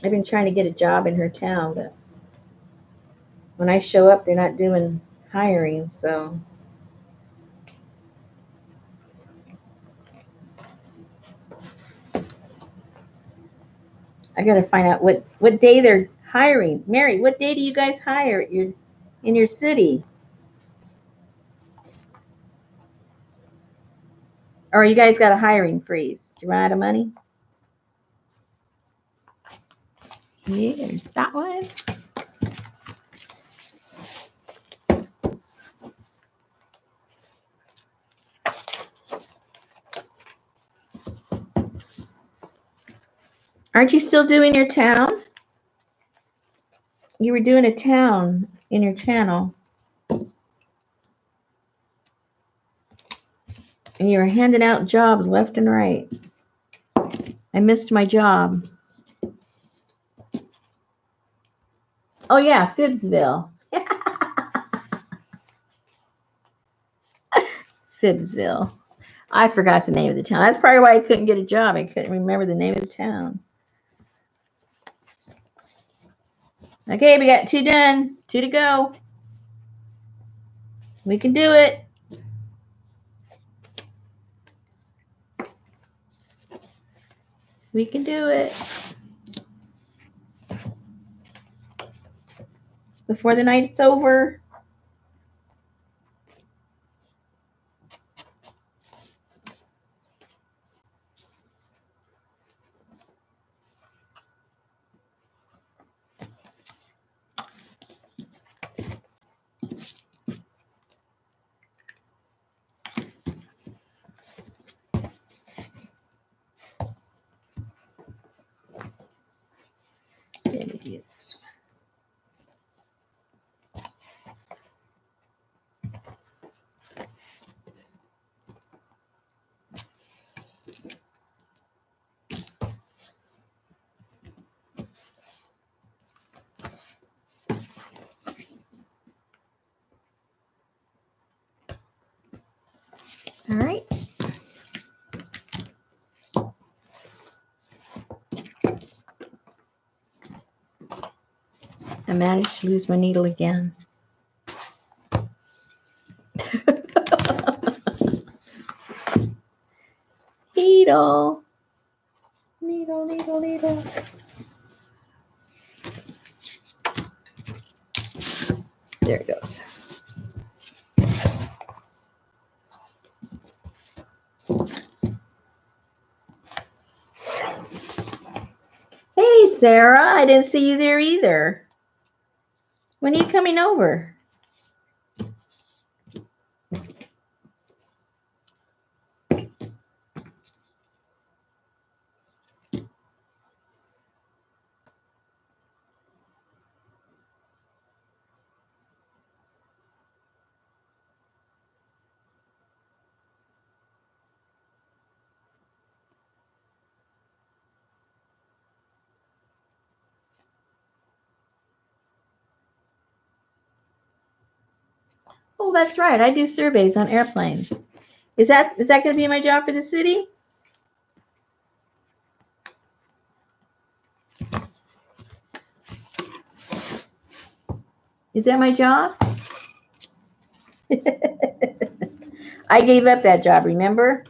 I've been trying to get a job in her town, but when I show up, they're not doing hiring, so. I got to find out what day they're hiring. Mary, what day do you guys hire in your city? Or you guys got a hiring freeze? Did you run out of money? Yeah, there's that one. Aren't you still doing your town? You were doing a town in your channel. And you were handing out jobs left and right. I missed my job. Oh, yeah, Phibbsville. Phibbsville. I forgot the name of the town. That's probably why I couldn't get a job. I couldn't remember the name of the town. Okay, we got 2 done. 2 to go. We can do it. We can do it. Before the night's over. All right. I managed to lose my needle again. Needle. Needle, needle, needle. There it goes. Hey, Sarah, I didn't see you there either. When are you coming over? Oh, that's right. I do surveys on airplanes. Is that going to be my job for the city? Is that my job? I gave up that job, remember?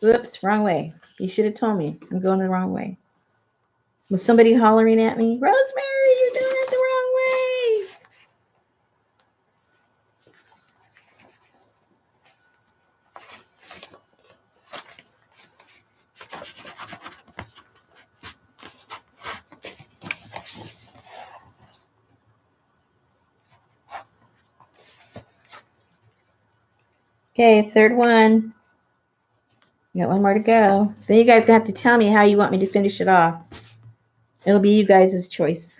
Whoops, wrong way. You should have told me. I'm going the wrong way. Was somebody hollering at me? Rosemary, you're doing it the wrong way. Okay, third one. You got one more to go. Then you guys have to tell me how you want me to finish it off. It'll be you guys' choice.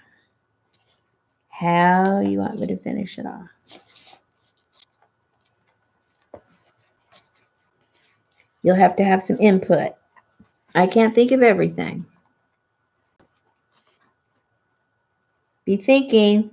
How you want me to finish it off. You'll have to have some input. I can't think of everything. Be thinking.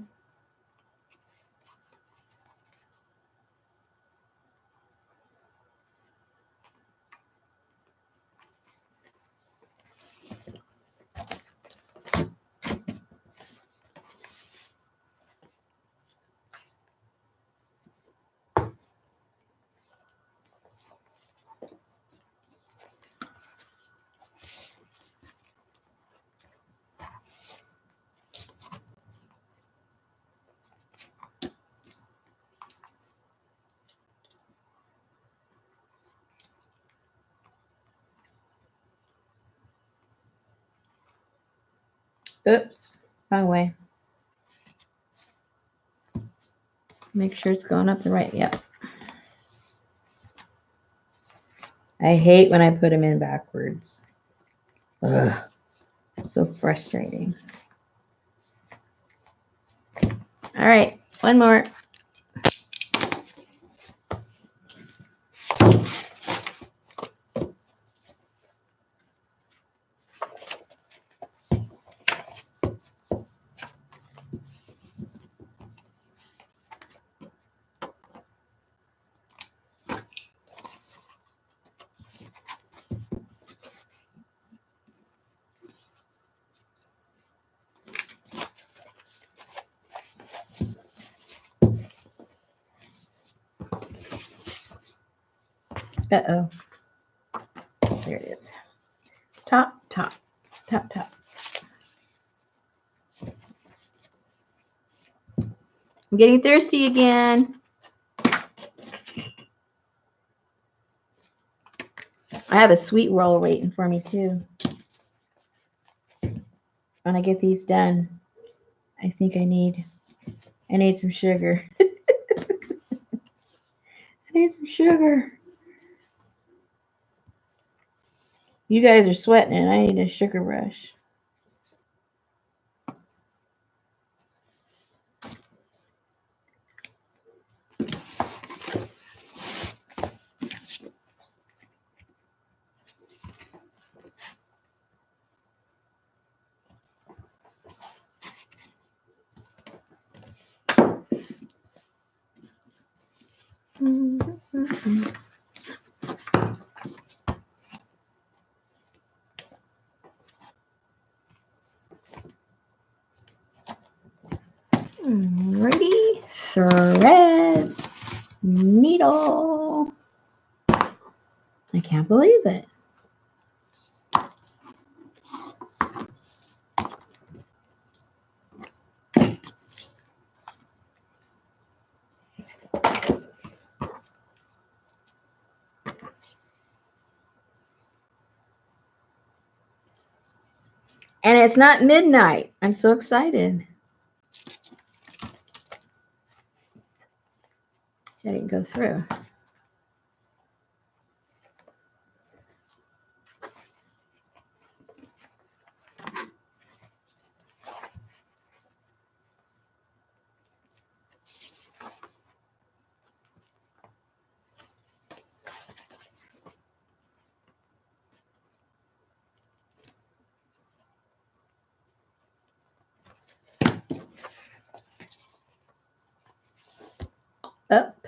Oops, wrong way. Make sure it's going up the right. Yep. I hate when I put them in backwards. Ugh, so frustrating. All right, one more. Uh-oh. There it is. Top, top, top, top. I'm getting thirsty again. I have a sweet roll waiting for me too. When I get these done, I think I need some sugar. I need some sugar. You guys are sweating and I need a sugar rush. Ready? Thread. Needle. I can't believe it. And it's not midnight. I'm so excited. I didn't go through. Up.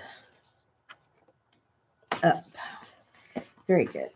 Up. Very good.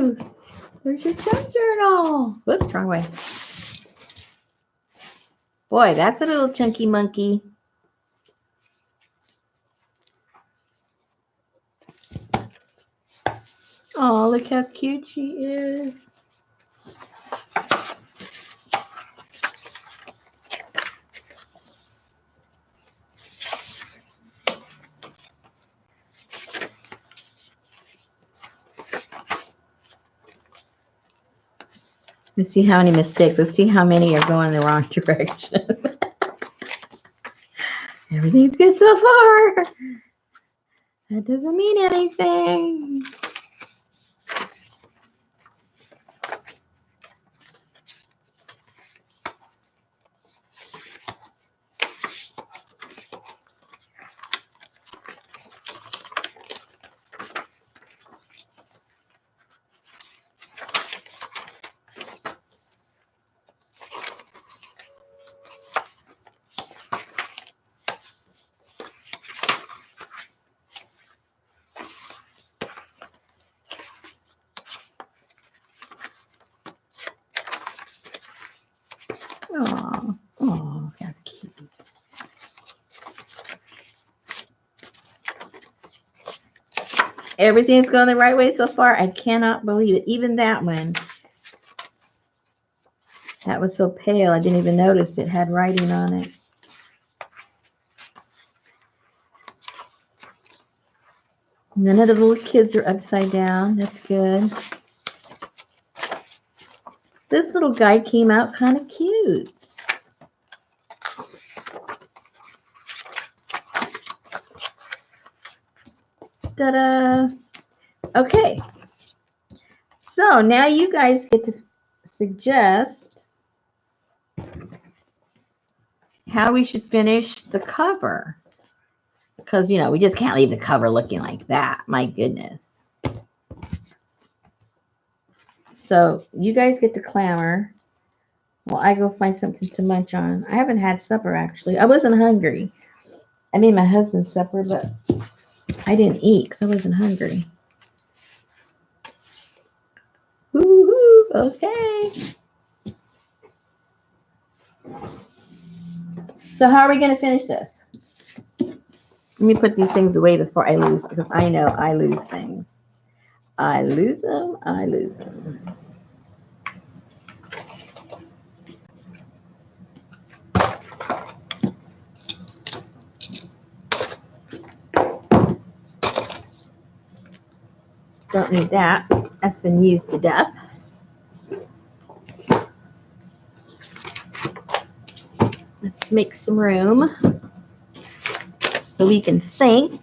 Woohoo! There's your junk journal. Whoops, wrong way. Boy, that's a little chunky monkey. Oh, look how cute she is. Let's see how many mistakes. Let's see how many are going in the wrong direction. Everything's good so far. That doesn't mean anything. Oh, oh, how cute. Everything's going the right way so far. I cannot believe it. Even that one. That was so pale, I didn't even notice it had writing on it. None of the little kids are upside down. That's good. This little guy came out kind of cute. Ta-da! Okay. So now you guys get to suggest how we should finish the cover. Because, you know, we just can't leave the cover looking like that. My goodness. So you guys get to clamor while I go find something to munch on. I haven't had supper, actually. I wasn't hungry. I made my husband supper, but I didn't eat because I wasn't hungry. Woo-hoo, okay. So how are we going to finish this? Let me put these things away before I lose, because I know I lose things. I lose them. I lose them. Don't need that. That's been used to death. Let's make some room so we can think.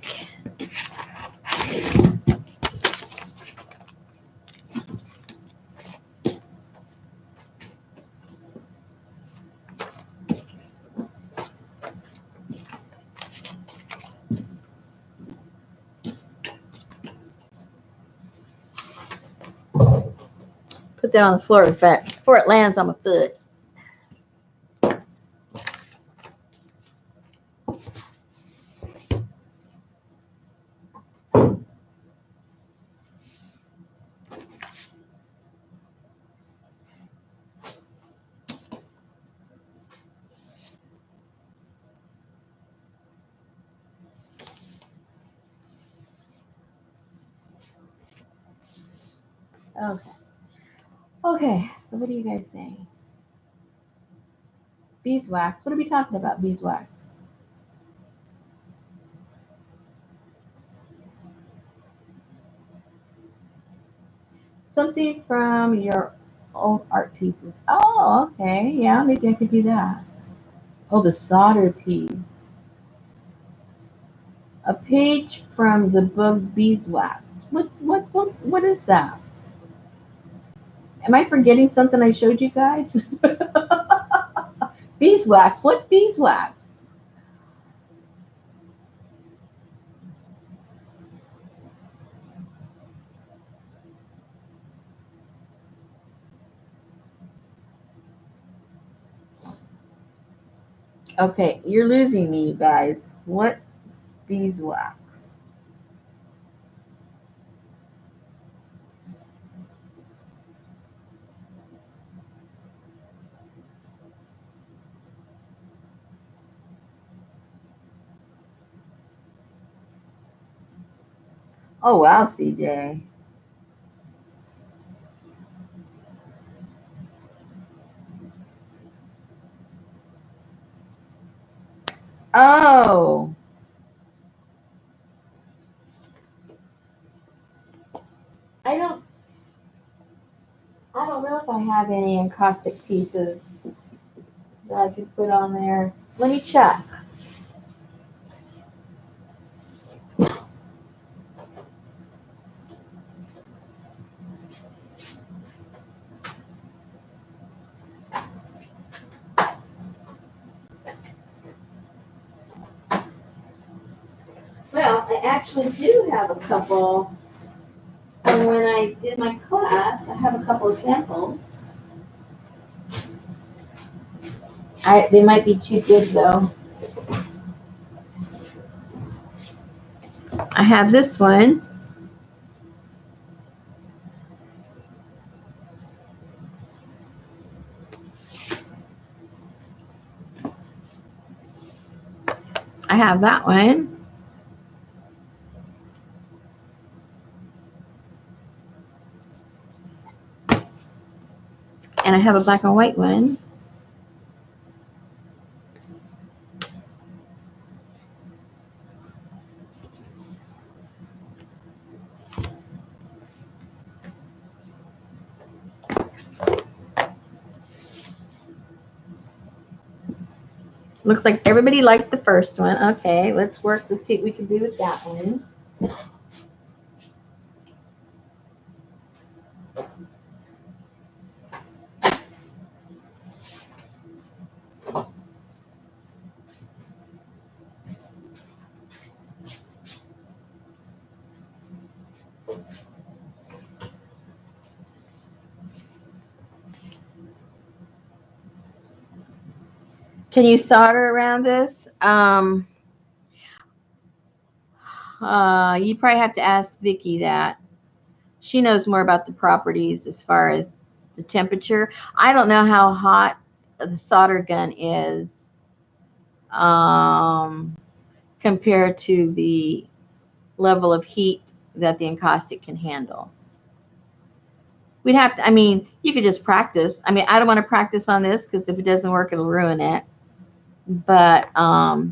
Put that on the floor before it lands on my foot. Okay. Okay, so what do you guys say? Beeswax. What are we talking about, beeswax? Something from your old art pieces. Oh, okay. Yeah, maybe I could do that. Oh, the solder piece. A page from the book Beeswax. What is that? Am I forgetting something I showed you guys? Beeswax. What beeswax? Okay, you're losing me, you guys. What beeswax? Oh, wow, CJ. Oh, I don't, I don't know if I have any encaustic pieces that I could put on there. Let me check. Well, I actually do have a couple. And when I did my class, I have a couple of samples. They might be too big though. I have this one. I have that one. And I have a black and white one. Looks like everybody liked the first one. Okay, let's see what we can do with that one. Can you solder around this? You probably have to ask Vicky that. She knows more about the properties as far as the temperature. I don't know how hot the solder gun is compared to the level of heat that the encaustic can handle. We'd have to, I mean, you could just practice. I mean, I don't want to practice on this because if it doesn't work, it'll ruin it. But I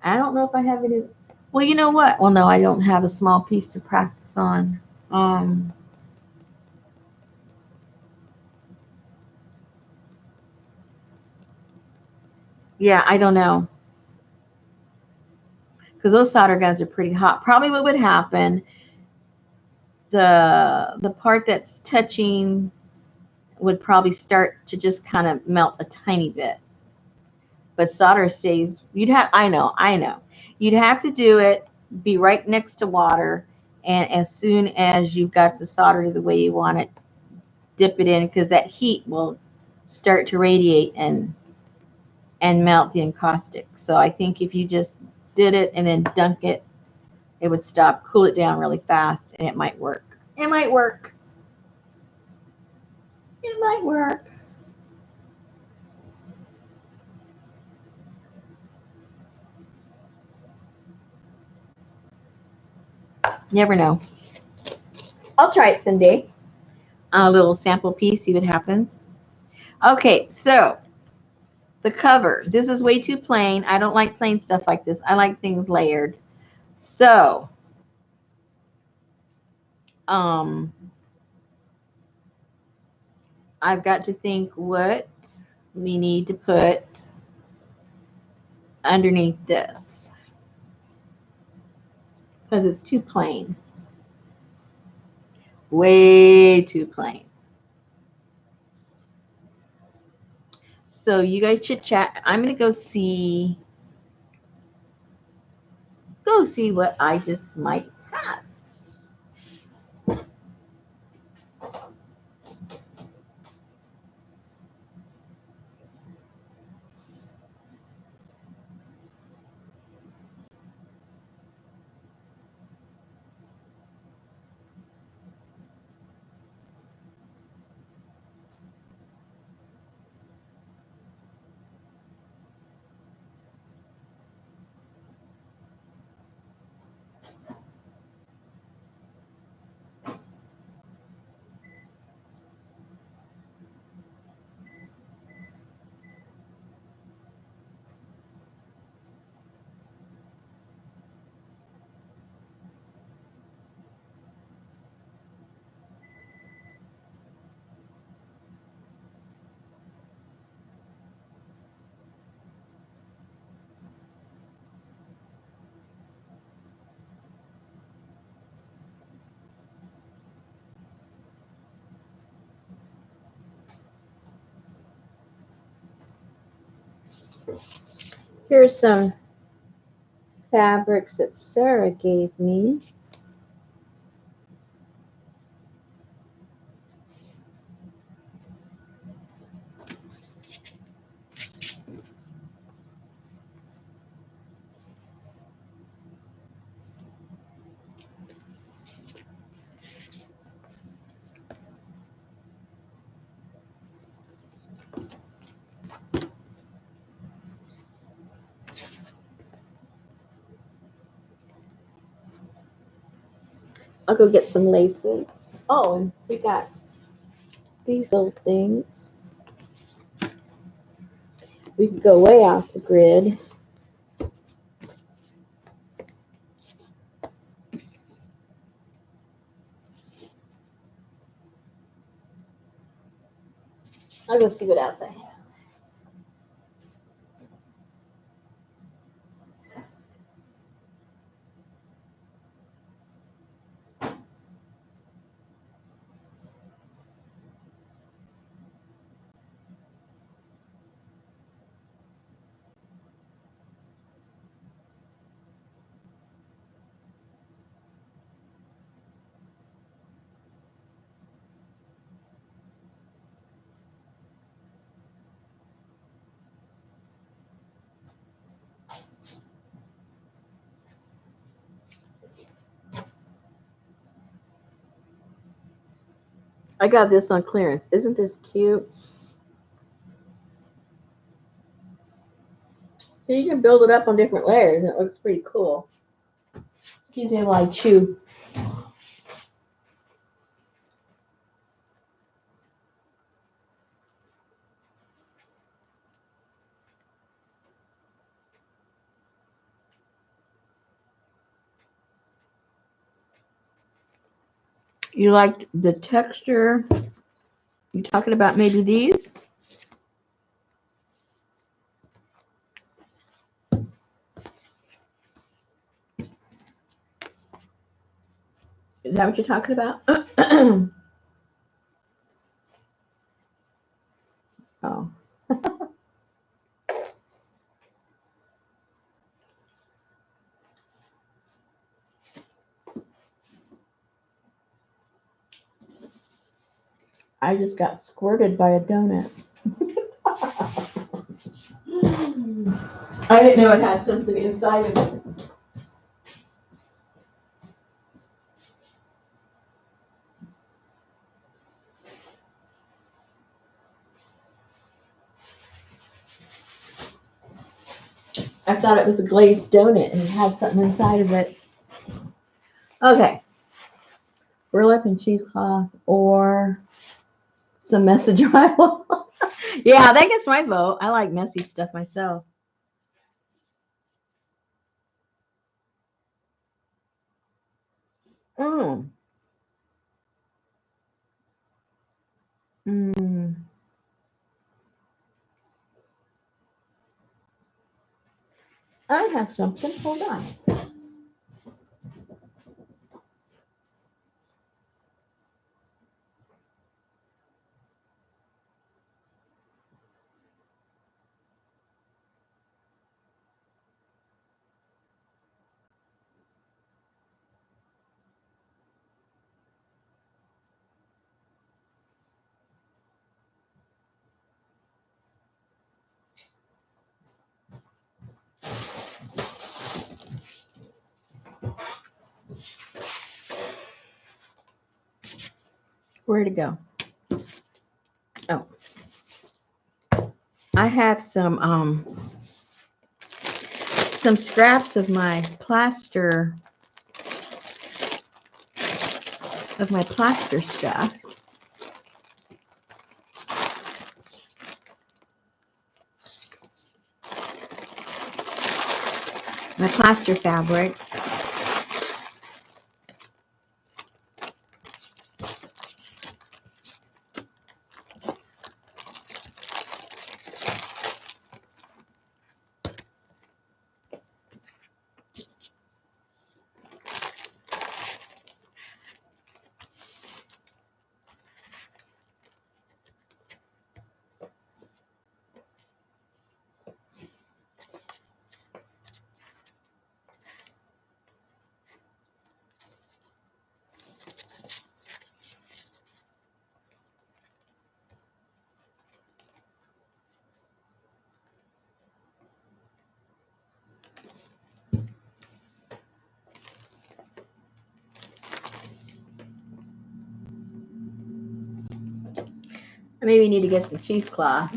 don't know if I have any. Well, you know what? Well, no, I don't have a small piece to practice on. Yeah, I don't know. Because those solder guns are pretty hot. Probably what would happen, the part that's touching would probably start to just kind of melt a tiny bit. But solder stays, I know. You'd have to do it, be right next to water, and as soon as you've got the solder the way you want it, dip it in because that heat will start to radiate and melt the encaustic. So I think if you just did it and then dunk it, it would stop, cool it down really fast, and it might work. It might work. It might work. Never know. I'll try it someday. A little sample piece, see what happens. Okay, so the cover. This is way too plain. I don't like plain stuff like this. I like things layered. So, I've got to think what we need to put underneath this because it's too plain. Way too plain. So you guys chit chat. I'm gonna go see what I just might have. Here's some fabrics that Sarah gave me. I'll go get some laces. Oh, and we got these little things. We could go way off the grid. I'll go see what else I have. I got this on clearance. Isn't this cute? So you can build it up on different layers and it looks pretty cool. Excuse me while I chew. You liked the texture? You talking about maybe these? Is that what you're talking about? Oh. I just got squirted by a donut. I didn't know it had something inside of it. I thought it was a glazed donut and it had something inside of it. Okay. Burlap and cheesecloth or some message drywall. Yeah, that gets my vote. I like messy stuff myself. Mm. Mm. I have something. Hold on. Where to go? Oh, I have some scraps of my plaster stuff. My plaster fabric. I maybe need to get some cheesecloth.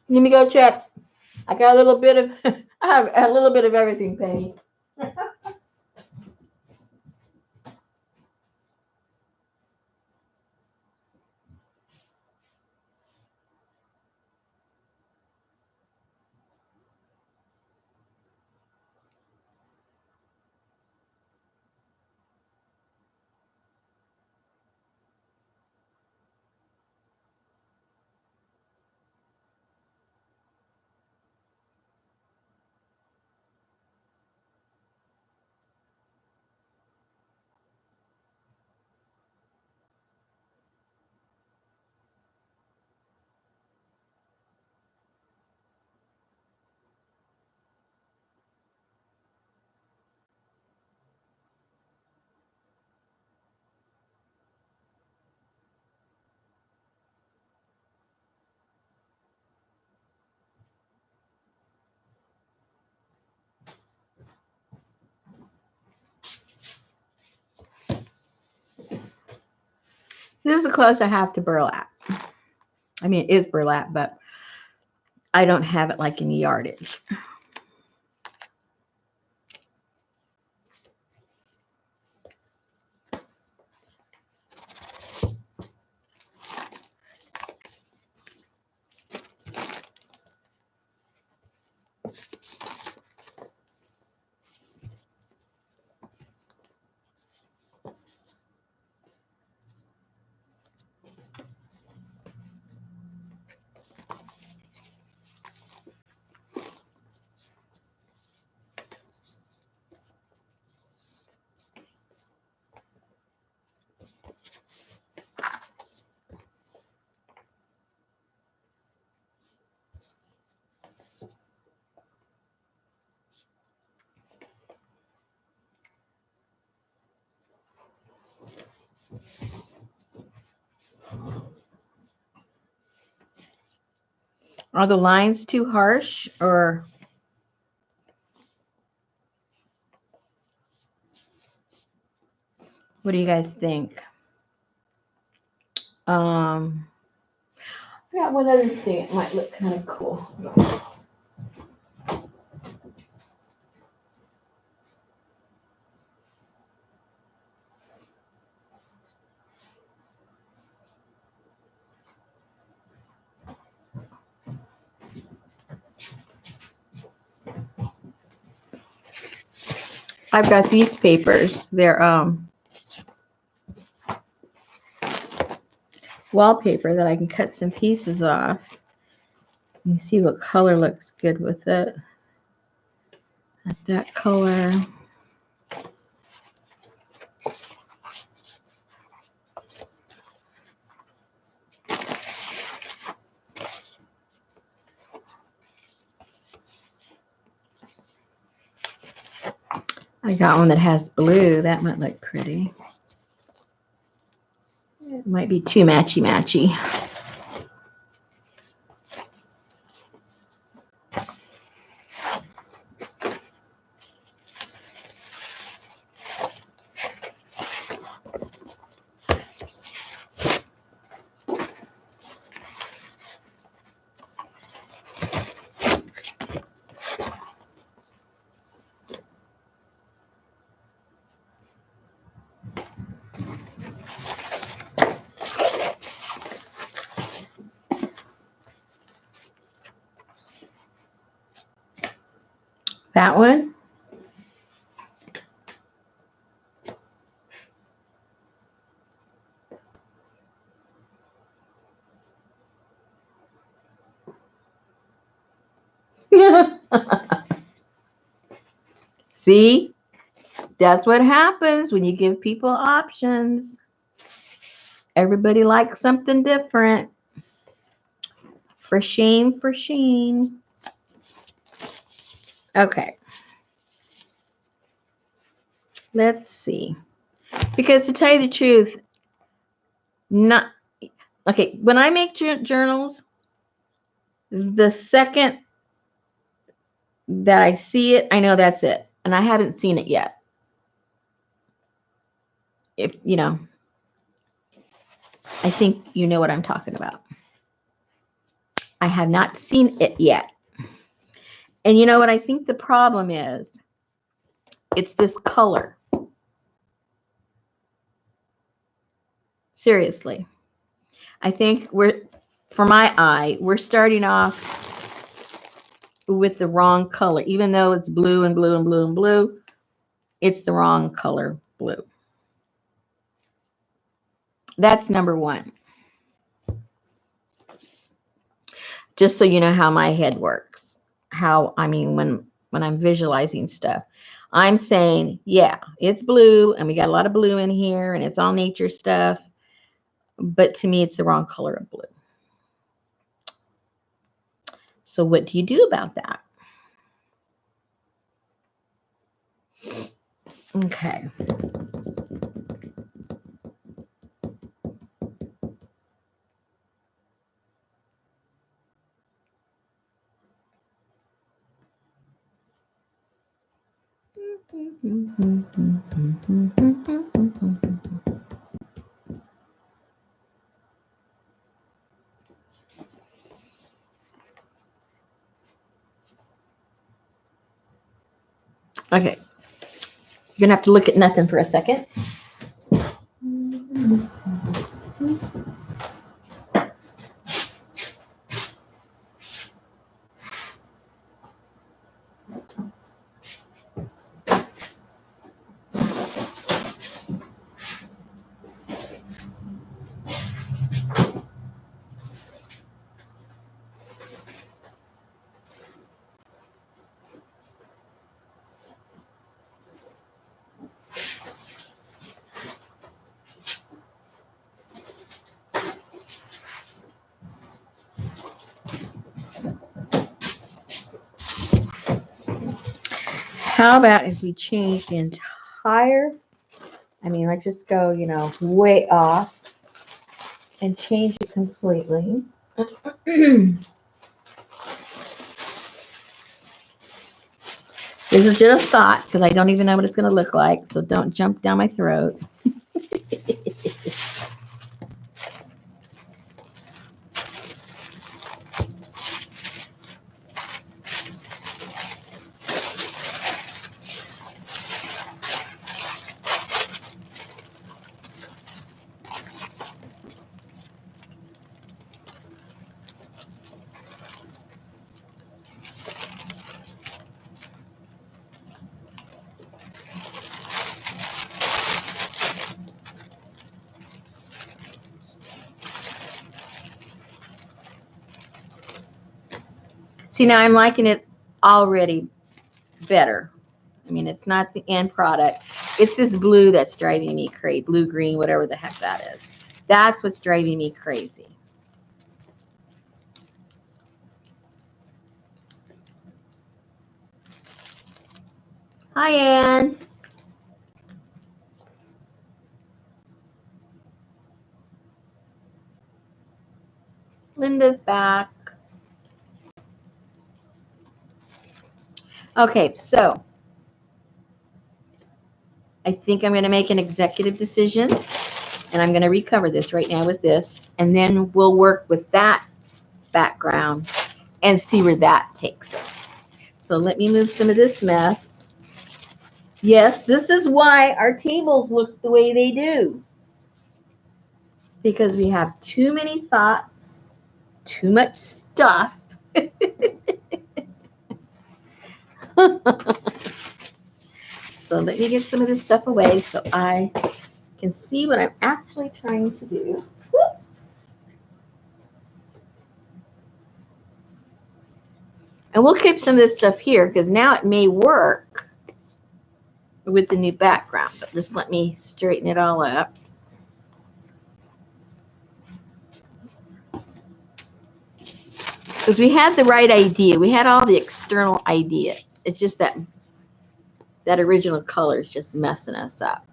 Let me go check. I got a little bit of, I have a little bit of everything, Penny. This is the close I have to burlap. I mean, it is burlap, but I don't have it like in yardage. Are the lines too harsh, or what do you guys think? I got one other thing. It might look kind of cool. I've got these papers. They're wallpaper that I can cut some pieces off. You see what color looks good with it. Like that color. I got one that has blue. That might look pretty. It might be too matchy-matchy. That one? See? That's what happens when you give people options. Everybody likes something different. For shame, for shame. Okay. Let's see. Because to tell you the truth, not okay. When I make journals, the second that I see it, I know that's it. And I haven't seen it yet. If you know, I think you know what I'm talking about. I have not seen it yet. And you know what I think the problem is? It's this color. Seriously. I think for my eye, we're starting off with the wrong color. Even though it's blue and blue and blue and blue, it's the wrong color blue. That's number one. Just so you know how my head works. When I'm visualizing stuff. I'm saying, yeah, it's blue, and we got a lot of blue in here, and it's all nature stuff. But to me, it's the wrong color of blue. So what do you do about that? Okay. Okay. You're going to have to look at nothing for a second. How about if we change the entire, let's just go, way off and change it completely. This is just a thought because I don't even know what it's going to look like, so don't jump down my throat. See, now I'm liking it already better. It's not the end product. It's this blue that's driving me crazy. Blue, green, whatever the heck that is. That's what's driving me crazy. Hi, Anne. this back. Okay, so I think I'm going to make an executive decision, and I'm going to recover this right now with this, and then we'll work with that background and see where that takes us. So let me move some of this mess. Yes, this is why our tables look the way they do, because we have too many thoughts, too much stuff. So let me get some of this stuff away so I can see what I'm actually trying to do. Whoops. And we'll keep some of this stuff here because now it may work with the new background, but just let me straighten it all up. Because we had the right idea. We had all the external idea. It's just that original color is just messing us up.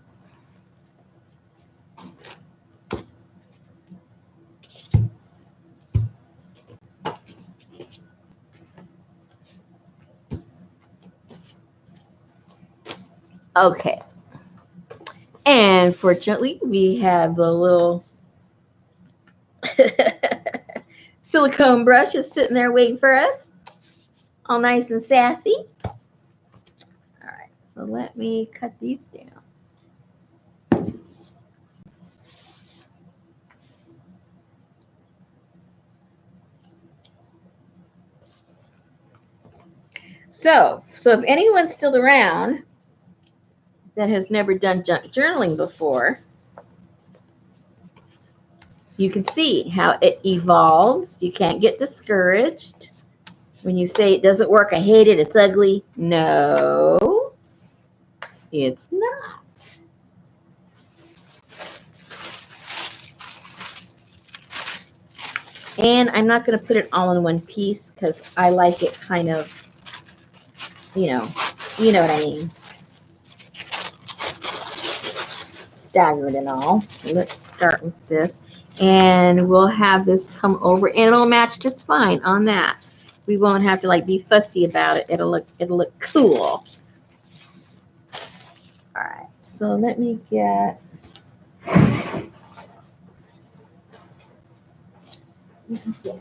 Okay. And fortunately, we have the little silicone brush is sitting there waiting for us. All nice and sassy. All right, so let me cut these down. So if anyone's still around that has never done junk journaling before, you can see how it evolves. You can't get discouraged. When you say it doesn't work, I hate it, it's ugly. No, it's not. And I'm not going to put it all in one piece because I like it kind of, you know what I mean, staggered and all. So let's start with this. And we'll have this come over and it'll match just fine on that. We won't have to like be fussy about it. It'll look cool. All right. So let me get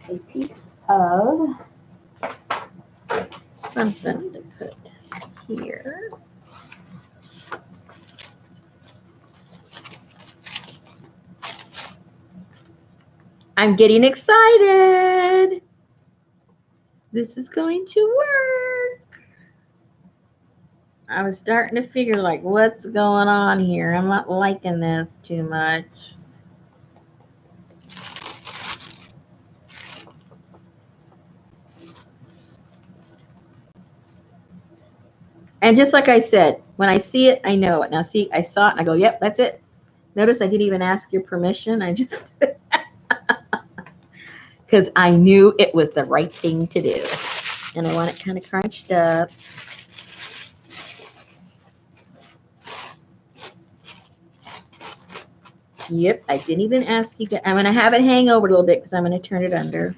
a piece of something to put here. I'm getting excited. This is going to work. I was starting to figure like what's going on here. I'm not liking this too much. And just like I said, when I see it, I know it. Now see, I saw it and I go, yep, that's it. Notice I didn't even ask your permission. I just, because I knew it was the right thing to do. And I want it kind of crunched up. Yep, I didn't even ask you. I'm going to have it hang over a little bit because I'm going to turn it under.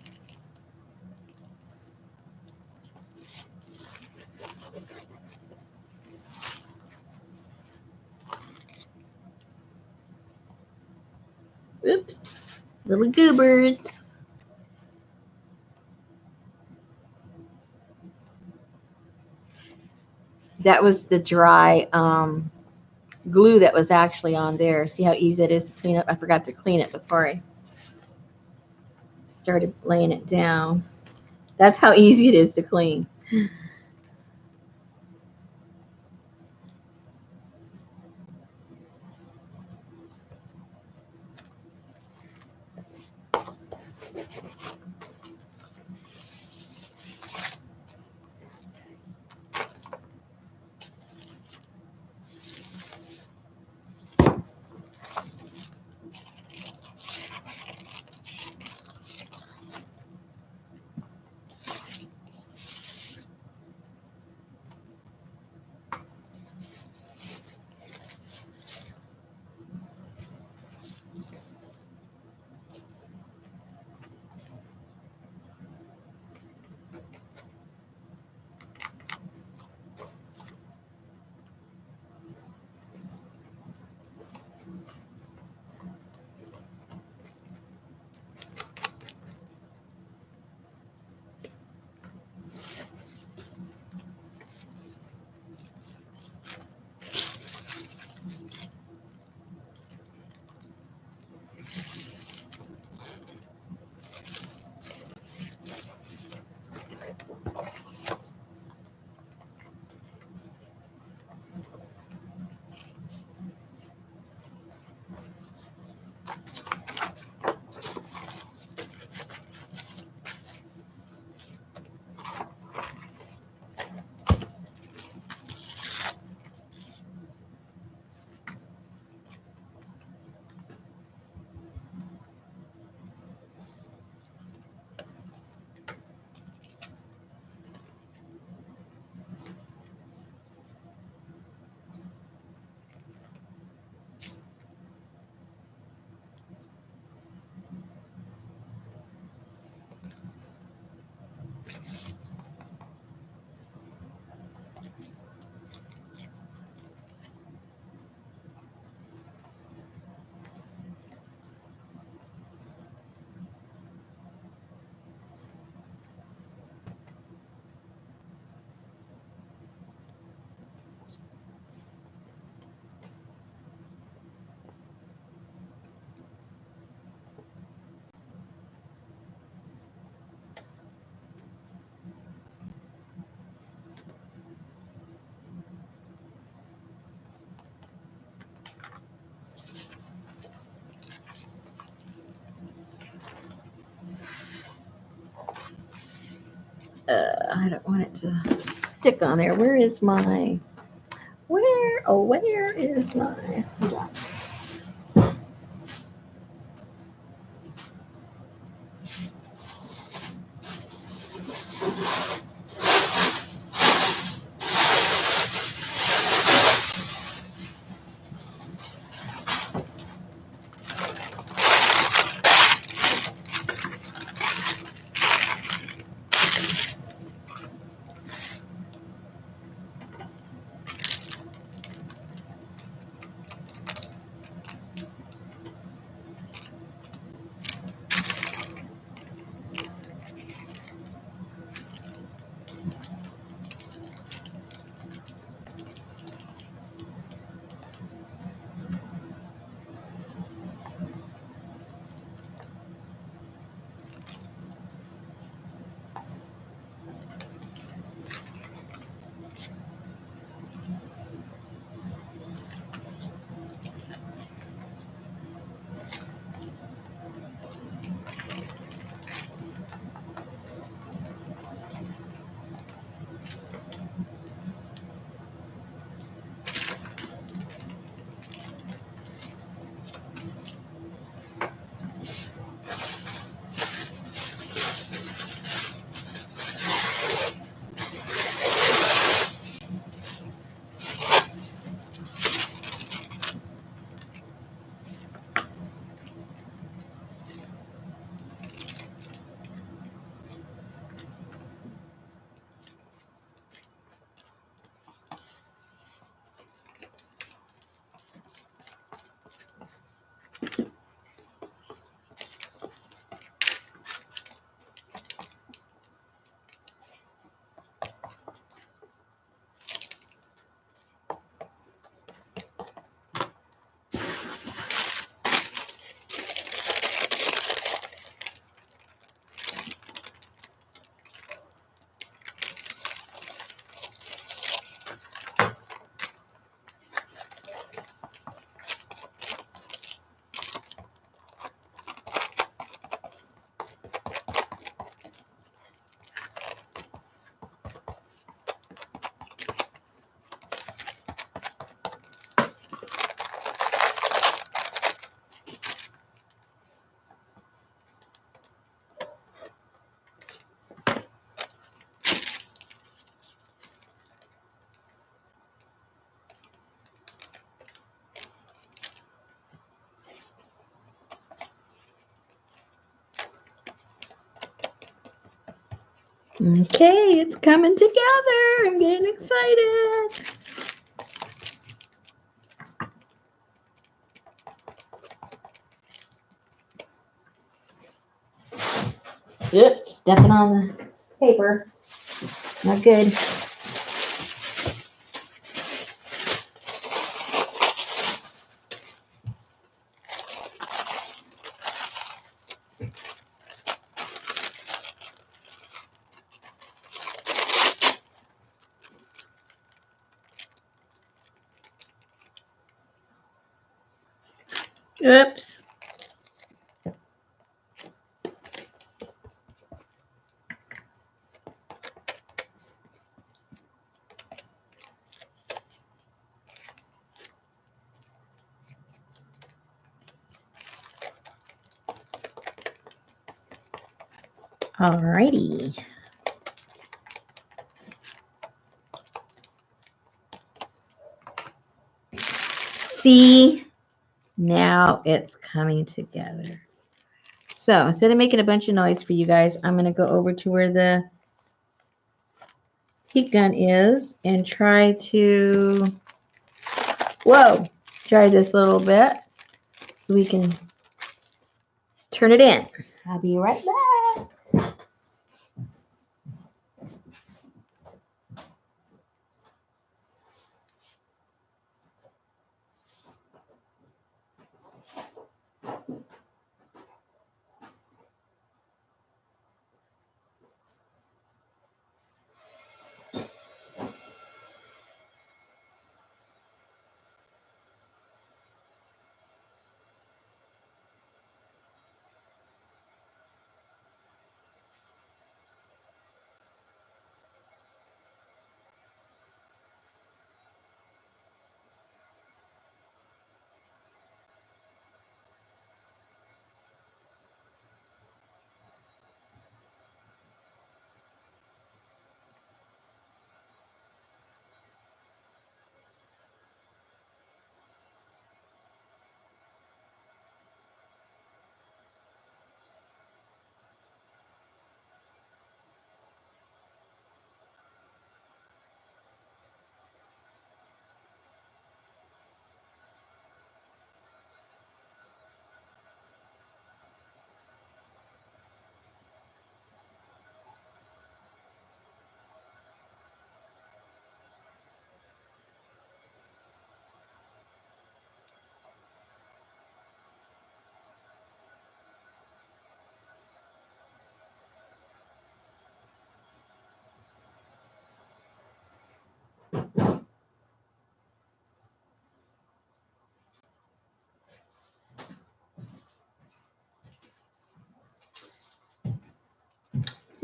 Oops, little goobers. That was the dry glue that was actually on there. See how easy it is to clean up? I forgot to clean it before I started laying it down. That's how easy it is to clean. I don't want it to stick on there. Where is my, where is my, hold on. Okay, it's coming together. I'm getting excited. Oops, stepping on the paper. Not good. Oops. Alrighty. See, now it's coming together. So instead of making a bunch of noise for you guys, I'm going to go over to where the heat gun is and try to, try this a little bit so we can turn it in. I'll be right back.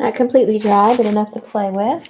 Not completely dry, but enough to play with.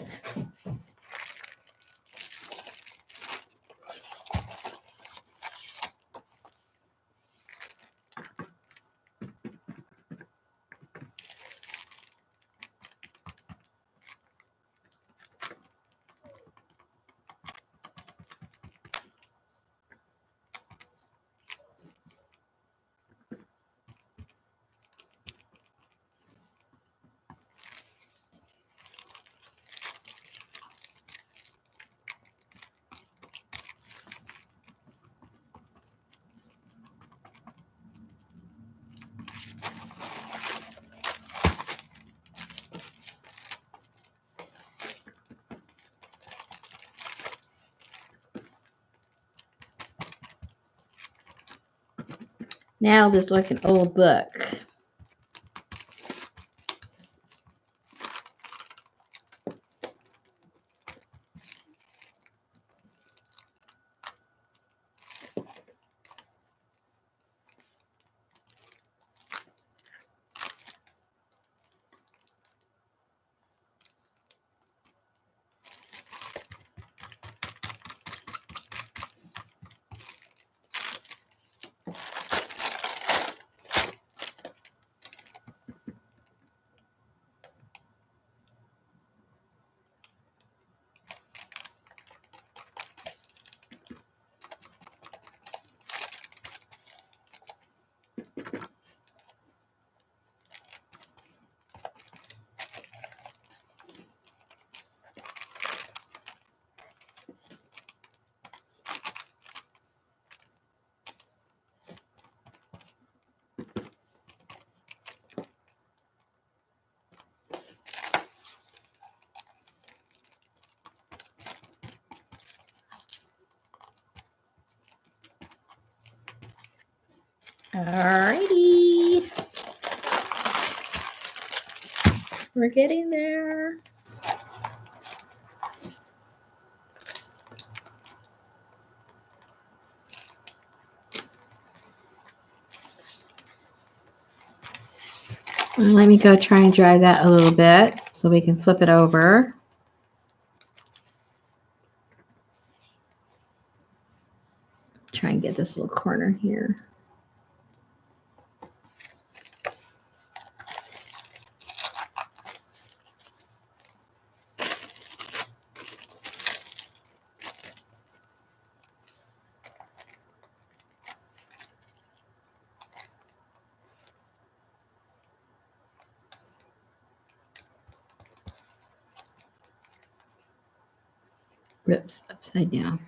Now just like an old book. Alrighty. We're getting there. Let me go try and dry that a little bit so we can flip it over. Try and get this little corner here. Rips upside down.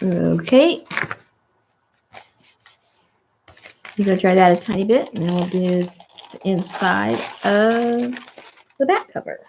Okay. I'm going to dry that a tiny bit, and then we'll do the inside of the back cover.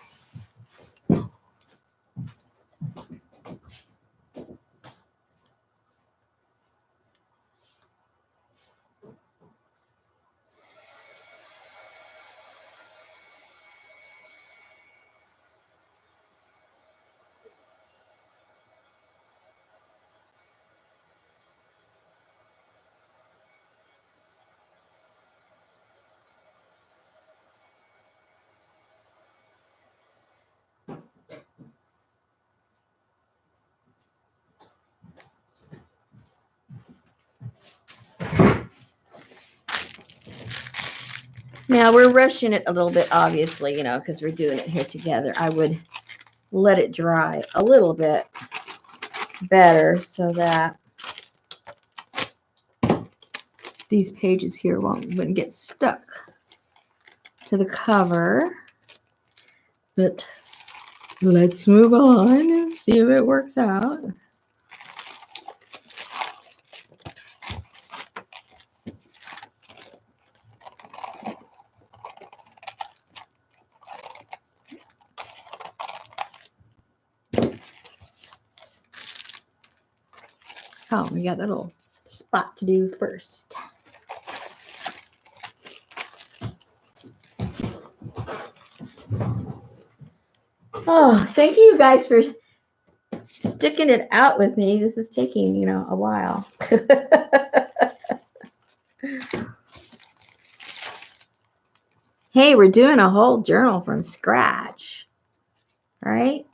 Now we're rushing it a little bit, obviously, because we're doing it here together. I would let it dry a little bit better so that these pages here wouldn't get stuck to the cover. But let's move on and see if it works out. Oh, we got that little spot to do first. Oh, thank you guys for sticking it out with me. This is taking, a while. Hey, we're doing a whole journal from scratch, right?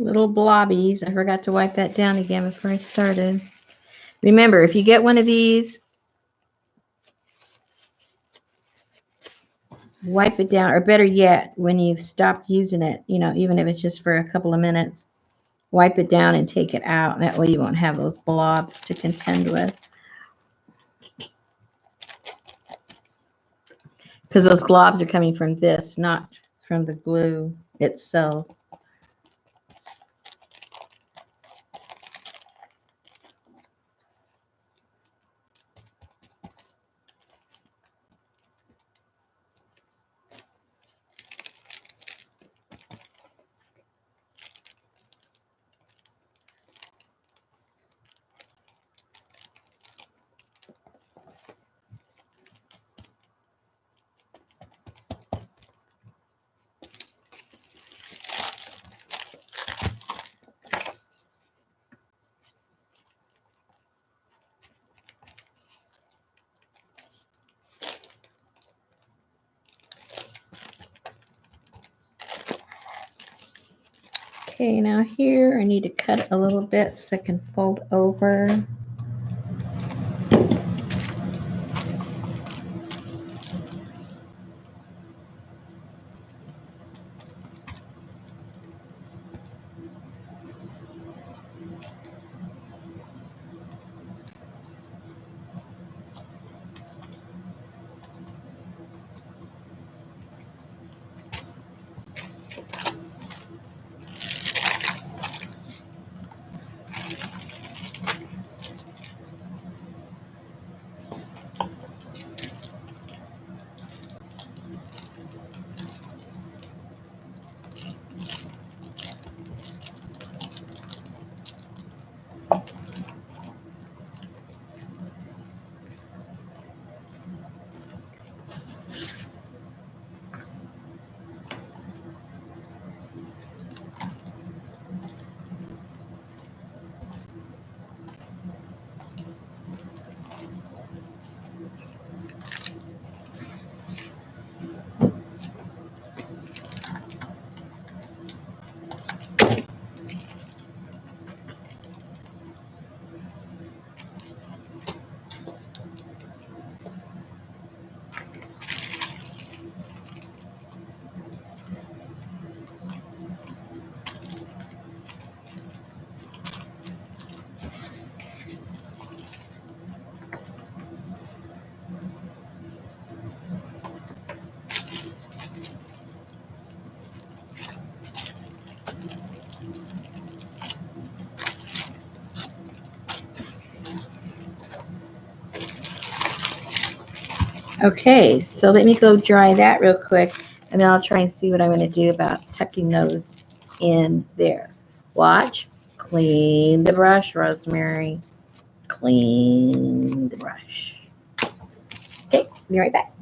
Little blobbies. I forgot to wipe that down again before I started. Remember, if you get one of these, wipe it down, or better yet, when you've stopped using it, even if it's just for a couple of minutes, wipe it down and take it out. That way you won't have those blobs to contend with. Because those globs are coming from this, not from the glue itself. Okay, now here I need to cut a little bit so I can fold over. Okay, so let me go dry that real quick, and then I'll try and see what I'm going to do about tucking those in there. Watch. Clean the brush, Rosemary. Clean the brush. Okay, be right back.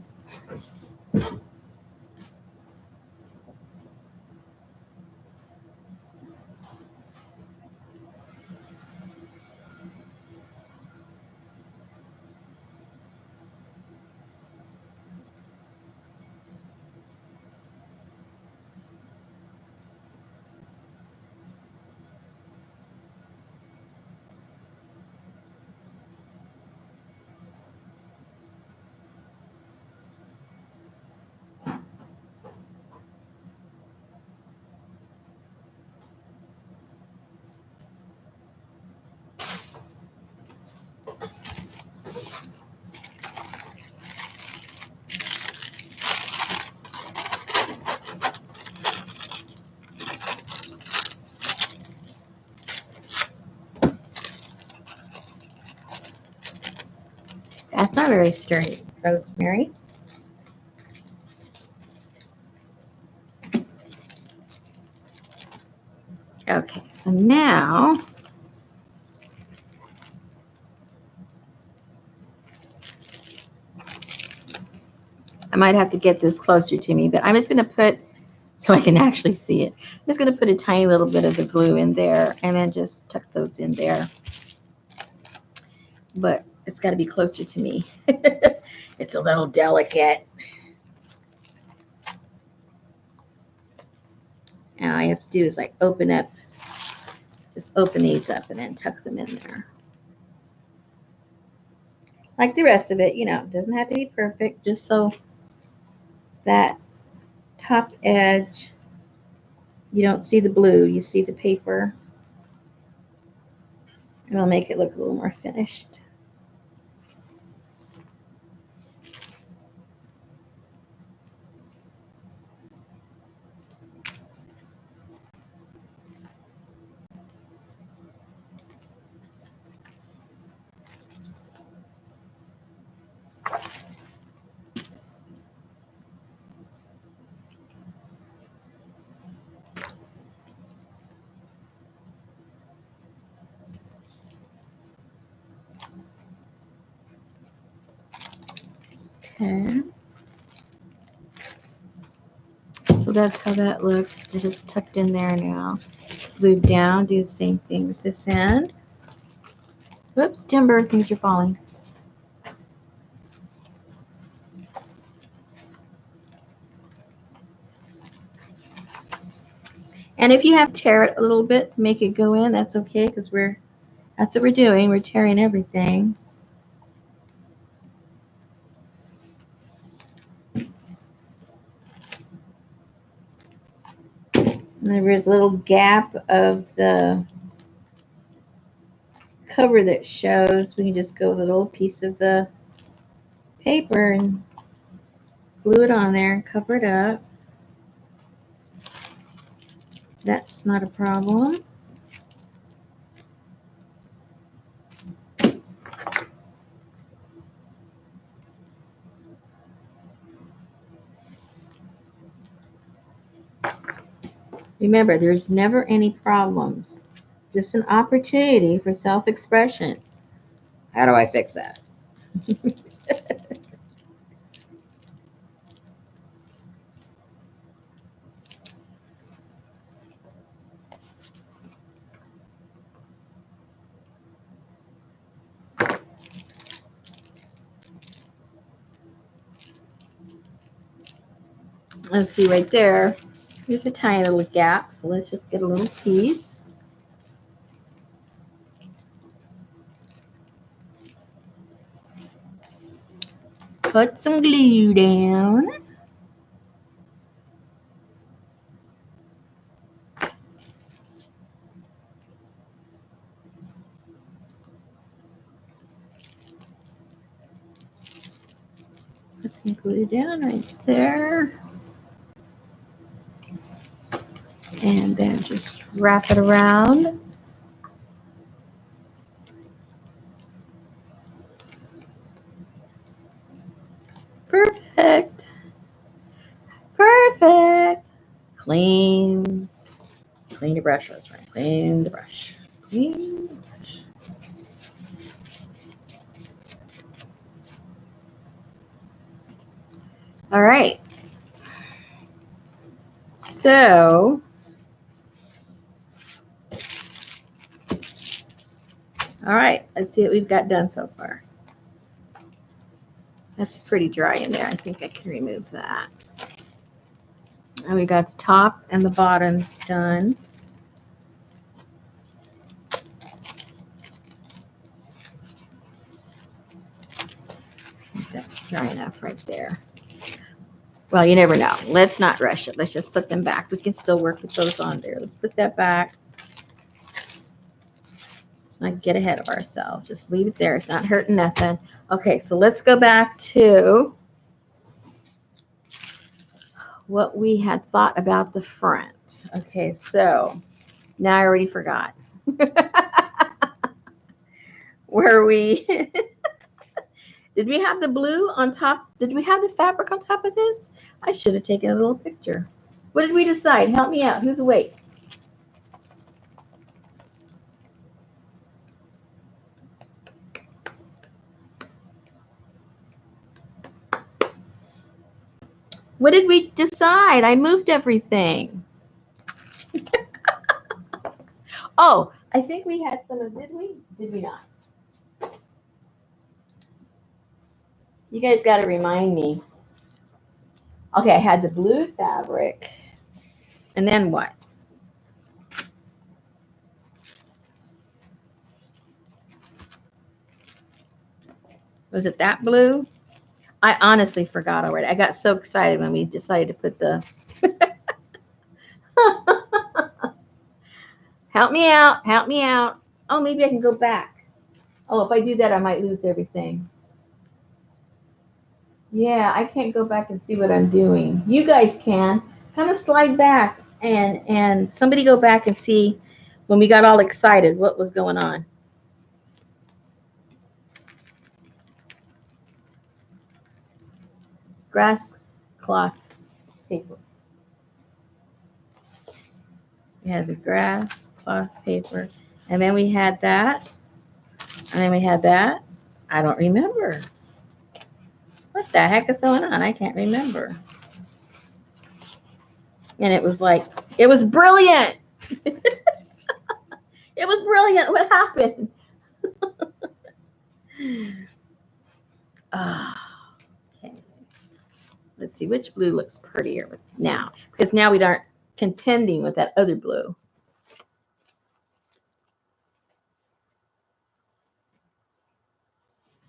That's not very sturdy, Rosemary. Okay, so now I might have to get this closer to me, but I'm just going to put, so I can actually see it, I'm just going to put a tiny little bit of the glue in there and then just tuck those in there. But it's got to be closer to me. It's a little delicate. And all I have to do is like open up, just open these up and then tuck them in there. Like the rest of it, you know, it doesn't have to be perfect, just so that top edge, you don't see the blue, you see the paper. It'll make it look a little more finished. Okay. So that's how that looks. They're just tucked in there now. Glued down. Do the same thing with this end. Whoops, timber, things are falling. And if you have to tear it a little bit to make it go in, that's okay, because that's what we're doing. We're tearing everything. And there is a little gap of the cover that shows. We can just go with a little piece of the paper and glue it on there and cover it up. That's not a problem. Remember, there's never any problems. Just an opportunity for self-expression. How do I fix that? Let's see right there. Here's a tiny little gap, so let's just get a little piece. Put some glue down. Put some glue down right there. And then just wrap it around. Perfect. Perfect. Clean. Clean your brush, Rosemary. Clean the brush. Clean the brush. All right. So, all right. Let's see what we've got done so far. That's pretty dry in there. I think I can remove that. And we got the top and the bottoms done. That's dry enough right there. Well, you never know. Let's not rush it. Let's just put them back. We can still work with those on there. Let's put that back. Let's not get ahead of ourselves. Just leave it there. It's not hurting nothing. Okay, so let's go back to what we had thought about the front. Okay, so now I already forgot. Where we did we have the blue on top? Did we have the fabric on top of this? I should have taken a little picture. What did we decide? Help me out. Who's awake? What did we decide? I moved everything. Oh, I think we had some of, did we? Did we not? You guys got to remind me. Okay, I had the blue fabric. And then what? Was it that blue? I honestly forgot already. I got so excited when we decided to put the... Help me out. Help me out. Oh, maybe I can go back. Oh, if I do that, I might lose everything. Yeah, I can't go back and see what I'm doing. You guys can. Kind of slide back and somebody go back and see when we got all excited what was going on. Grass cloth paper. We had the grass cloth paper. And then we had that. And then we had that. I don't remember. What the heck is going on? I can't remember. And it was like, it was brilliant. It was brilliant. What happened? Okay. Let's see which blue looks prettier now, because now we aren't contending with that other blue.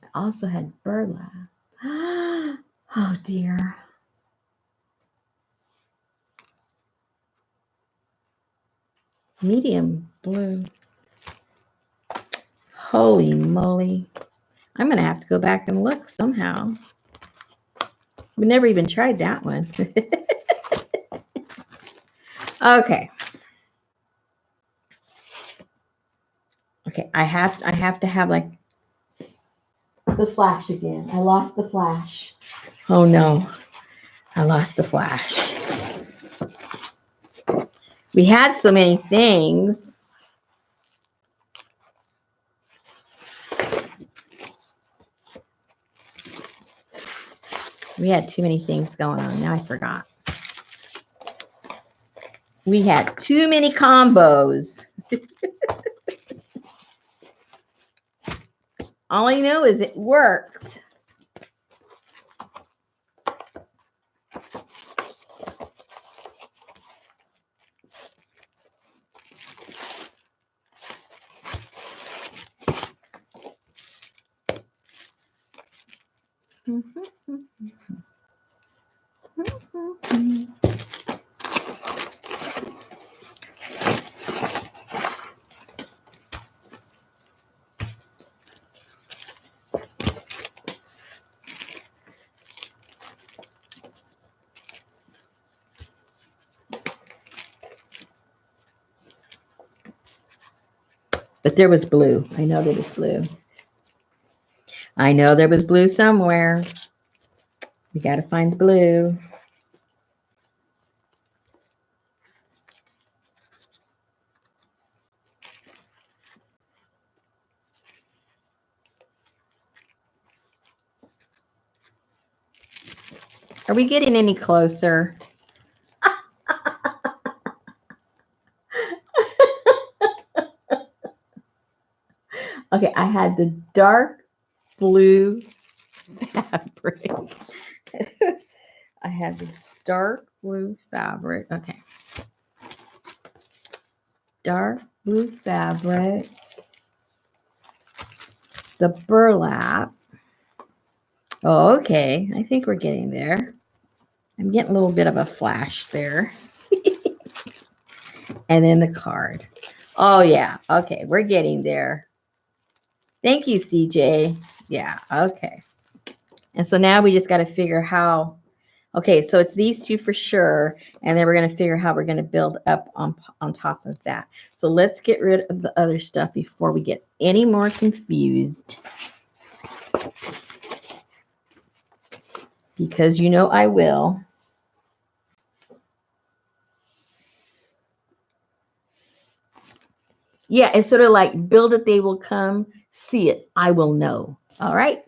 I also had burlap. Oh dear. Medium blue. Holy moly. I'm going to have to go back and look somehow. We never even tried that one. Okay. Okay, I have to have like the flash again. I lost the flash. Oh no. I lost the flash. We had so many things. We had too many things going on. Now I forgot. We had too many combos. All I know is it worked. But there was blue. I know there was blue. I know there was blue somewhere. We got to find the blue. Are we getting any closer? Okay, I had the dark blue fabric. I have the dark blue fabric. Okay. Dark blue fabric. The burlap. Oh, okay. I think we're getting there. I'm getting a little bit of a flash there. And then the card. Oh, yeah. Okay, we're getting there. Thank you, CJ. Yeah, okay. And so now we just got to figure how. Okay, so it's these two for sure, and then we're going to figure how we're going to build up on top of that. So let's get rid of the other stuff before we get any more confused. Because you know I will. Yeah, it's sort of like build it, they will come. See it, I will know. All right?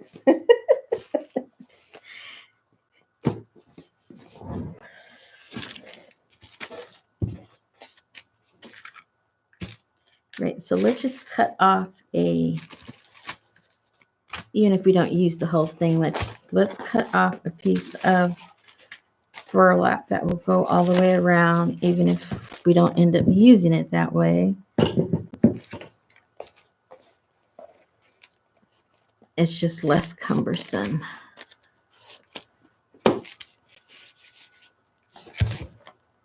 Right, so let's just cut off even if we don't use the whole thing, let's cut off a piece of burlap that will go all the way around, even if we don't end up using it that way. It's just less cumbersome.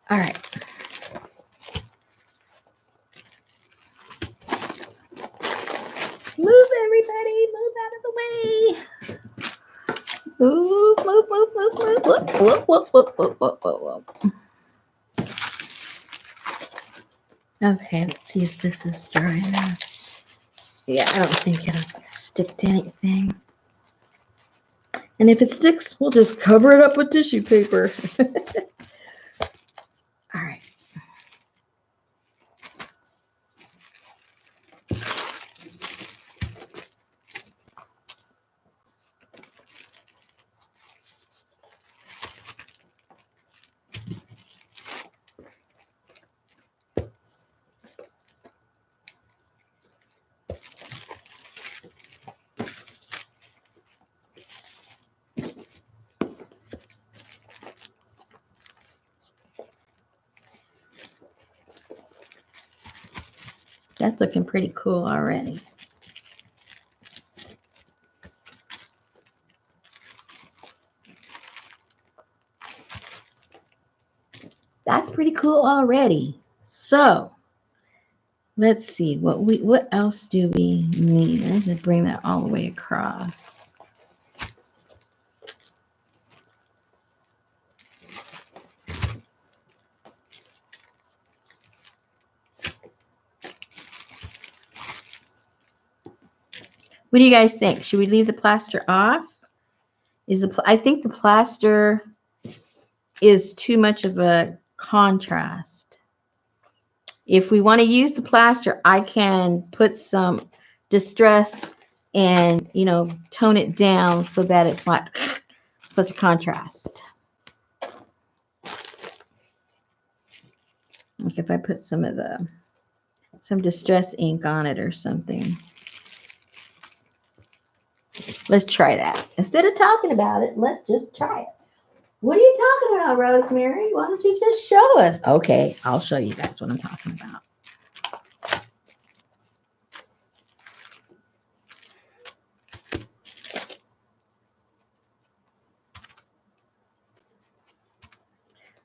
All right. Move, everybody. Move out of the way. Move, move, move, move, move. Whoop, whoop, whoop, whoop, whoop, whoop, whoop, whoop. Okay, let's see if this is dry enough. Yeah, I don't think it'll stick to anything. And if it sticks, we'll just cover it up with tissue paper. All right. That's looking pretty cool already. That's pretty cool already. So let's see what else do we need? I'm going to bring that all the way across. What do you guys think? Should we leave the plaster off? I think the plaster is too much of a contrast. If we want to use the plaster, I can put some distress and, tone it down so that it's not such a contrast. Like if I put some distress ink on it or something. Let's try that. Instead of talking about it, let's just try it. What are you talking about, Rosemary? Why don't you just show us? Okay, I'll show you guys what I'm talking about.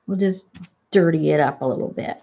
We'll just dirty it up a little bit.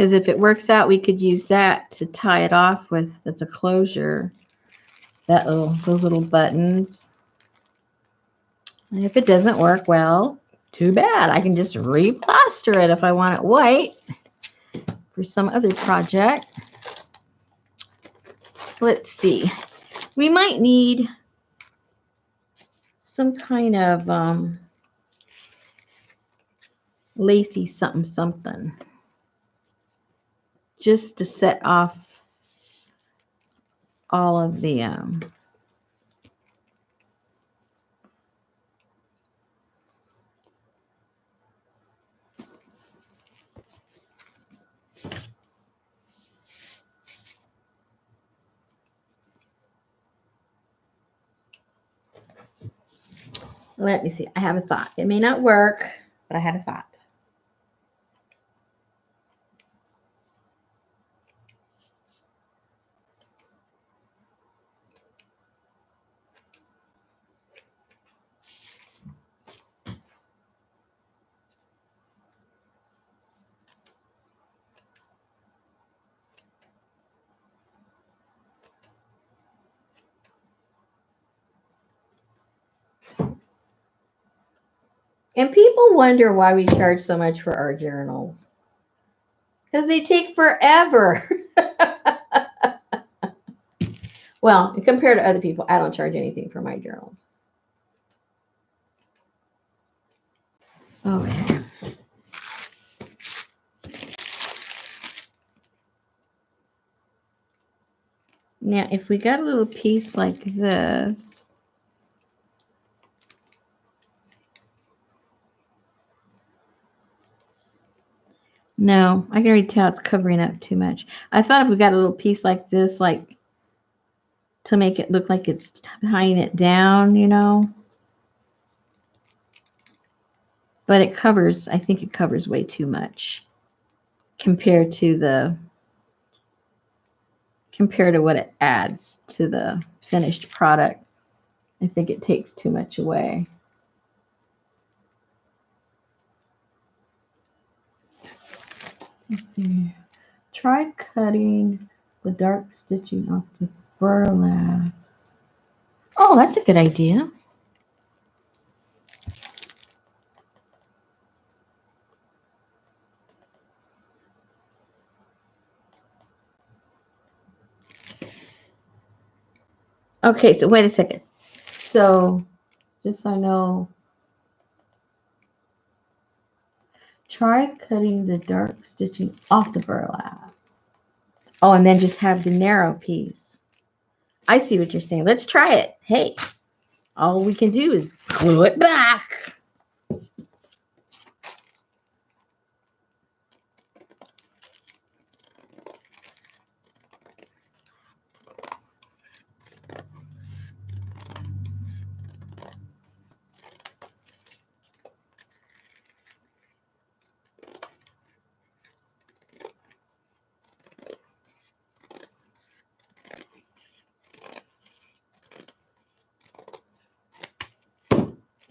Because if it works out, we could use that to tie it off with. That's a closure. Those little buttons. And if it doesn't work, well, too bad. I can just replaster it if I want it white for some other project. Let's see. We might need some kind of lacy something just to set off all of the let me see. I have a thought. It may not work, but I had a thought. And people wonder why we charge so much for our journals. Because they take forever. Well, compared to other people, I don't charge anything for my journals. Okay. Now, if we got a little piece like this, no, I can already tell it's covering up too much. I thought if we got a little piece like this, like to make it look like it's tying it down, you know. But it covers, I think it covers way too much compared to what it adds to the finished product. I think it takes too much away. Let's see. Try cutting the dark stitching off the burlap. Oh, that's a good idea. Okay, so wait a second. So, just so I know, try cutting the dark stitching off the burlap. Oh, and then just have the narrow piece. I see what you're saying. Let's try it. Hey, all we can do is glue it back.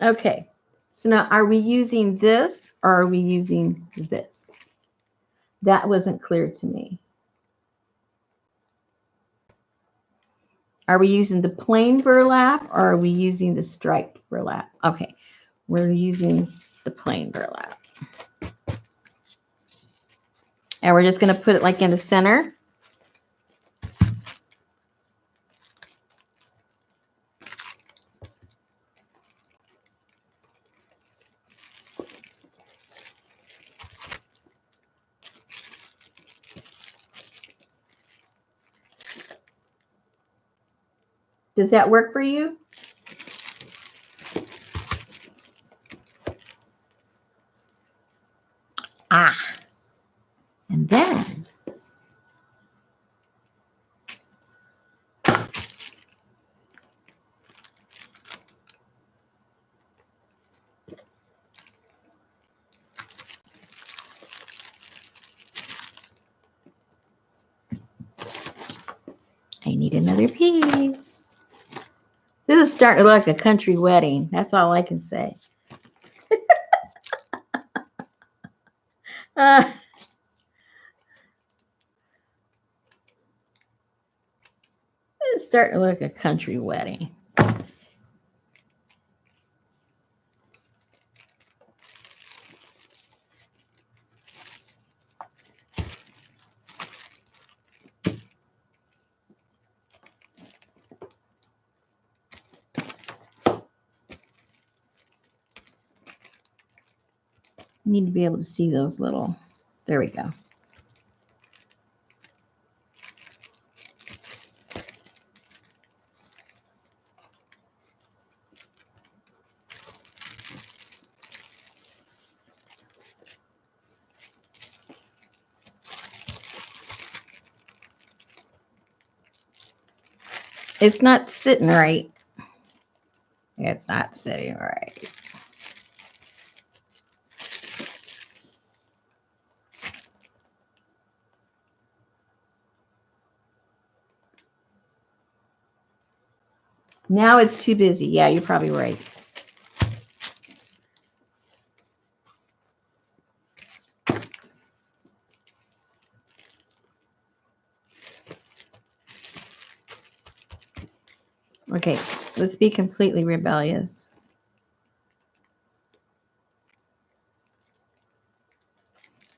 Okay, so now are we using this or are we using this? That wasn't clear to me. Are we using the plain burlap or are we using the striped burlap? Okay, we're using the plain burlap. And we're just going to put it like in the center. Does that work for you? Ah, and then I need another piece. This is starting to look like a country wedding. That's all I can say. is starting to look like a country wedding. Need to be able to see those little, there we go. It's not sitting right. It's not sitting right. Now it's too busy. Yeah, you're probably right. Okay, let's be completely rebellious.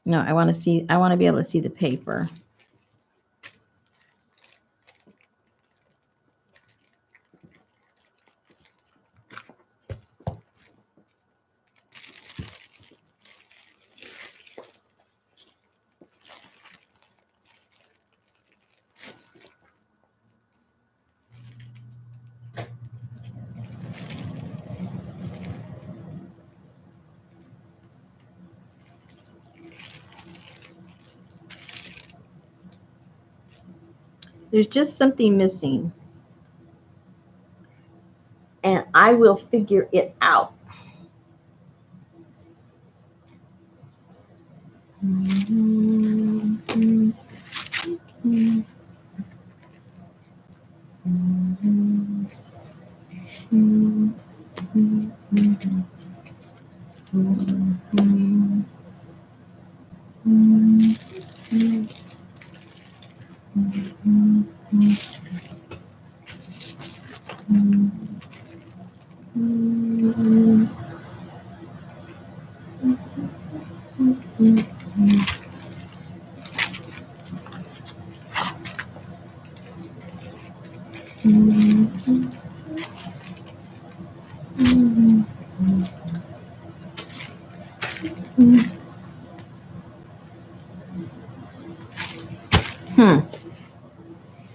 No, I want to be able to see the paper. There's just something missing. And I will figure it out.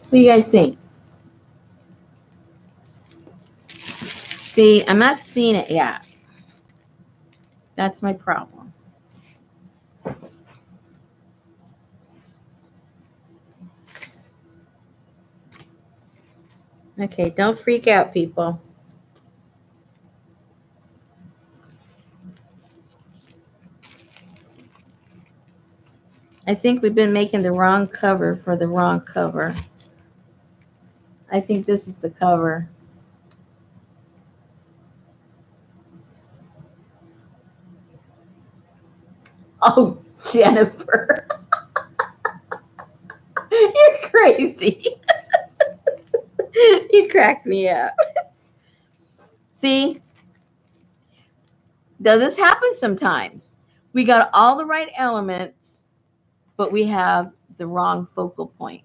What do you guys think? See, I'm not seeing it yet. That's my problem. Okay, don't freak out, people. I think we've been making the wrong cover for the wrong cover. I think this is the cover. Oh, Jennifer. You're crazy. You cracked me up. See? Does this happen sometimes? We got all the right elements, but we have the wrong focal point.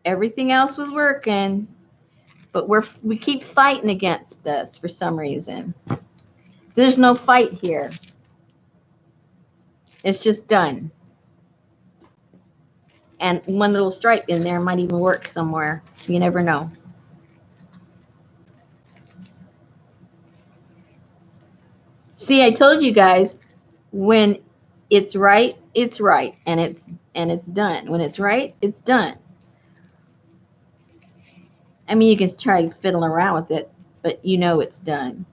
Everything else was working, but we keep fighting against this for some reason. There's no fight here. It's just done. And one little stripe in there might even work somewhere. You never know. See, I told you guys, when it's right, and it's done. When it's right, it's done. I mean, you can try fiddling around with it, but you know it's done.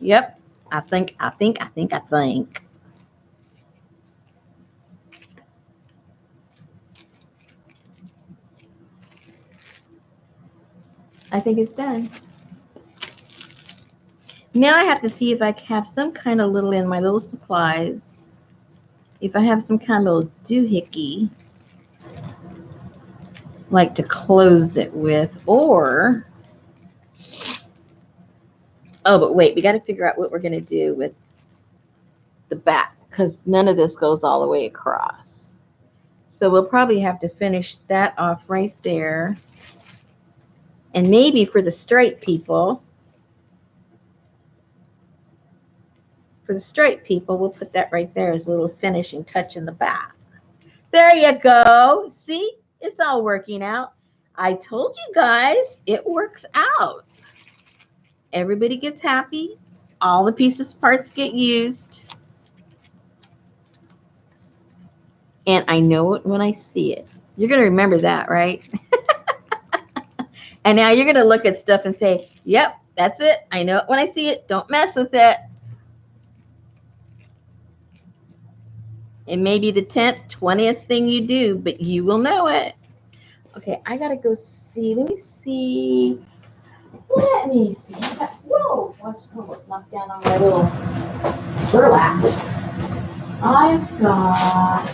Yep. I think. I think it's done. Now I have to see if I have some kind of little in my little supplies. If I have some kind of doohickey, like to close it with, or oh, but wait, we got to figure out what we're going to do with the back because none of this goes all the way across. So we'll probably have to finish that off right there. And maybe for the stripe people, we'll put that right there as a little finishing touch in the back. There you go. See, it's all working out. I told you guys it works out. Everybody gets happy. All the pieces parts get used. And I know it when I see it. You're going to remember that, right? And now you're going to look at stuff and say, yep, that's it. I know it when I see it. Don't mess with it. It may be the 10th, 20th thing you do, but you will know it. Okay, I got to go see. Let me see. Whoa, watch, almost knocked down on my little burlaps. I've got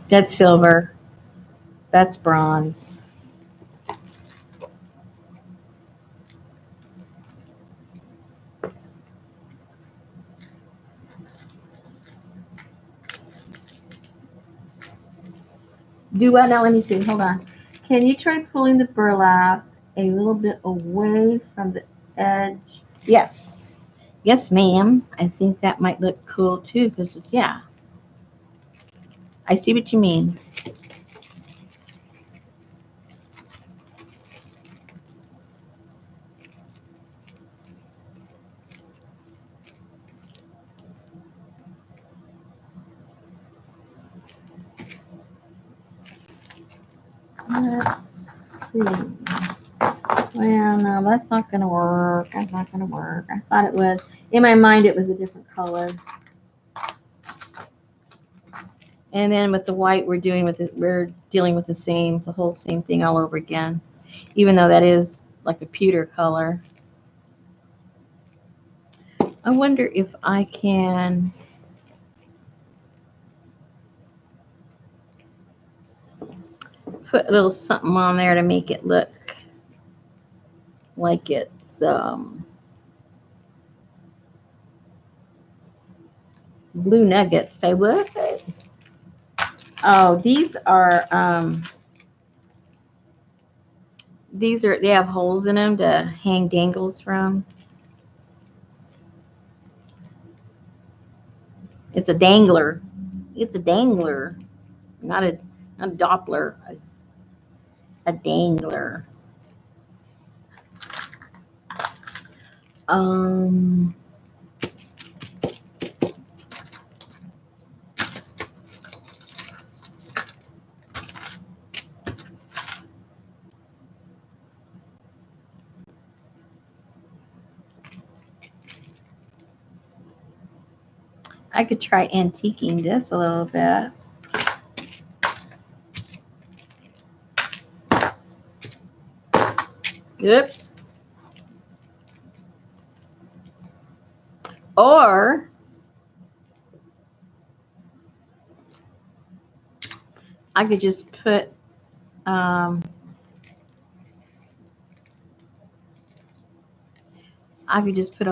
that's silver. That's bronze. Do what now? Let me see. Hold on. Can you try pulling the burlap a little bit away from the edge? Yeah. Yes, ma'am. I think that might look cool too because it's, yeah. I see what you mean. Let's see. Well, no, that's not going to work. That's not going to work. I thought it was. In my mind, it was a different color. And then with the white, we're dealing with the whole same thing all over again, even though that is like a pewter color. I wonder if I can put a little something on there to make it look like it's blue nuggets. Say what? Oh, these are they have holes in them to hang dangles from. It's a dangler. It's a dangler, not a Doppler. A dangler. I could try antiquing this a little bit. Oops. Or I could just put a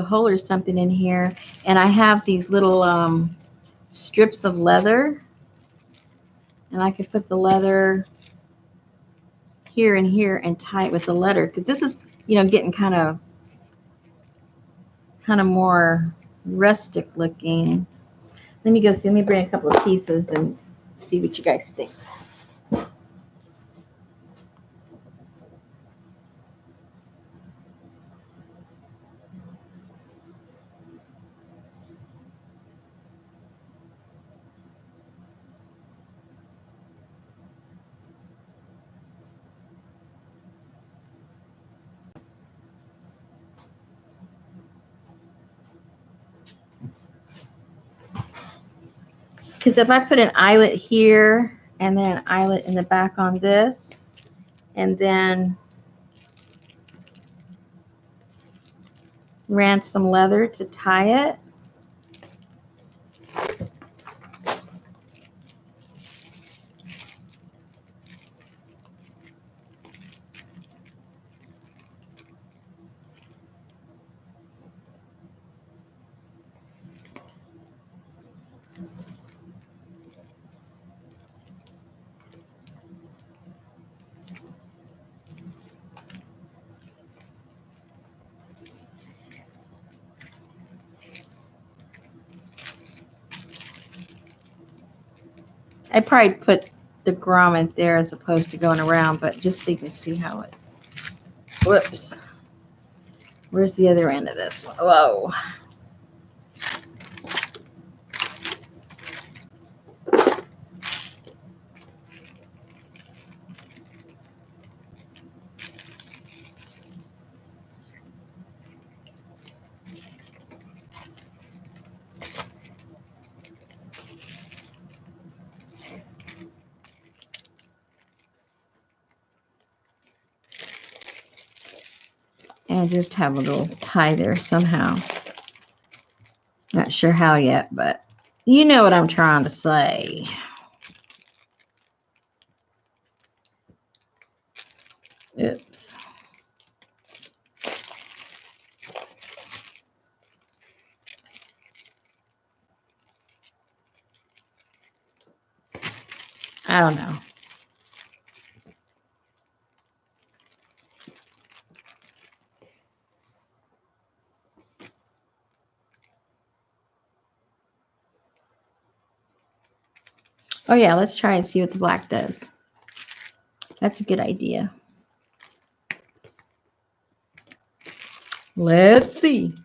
hole or something in here, and I have these little strips of leather, and I could put the leather here and here and tie it with the leather, because this is, you know, getting kind of more rustic looking. Let me go see. Let me bring a couple of pieces and see what you guys think. Because if I put an eyelet here and then an eyelet in the back on this, and then ran some leather to tie it, I probably put the grommet there as opposed to going around, but just so you can see how it, whoops. Where's the other end of this one? Whoa. And just have a little tie there somehow. Not sure how yet, but you know what I'm trying to say. Oops. I don't know. Oh yeah, let's try and see what the black does. That's a good idea. Let's see.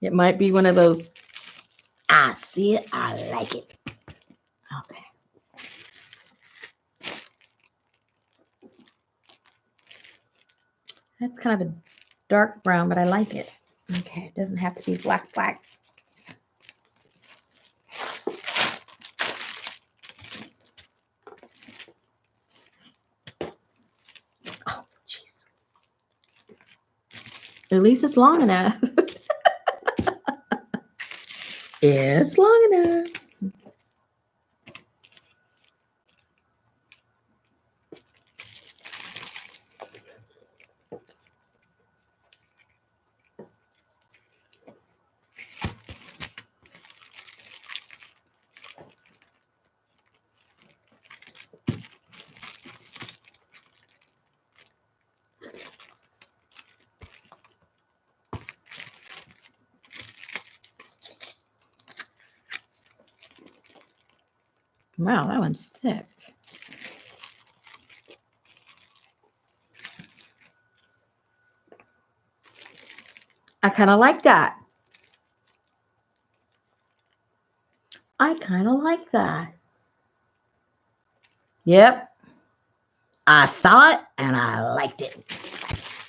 It might be one of those, I see it, I like it. Okay. That's kind of a dark brown, but I like it. Okay, it doesn't have to be black. Oh, jeez. At least it's long enough. It's long enough. Wow, that one's thick. I kind of like that. I kind of like that. Yep. I saw it and I liked it.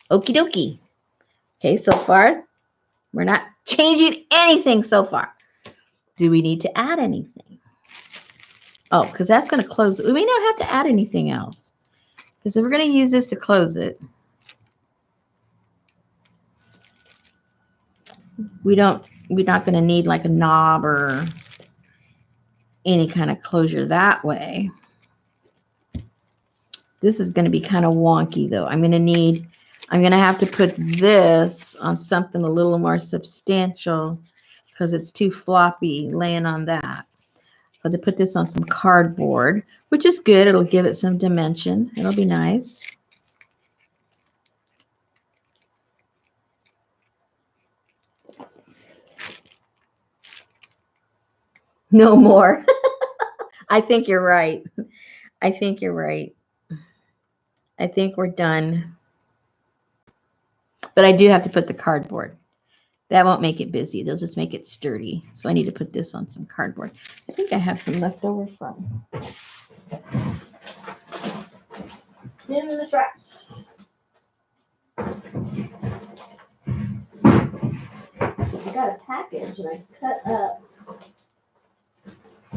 Okie dokie. Okay, so far, we're not changing anything so far. Do we need to add anything? Oh, because that's going to close it. We may not have to add anything else. Because if we're going to use this to close it, we're not going to need like a knob or any kind of closure that way. This is going to be kind of wonky though. I'm going to have to put this on something a little more substantial because it's too floppy laying on that. But to put this on some cardboard, which is good. It'll give it some dimension. It'll be nice. No more. I think you're right. I think you're right. I think we're done. But I do have to put the cardboard. That won't make it busy. They'll just make it sturdy. So I need to put this on some cardboard. I think I have some left over from. In the trash. I got a package and I cut up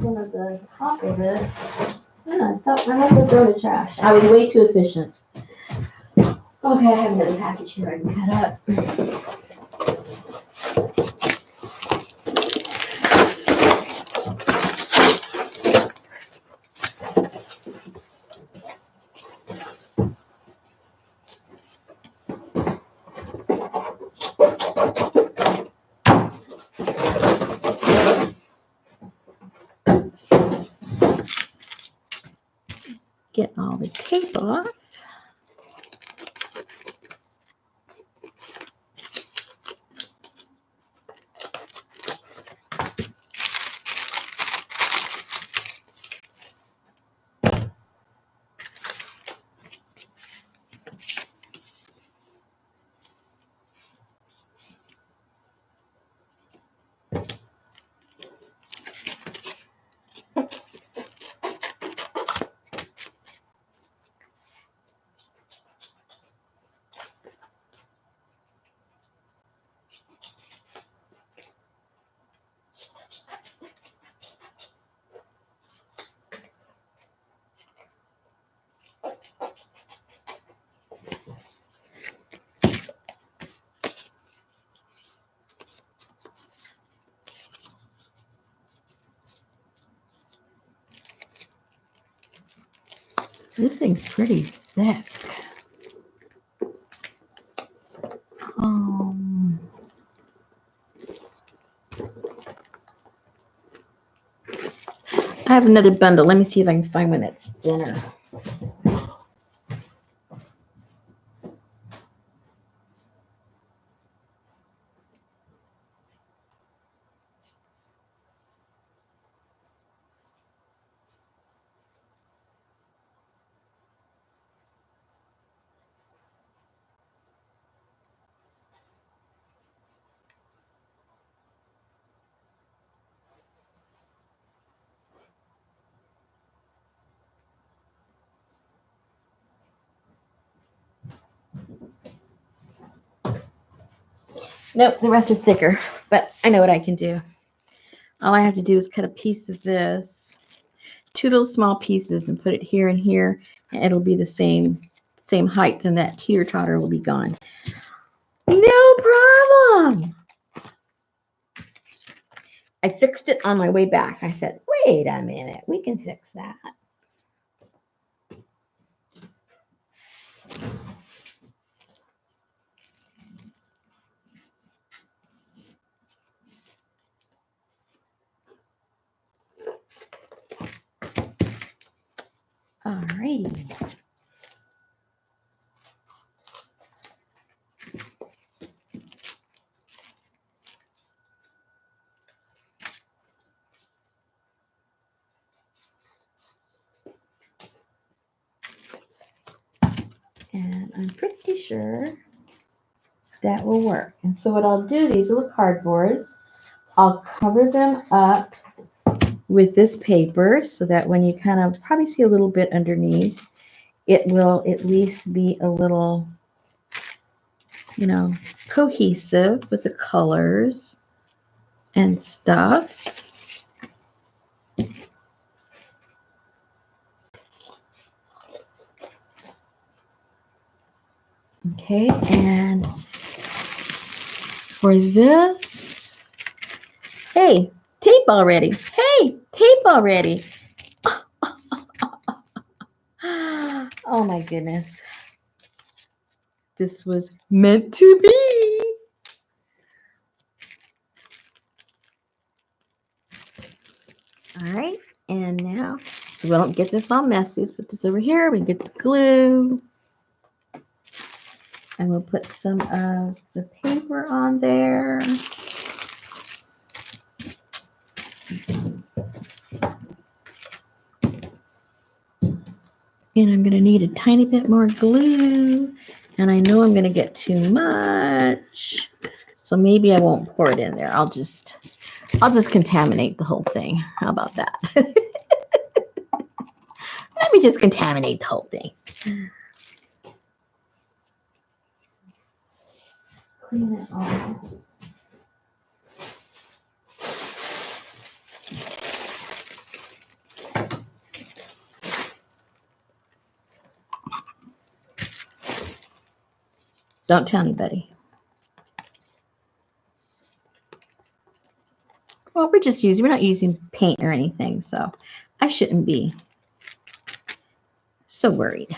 some of the top of it. Yeah, I thought I must have thrown the trash. I was way too efficient. Okay, I have another package here I can cut up. Get all the tape off. This thing's pretty thick. I have another bundle. Let me see if I can find one that's thinner. Nope, the rest are thicker, but I know what I can do. All I have to do is cut a piece of this, 2 little small pieces, and put it here and here, and it'll be the same height, and that teeter-totter will be gone. No problem. I fixed it on my way back. I said, wait a minute, we can fix that. Alrighty. And I'm pretty sure that will work. And so what I'll do, these little cardboards, I'll cover them up with this paper so that when you kind of probably see a little bit underneath, it will at least be a little, you know, cohesive with the colors and stuff. Okay, and for this, hey, tape already. Hey, tape already. Oh my goodness. This was meant to be. All right, and now, so we don't get this all messy, let's put this over here. We get the glue. And we'll put some of the paper on there. And I'm going to need a tiny bit more glue. And I know I'm going to get too much. So maybe I won't pour it in there. I'll just contaminate the whole thing. How about that? Let me just contaminate the whole thing. Clean it off. Don't tell anybody. Well, we're not using paint or anything, so I shouldn't be so worried.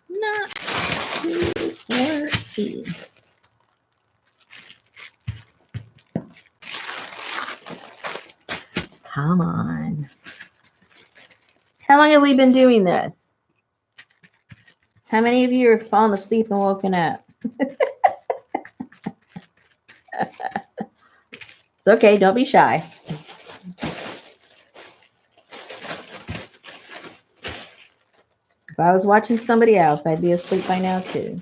Not too worried. Come on. How long have we been doing this? How many of you are falling asleep and woken up? It's okay, don't be shy. If I was watching somebody else, I'd be asleep by now too.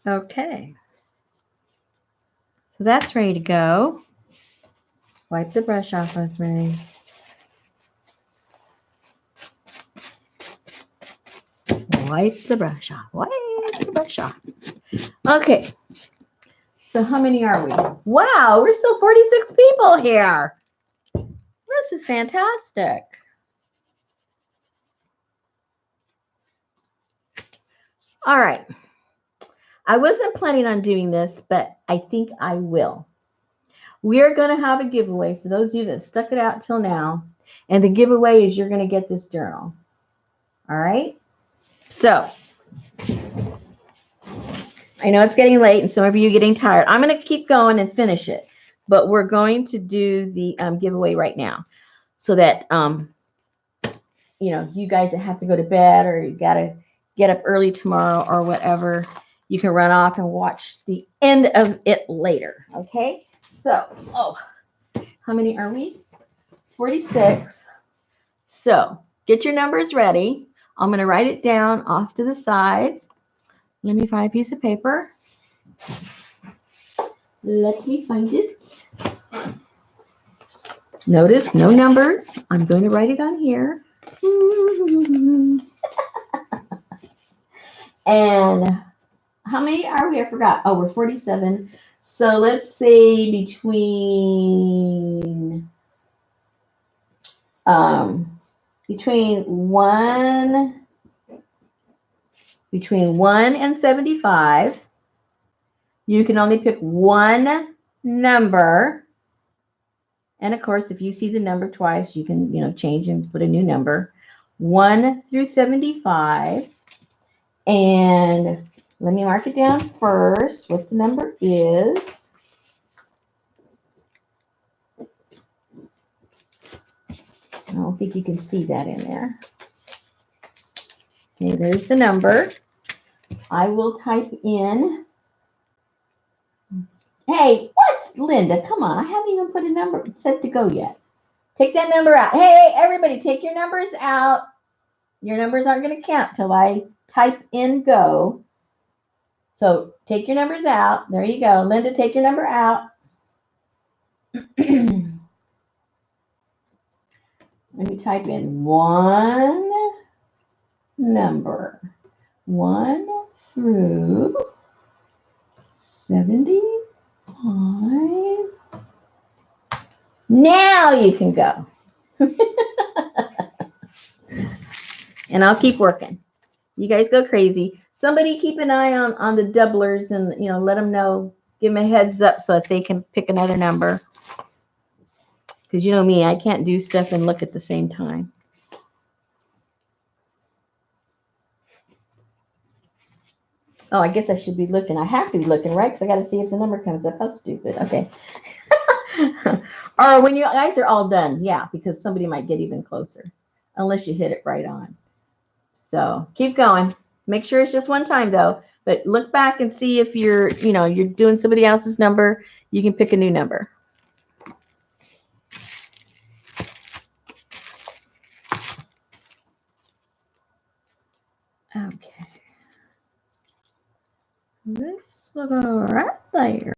Okay. So that's ready to go. Wipe the brush off, Rosemary. Wipe the brush off. Wipe the brush off. Okay. So how many are we? Wow, we're still 46 people here. This is fantastic. All right. I wasn't planning on doing this, but I think I will. We are going to have a giveaway for those of you that stuck it out till now. And the giveaway is you're going to get this journal. All right. So I know it's getting late and some of you are getting tired. I'm going to keep going and finish it. But we're going to do the giveaway right now so that, you know, you guys that have to go to bed or you got to get up early tomorrow or whatever, you can run off and watch the end of it later. Okay. So, how many are we? 46. So get your numbers ready. I'm going to write it down off to the side. Let me find a piece of paper. Let me find it. Notice no numbers. I'm going to write it on here. And how many are we? I forgot. Oh, we're 47. So let's say between one and 75, you can only pick one number. And of course, if you see the number twice, you can, you know, change and put a new number. 1 through 75. And let me mark it down first. What the number is. I don't think you can see that in there. Okay, there's the number. I will type in. Hey, what? Linda, come on. I haven't even put a number set to go yet. Take that number out. Hey, everybody, take your numbers out. Your numbers aren't going to count till I type in go. So take your numbers out. There you go. Linda, take your number out. Let me type in one number. 1 through 75. Now you can go. And I'll keep working. You guys go crazy. Somebody keep an eye on the doublers and, let them know, give them a heads up so that they can pick another number. Because you know me, I can't do stuff and look at the same time. Oh, I guess I should be looking. I have to be looking, right? Because I got to see if the number comes up. How stupid. Okay. Or when you guys are all done. Yeah, because somebody might get even closer. Unless you hit it right on. So keep going. Make sure it's just one time, though. But look back and see if you're doing somebody else's number. You can pick a new number. Okay. This will go right there.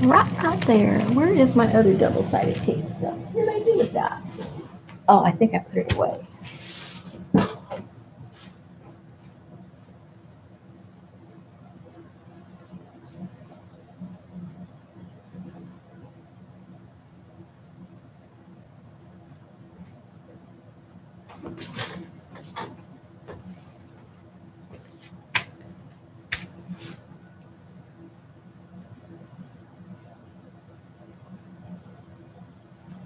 Right out there. Where is my other double-sided tape stuff? What did I do with that? Oh, I think I put it away.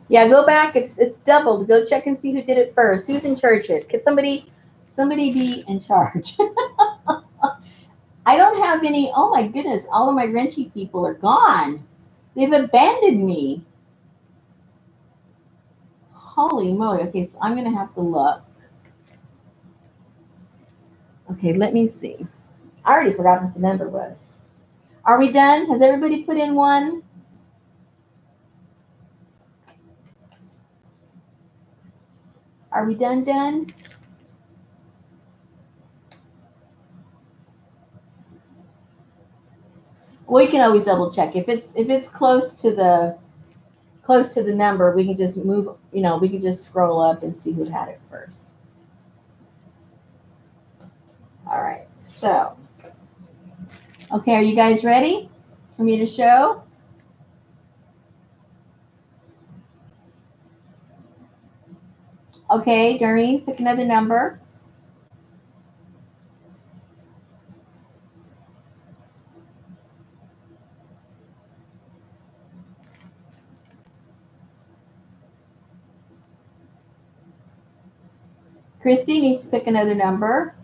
Yeah, go back. It's doubled. Go check and see who did it first. Who's in charge here? Could somebody be in charge? I don't have any. Oh my goodness! All of my wrenchy people are gone. They've abandoned me. Holy moly! Okay, so I'm gonna have to look. Okay, let me see. I already forgot what the number was. Are we done? Has everybody put in one? Are we done? We can always double check. If it's close to the number, we can just move, we can just scroll up and see who had it first. All right. So, okay, are you guys ready for me to show? Okay, Doreen, pick another number. Christy needs to pick another number.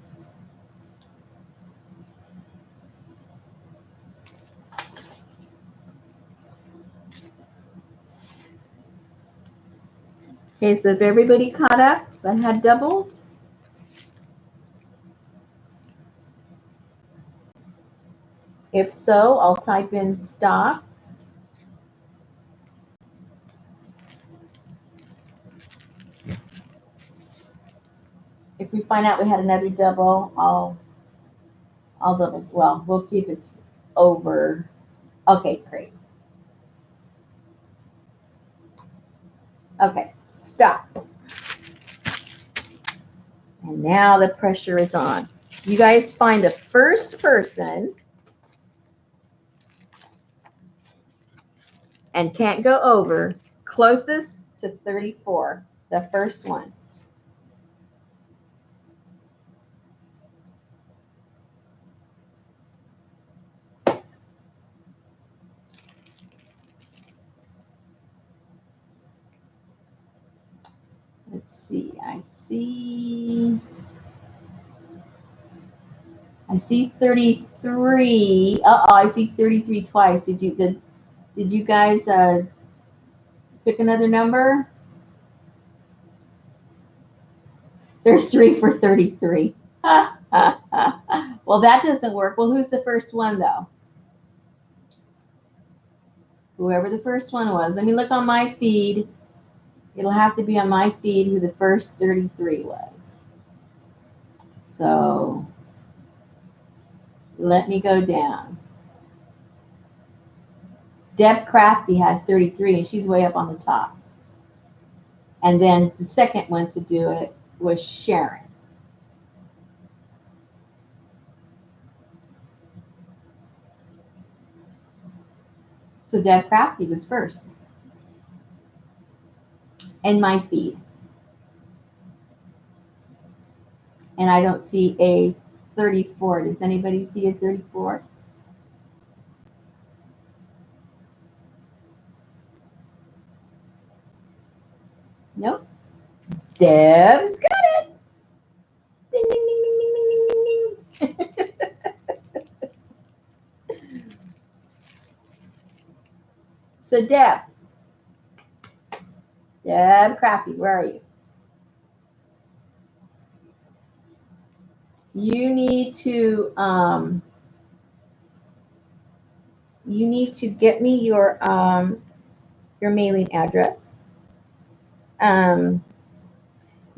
Okay, so if everybody caught up that had doubles? If so, I'll type in stop. If we find out we had another double, I'll double, well, we'll see if it's over. Okay, great. Okay, stop. And now the pressure is on. You guys find the first person and can't go over, closest to 34, the first one. Let's see, I see 33. I see 33 twice. Did you guys pick another number? There's 3 for 33. Well, that doesn't work. Well, who's the first one, though? Whoever the first one was. Let me look on my feed. It'll have to be on my feed who the first 33 was. So let me go down. Deb Crafty has 33, and she's way up on the top. And then the second one to do it was Sharon. So Deb Crafty was first in my feed. And I don't see a 34. Does anybody see a 34? Nope. Deb's got it. Ding, ding, ding, ding, ding, ding, ding, ding. So Deb Crafty, where are you? You need to get me your mailing address.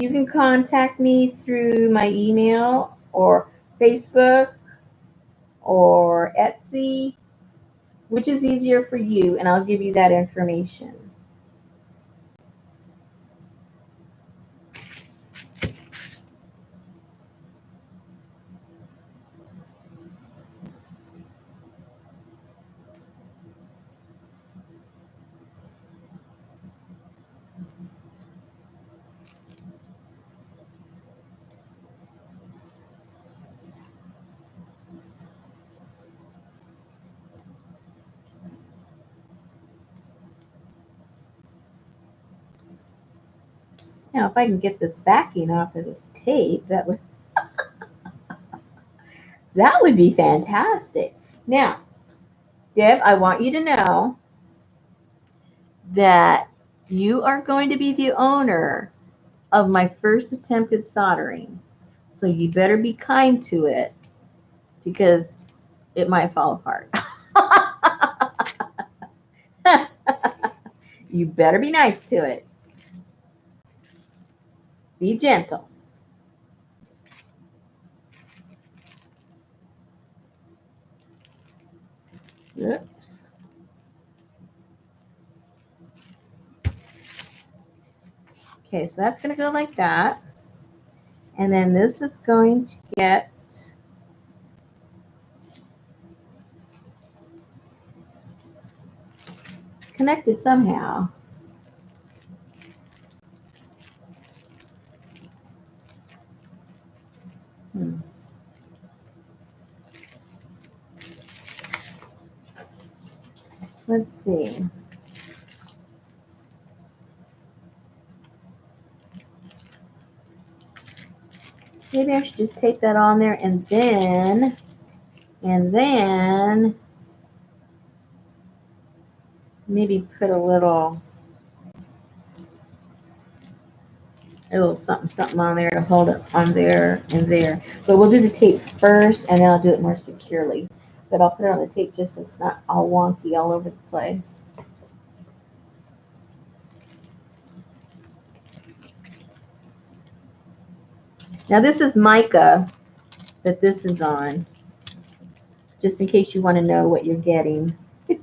You can contact me through my email or Facebook or Etsy, which is easier for you, and I'll give you that information. Now, if I can get this backing off of this tape, that would be fantastic. Now, Deb, I want you to know that you are going to be the owner of my first attempted soldering. So you better be kind to it because it might fall apart. You better be nice to it. Be gentle. Oops. Okay, so that's going to go like that. And then this is going to get connected somehow. Let's see. Maybe I should just take that on there and then maybe put a little something on there to hold it on there and there. But we'll do the tape first, and then I'll do it more securely. But I'll put it on the tape just so it's not all wonky all over the place. Now this is mica that this is on, just in case you want to know what you're getting. The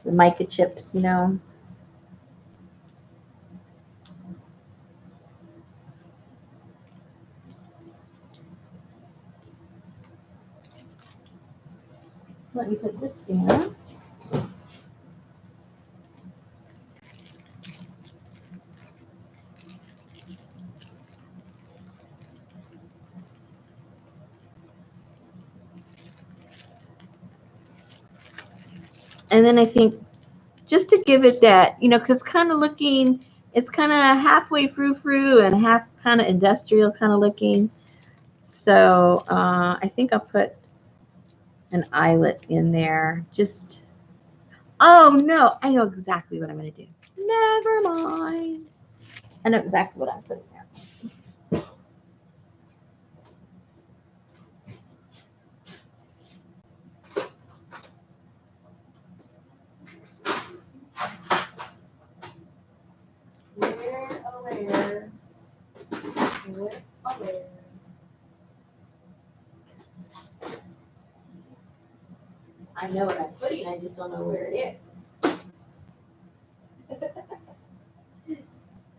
mica chips, you know. Let me put this down. And then I think just to give it that, you know, because it's kind of looking, it's kind of halfway frou-frou and half kind of industrial kind of looking. So I think I'll put an eyelet in there. Just, oh no, I know exactly what I'm going to do. Never mind. I know exactly what I'm putting there. Where, oh where? Where, oh where? I know what I'm putting, I just don't know where it is.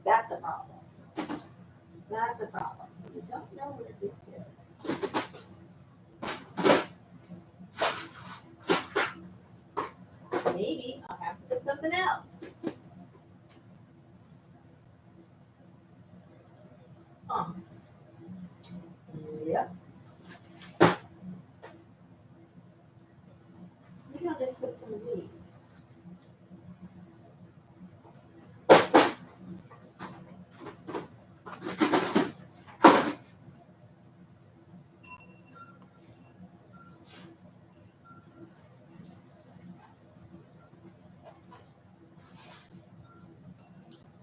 That's a problem. That's a problem. You don't know where it is. Maybe I'll have to put something else. Yep. Maybe I'll just put some of these.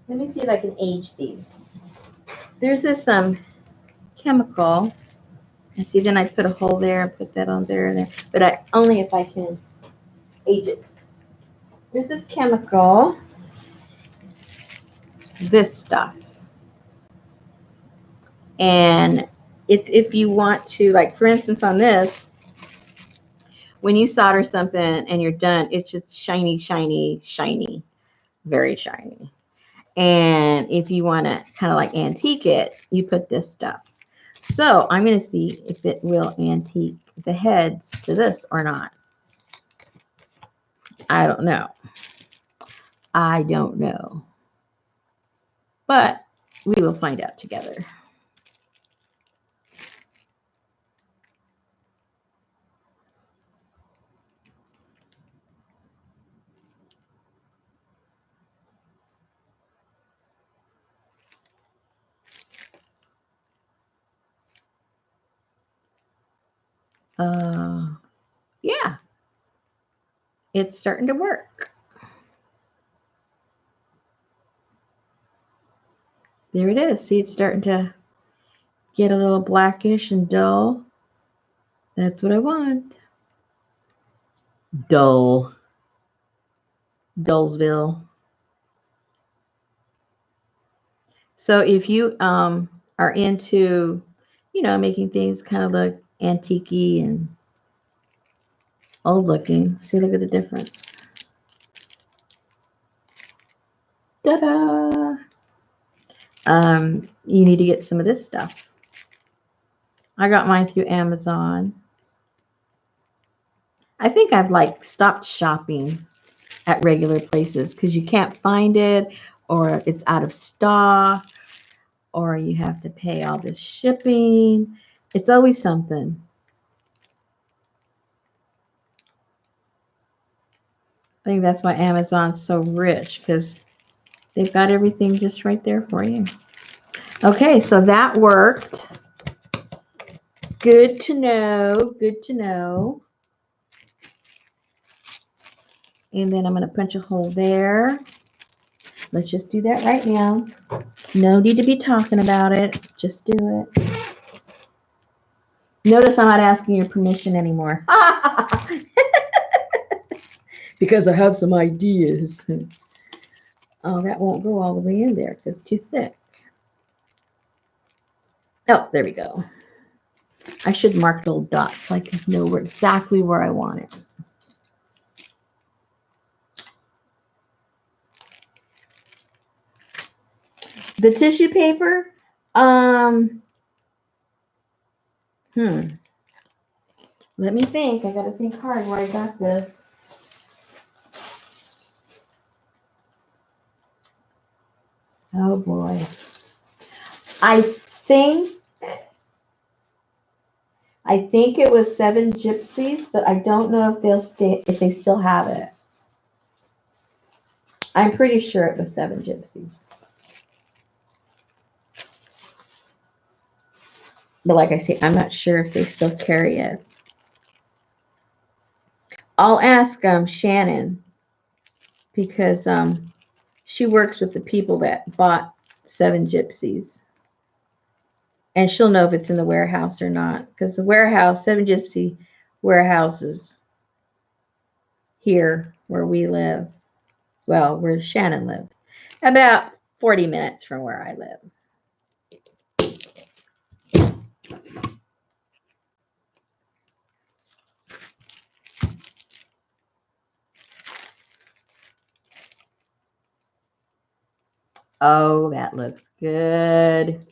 Let me see if I can age these. There's this chemical. I see. Then I put a hole there, put that on there and there. But I only if I can age it. There's this chemical. This stuff, and it's if you want to, like for instance, on this, when you solder something and you're done, it's just shiny, shiny, shiny, very shiny. And if you want to kind of like antique it, you put this stuff. So I'm going to see if it will antique the heads to this or not. I don't know. I don't know. But we will find out together. Yeah, it's starting to work. There it is. See, it's starting to get a little blackish and dull. That's what I want. Dull. Dullsville. So if you are into, making things kind of look antique-y and old looking, see, look at the difference. Ta-da! You need to get some of this stuff. I got mine through Amazon. I think I've like stopped shopping at regular places because you can't find it, or it's out of stock, or you have to pay all this shipping. It's always something. I think that's why Amazon's so rich, because they've got everything just right there for you. Okay, so that worked. Good to know. Good to know. And then I'm going to punch a hole there. Let's just do that right now. No need to be talking about it. Just do it. Notice I'm not asking your permission anymore. Because I have some ideas. Oh, that won't go all the way in there because it's too thick. Oh, there we go. I should mark little dots so I can know exactly where I want it. The tissue paper, let me think. I got to think hard where I got this. Oh boy. I think it was 7 Gypsies, but I don't know if they still have it. I'm pretty sure it was 7 Gypsies. But like I say, I'm not sure if they still carry it. I'll ask Shannon, because she works with the people that bought Seven Gypsies. And she'll know if it's in the warehouse or not. Because the warehouse, Seven Gypsy warehouses here where we live. Well, where Shannon lives. About 40 minutes from where I live. Oh, that looks good.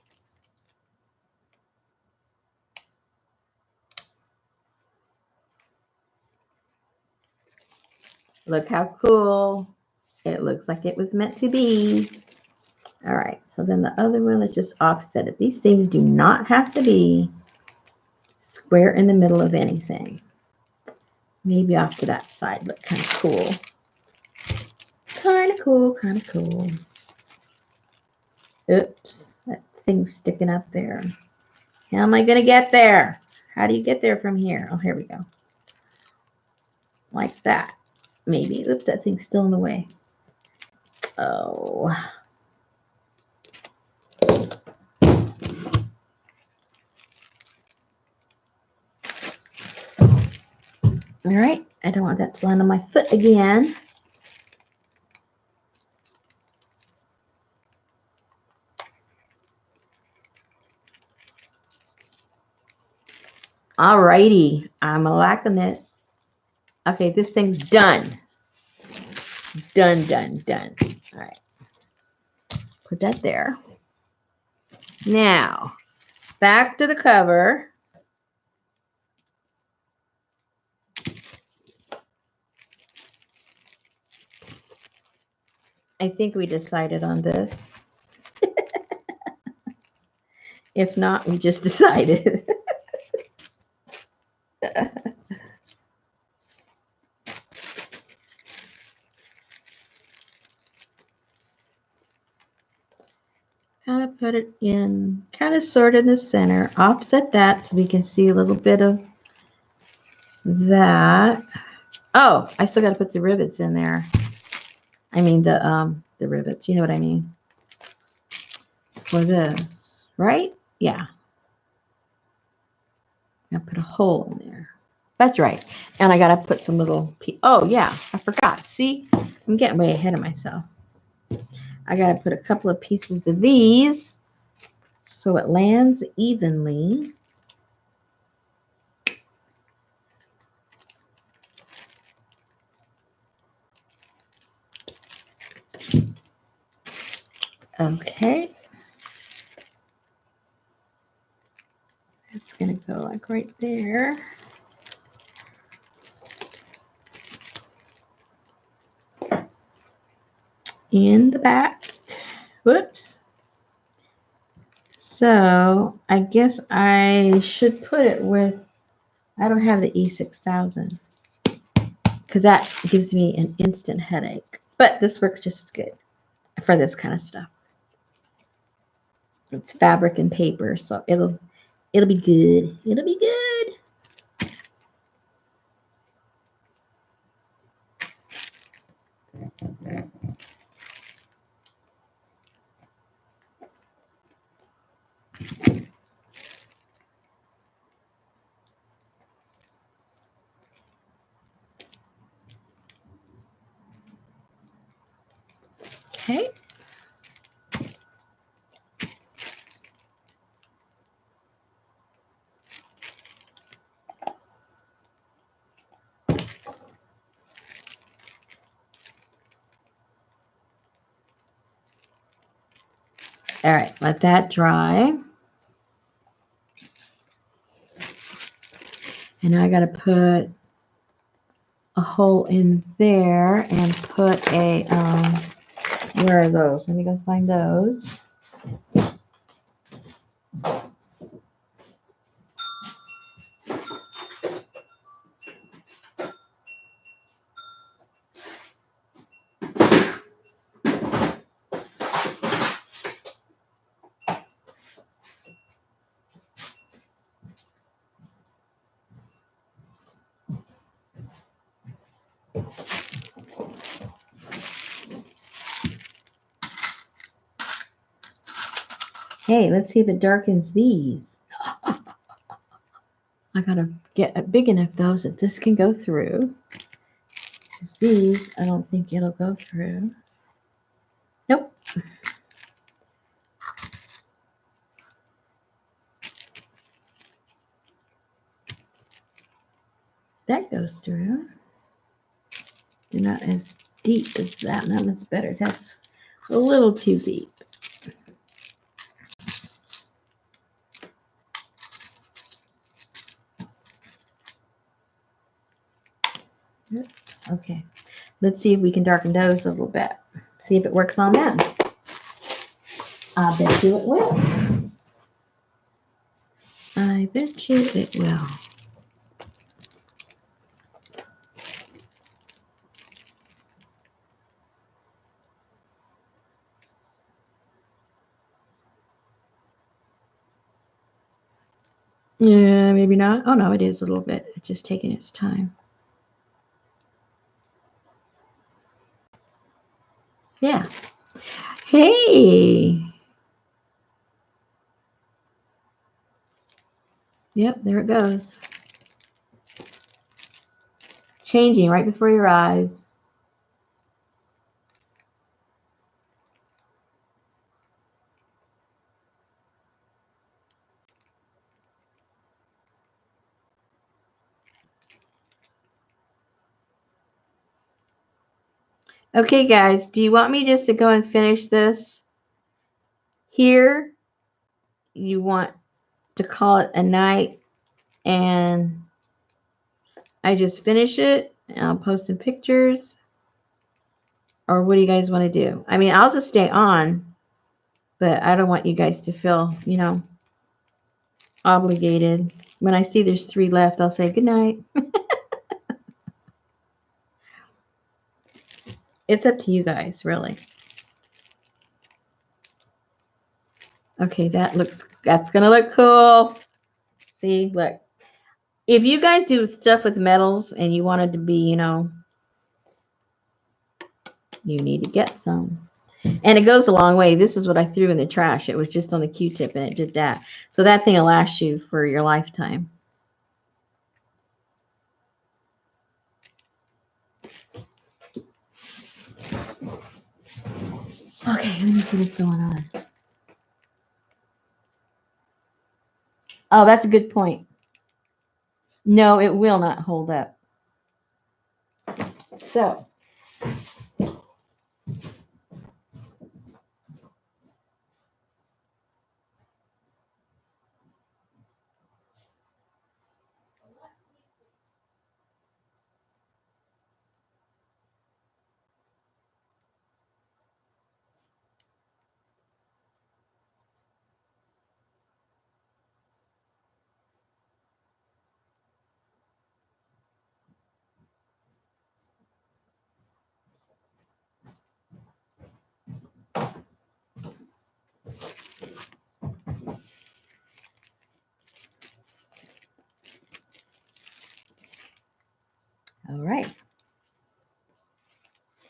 Look how cool. It looks like it was meant to be. All right, so then the other one, let's just offset it. These things do not have to be square in the middle of anything. Maybe off to that side look kind of cool. Kind of cool, kind of cool. Oops, that thing's sticking up there. How am I going to get there? How do you get there from here? Oh, here we go. Like that. Maybe. Oops, that thing's still in the way. Oh. All right. I don't want that to land on my foot again. All righty. I'm liking it. Okay, this thing's done. Done, done, done. All right. Put that there. Now, back to the cover. I think we decided on this. If not, we just decided. Kind of put it in, kind of sort of in the center. Offset that so we can see a little bit of that. Oh, I still got to put the rivets in there. I mean the rivets. You know what I mean? For this, right? Yeah. I put a hole in there. That's right. And I got to put some little. Oh yeah, I forgot. See, I'm getting way ahead of myself. I got to put a couple of pieces of these so it lands evenly. Okay. That's going to go like right there. In the back. Whoops. So I guess I should put it with, I don't have the E6000 because that gives me an instant headache. But this works just as good for this kind of stuff. It's fabric and paper, so it'll be good. It'll be good. Okay. All right, let that dry. And now I got to put a hole in there and put a, where are those? Let me go find those. Hey, let's see if it darkens these. I gotta get a big enough though that this can go through. These, I don't think it'll go through. Nope. That goes through. They're not as deep as that. That one's better. That's a little too deep. Okay. Let's see if we can darken those a little bit. See if it works on them. I bet you it will. I bet you it will. Yeah, maybe not. Oh, no, it is a little bit. It's just taking its time. Yeah. Hey. Yep, there it goes. Changing right before your eyes. Okay, guys, do you want me just to go and finish this here? You want to call it a night and I just finish it and I'll post some pictures? Or what do you guys want to do? I mean, I'll just stay on, but I don't want you guys to feel, obligated. When I see there's 3 left, I'll say good night. It's up to you guys, really. Okay, that's gonna look cool. See, look. If you guys do stuff with metals and you want it to be, you need to get some. And it goes a long way. This is what I threw in the trash. It was just on the Q-tip and it did that. So that thing will last you for your lifetime. Okay, let me see what's going on. Oh, that's a good point. No, it will not hold up. So, all right.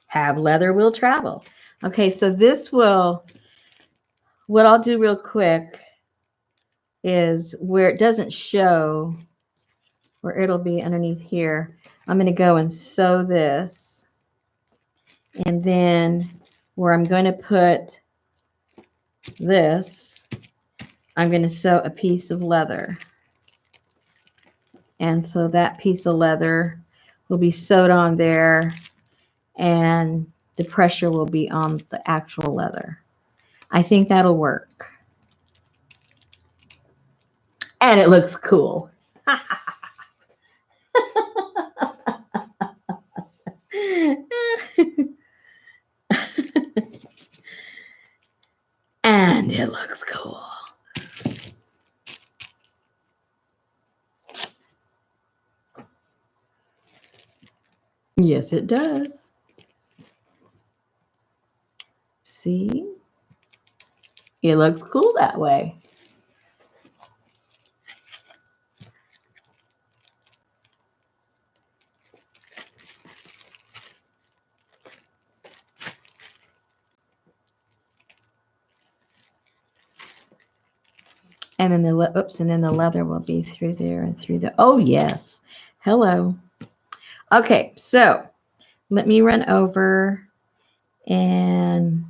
Have leather will travel. Okay, so what I'll do real quick is where it doesn't show, where it'll be underneath here, I'm going to go and sew this. And then where I'm going to put this, I'm going to sew a piece of leather. And so that piece of leather will be sewed on there and the pressure will be on the actual leather. I think that'll work. And it looks cool. And it looks cool. Yes, it does. See? It looks cool that way. And then and then the leather will be through there and through the, oh yes. Hello. Okay, so let me run over and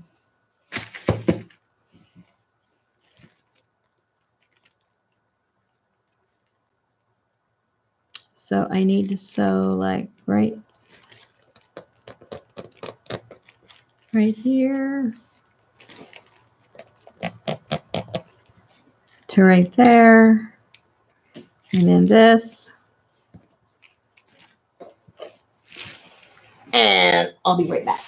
so I need to sew like right here to right there, and then this, and I'll be right back.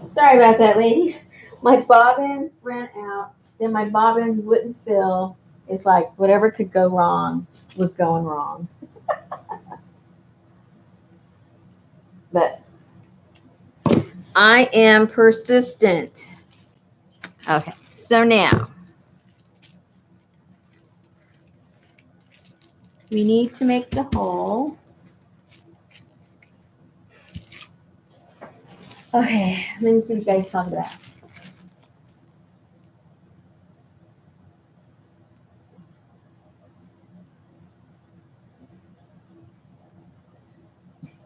Sorry about that, ladies. My bobbin ran out. Then my bobbin wouldn't fill. It's like whatever could go wrong was going wrong. But I am persistent. Okay, so now we need to make the hole. Okay, let me see what you guys talk about.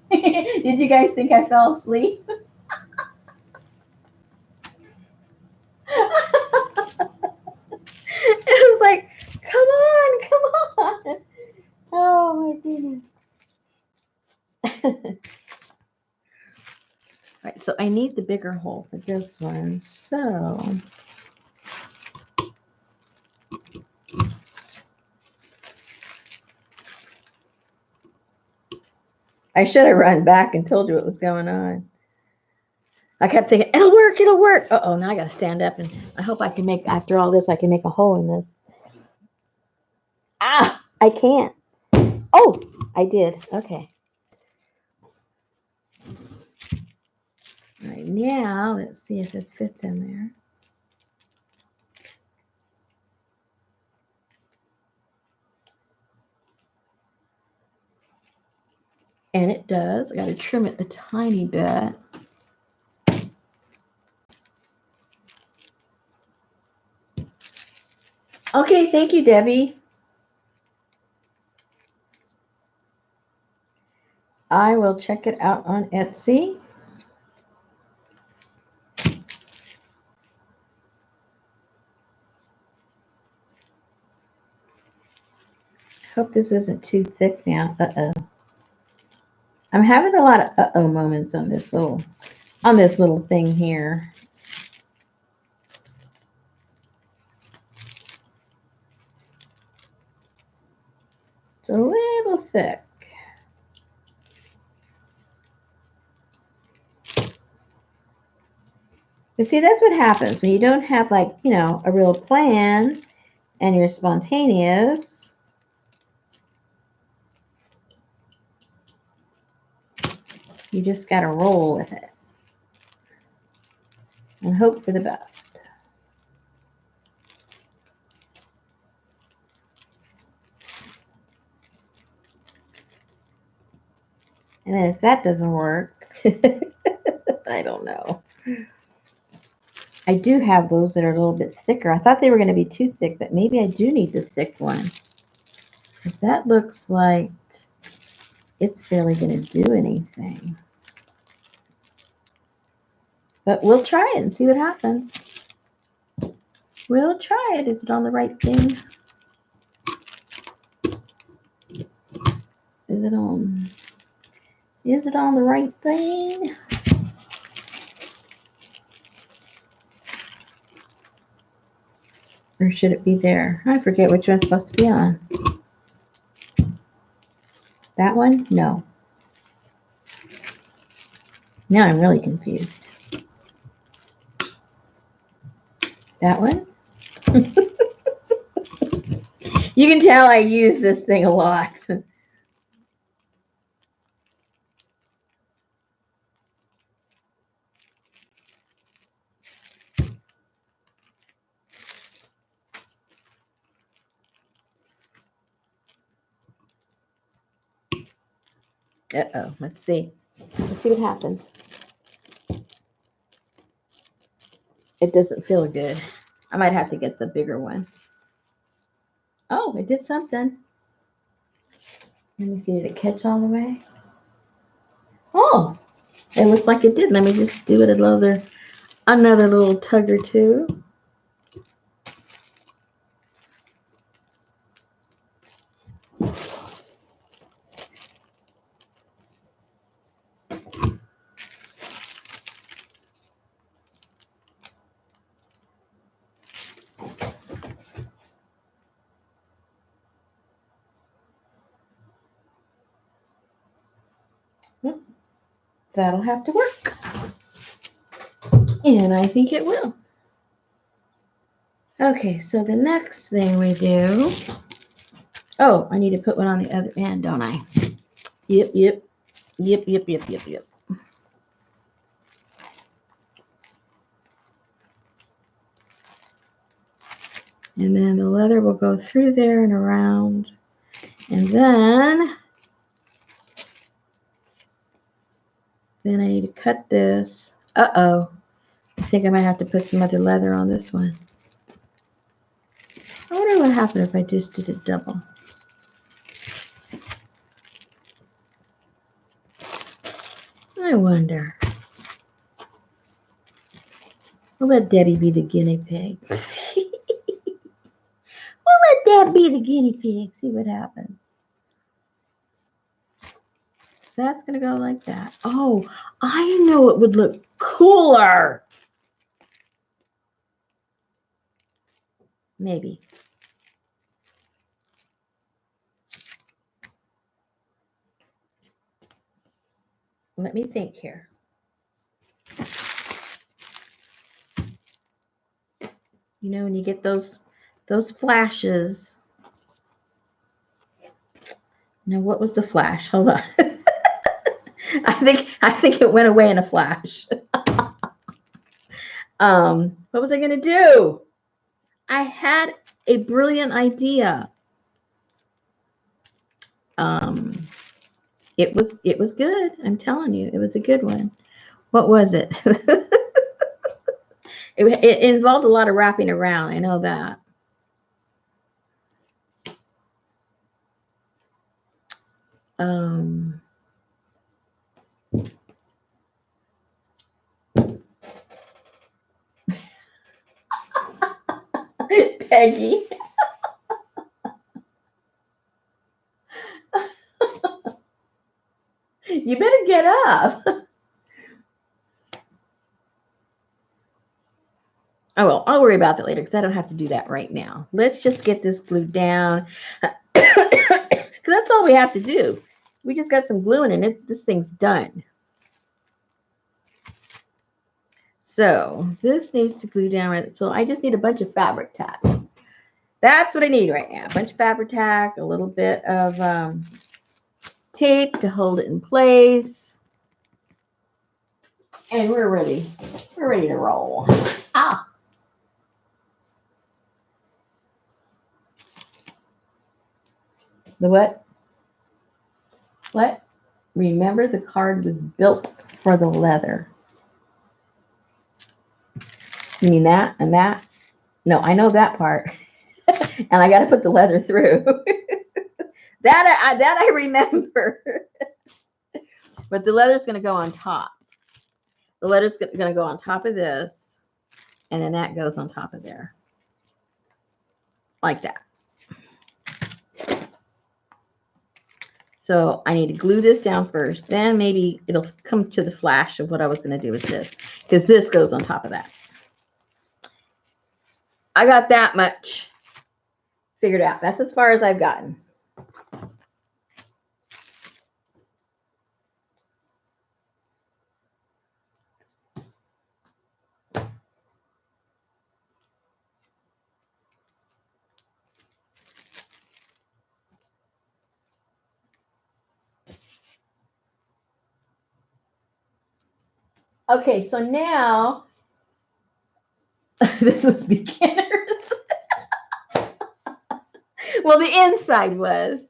Did you guys think I fell asleep? It was like, come on, come on. Oh my goodness. All right, so I need the bigger hole for this one. So I should have run back and told you what was going on. I kept thinking, it'll work, it'll work. Uh-oh, now I got to stand up, and I hope I can make, after all this, I can make a hole in this. Ah, I can't. Oh, I did. Okay. All right, now let's see if this fits in there. And it does. I got to trim it a tiny bit. Okay, thank you, Debbie. I will check it out on Etsy. Hope this isn't too thick now. Uh-oh. I'm having a lot of uh-oh moments on this little thing here. It's a little thick. But see, that's what happens when you don't have, like, you know, a real plan and you're spontaneous. You just got to roll with it and hope for the best. And then if that doesn't work, I don't know. I do have those that are a little bit thicker. I thought they were going to be too thick, but maybe I do need the thick one. Because that looks like it's barely going to do anything. But we'll try it and see what happens. We'll try it. Is it on the right thing? Is it on the right thing? Or should it be there? I forget which one's supposed to be on. That one? No. Now I'm really confused. That one? You can tell I use this thing a lot. Uh-oh, let's see. Let's see what happens. It doesn't feel good. I might have to get the bigger one. Oh, it did something. Let me see, did it catch all the way? Oh, it looks like it did. Let me just do it another little tug or two. That'll have to work. And I think it will. Okay, so the next thing we do, oh, I need to put one on the other end, don't I? Yep, yep, yep, yep, yep, yep, yep. And then the leather will go through there and around. And then I need to cut this. Uh-oh. I think I might have to put some other leather on this one. I wonder what happened if I just did it double. I wonder. We'll let Debbie be the guinea pig. We'll let Deb be the guinea pig. See what happens. That's going to go like that. Oh, I know it would look cooler. Maybe. Let me think here. You know, when you get those flashes. Now, what was the flash? Hold on. I think it went away in a flash. What was I going to do? I had a brilliant idea. It was good. I'm telling you, it was a good one. What was it? It involved a lot of wrapping around. I know that. Peggy. You better get up. Oh, well, I'll worry about that later because I don't have to do that right now. Let's just get this glued down. Because that's all we have to do. We just got some glue in it and this thing's done. So this needs to glue down right. So I just need a bunch of fabric tack. That's what I need right now. A bunch of fabric tack, a little bit of tape to hold it in place. And we're ready. We're ready to roll. Ah. The what? What? Remember, the card was built for the leather. You mean that and that? No, I know that part. And I got to put the leather through. that I remember. But the leather's going to go on top. The leather's going to go on top of this. And then that goes on top of there. Like that. So I need to glue this down first. Then maybe it'll come to the flash of what I was going to do with this. Because this goes on top of that. I got that much figured out. That's as far as I've gotten. Okay, so now, this was beginners. Well, the inside was.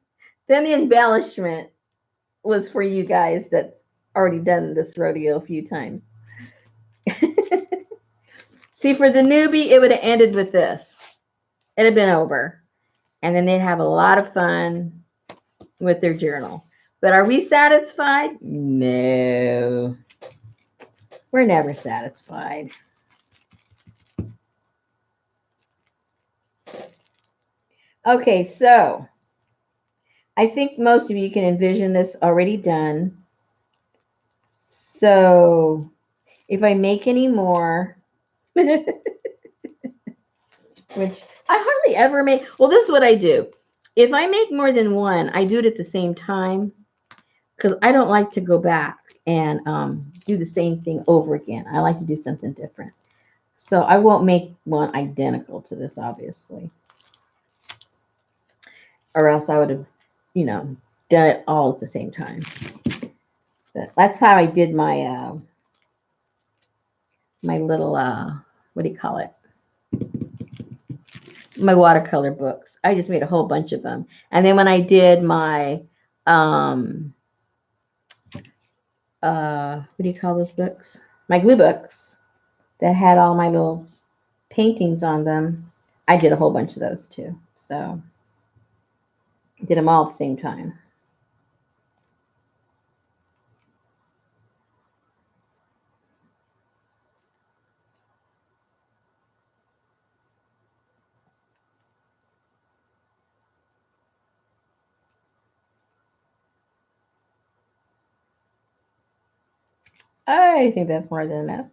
Then the embellishment was for you guys that's already done this rodeo a few times. See, for the newbie, it would have ended with this. It'd have been over. And then they'd have a lot of fun with their journal. But are we satisfied? No. We're never satisfied. Okay, so I think most of you can envision this already done. So if I make any more, which I hardly ever make, well, this is what I do. If I make more than one, I do it at the same time because I don't like to go back and do the same thing over again. I like to do something different. So I won't make one identical to this, obviously, or else I would have, you know, done it all at the same time. But that's how I did my my little what do you call it? My watercolor books. I just made a whole bunch of them. And then when I did my what do you call those books? My glue books that had all my little paintings on them. I did a whole bunch of those too. So I did them all at the same time. I think that's more than enough.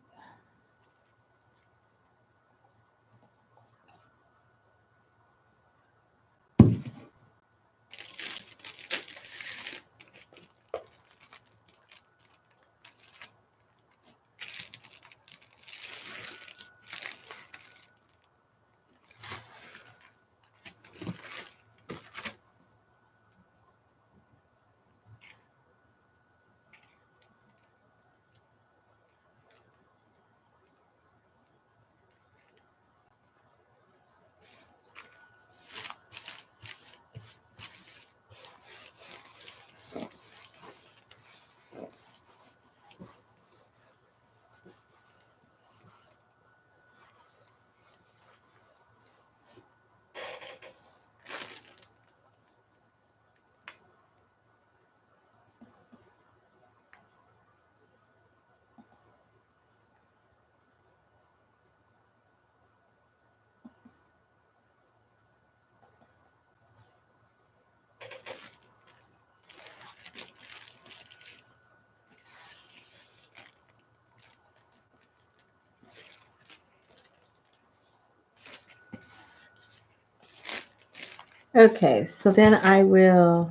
Okay, so then I will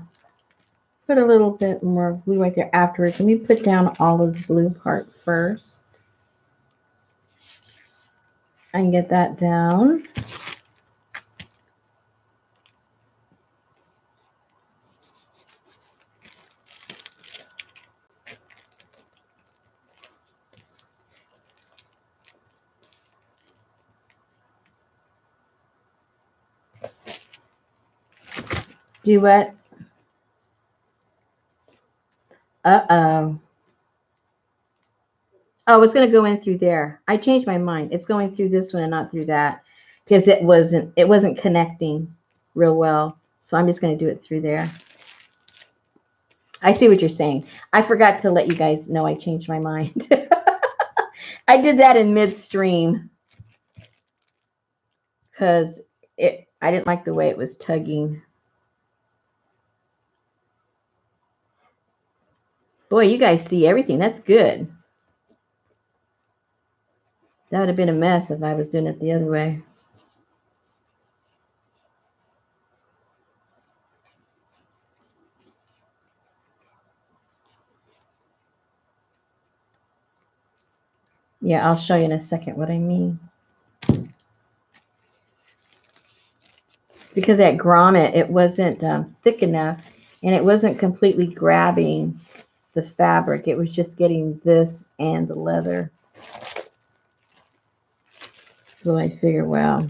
put a little bit more glue right there afterwards. Let me put down all of the blue part first. I can get that down. Do what? Uh-oh. Oh, it's going to go in through there. I changed my mind. It's going through this one and not through that because it wasn't connecting real well. So I'm just going to do it through there. I see what you're saying. I forgot to let you guys know I changed my mind. I did that in midstream because I didn't like the way it was tugging. Boy, you guys see everything. That's good. That would have been a mess if I was doing it the other way. Yeah, I'll show you in a second what I mean. Because that grommet, it wasn't thick enough and it wasn't completely grabbing the fabric. It was just getting this and the leather. So I figured, well,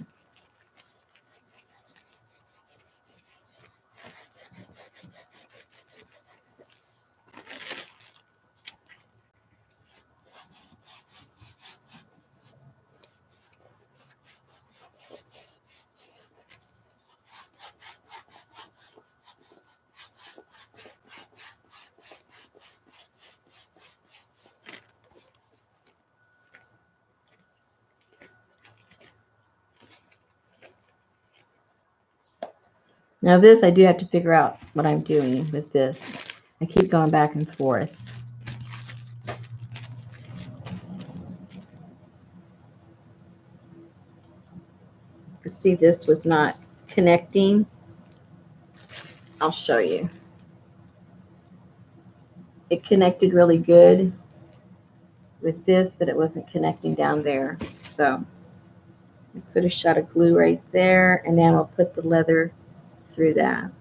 now this I do have to figure out what I'm doing with this. I keep going back and forth. See, this was not connecting. I'll show you. it connected really good with this, but it wasn't connecting down there. So put a shot of glue right there, and then we'll put the leather through that.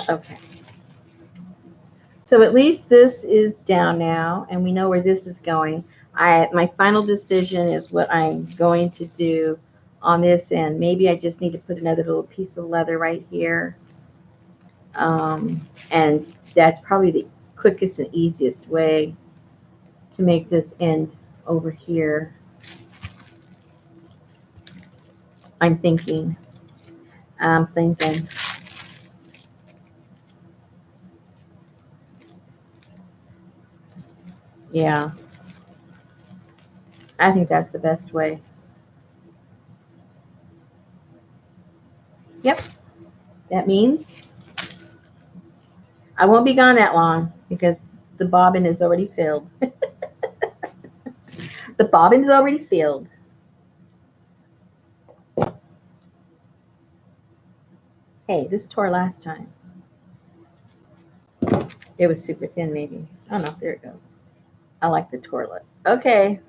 Okay. So at least this is down now, and we know where this is going. My final decision is what I'm going to do on this end. Maybe I just need to put another little piece of leather right here. And that's probably the quickest and easiest way to make this end over here. I'm thinking. Yeah, I think that's the best way. Yep, that means I won't be gone that long because the bobbin is already filled. The bobbin is already filled. Hey, this tore last time. It was super thin, maybe. Oh no, there it goes. I like the tourlet. Okay.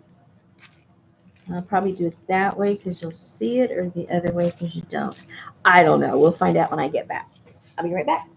I'll probably do it that way because you'll see it, or the other way because you don't. I don't know. We'll find out when I get back. I'll be right back.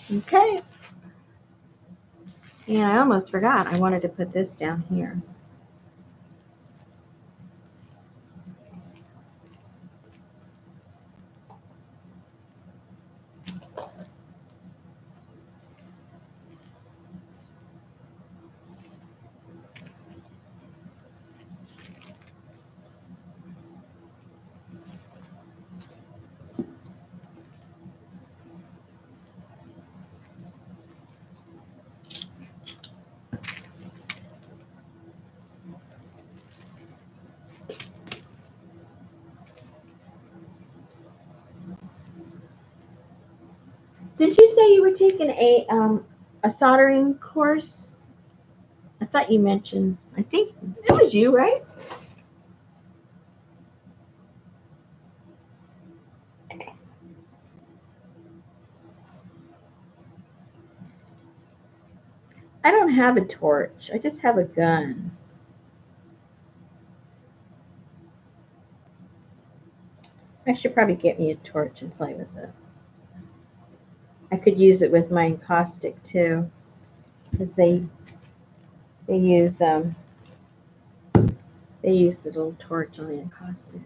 Okay. And I almost forgot. I wanted to put this down here. Did you say you were taking a soldering course? I thought you mentioned. I think it was you, right? I don't have a torch. I just have a gun. I should probably get me a torch and play with it. I could use it with my encaustic too, because they use they use the little torch on the encaustic.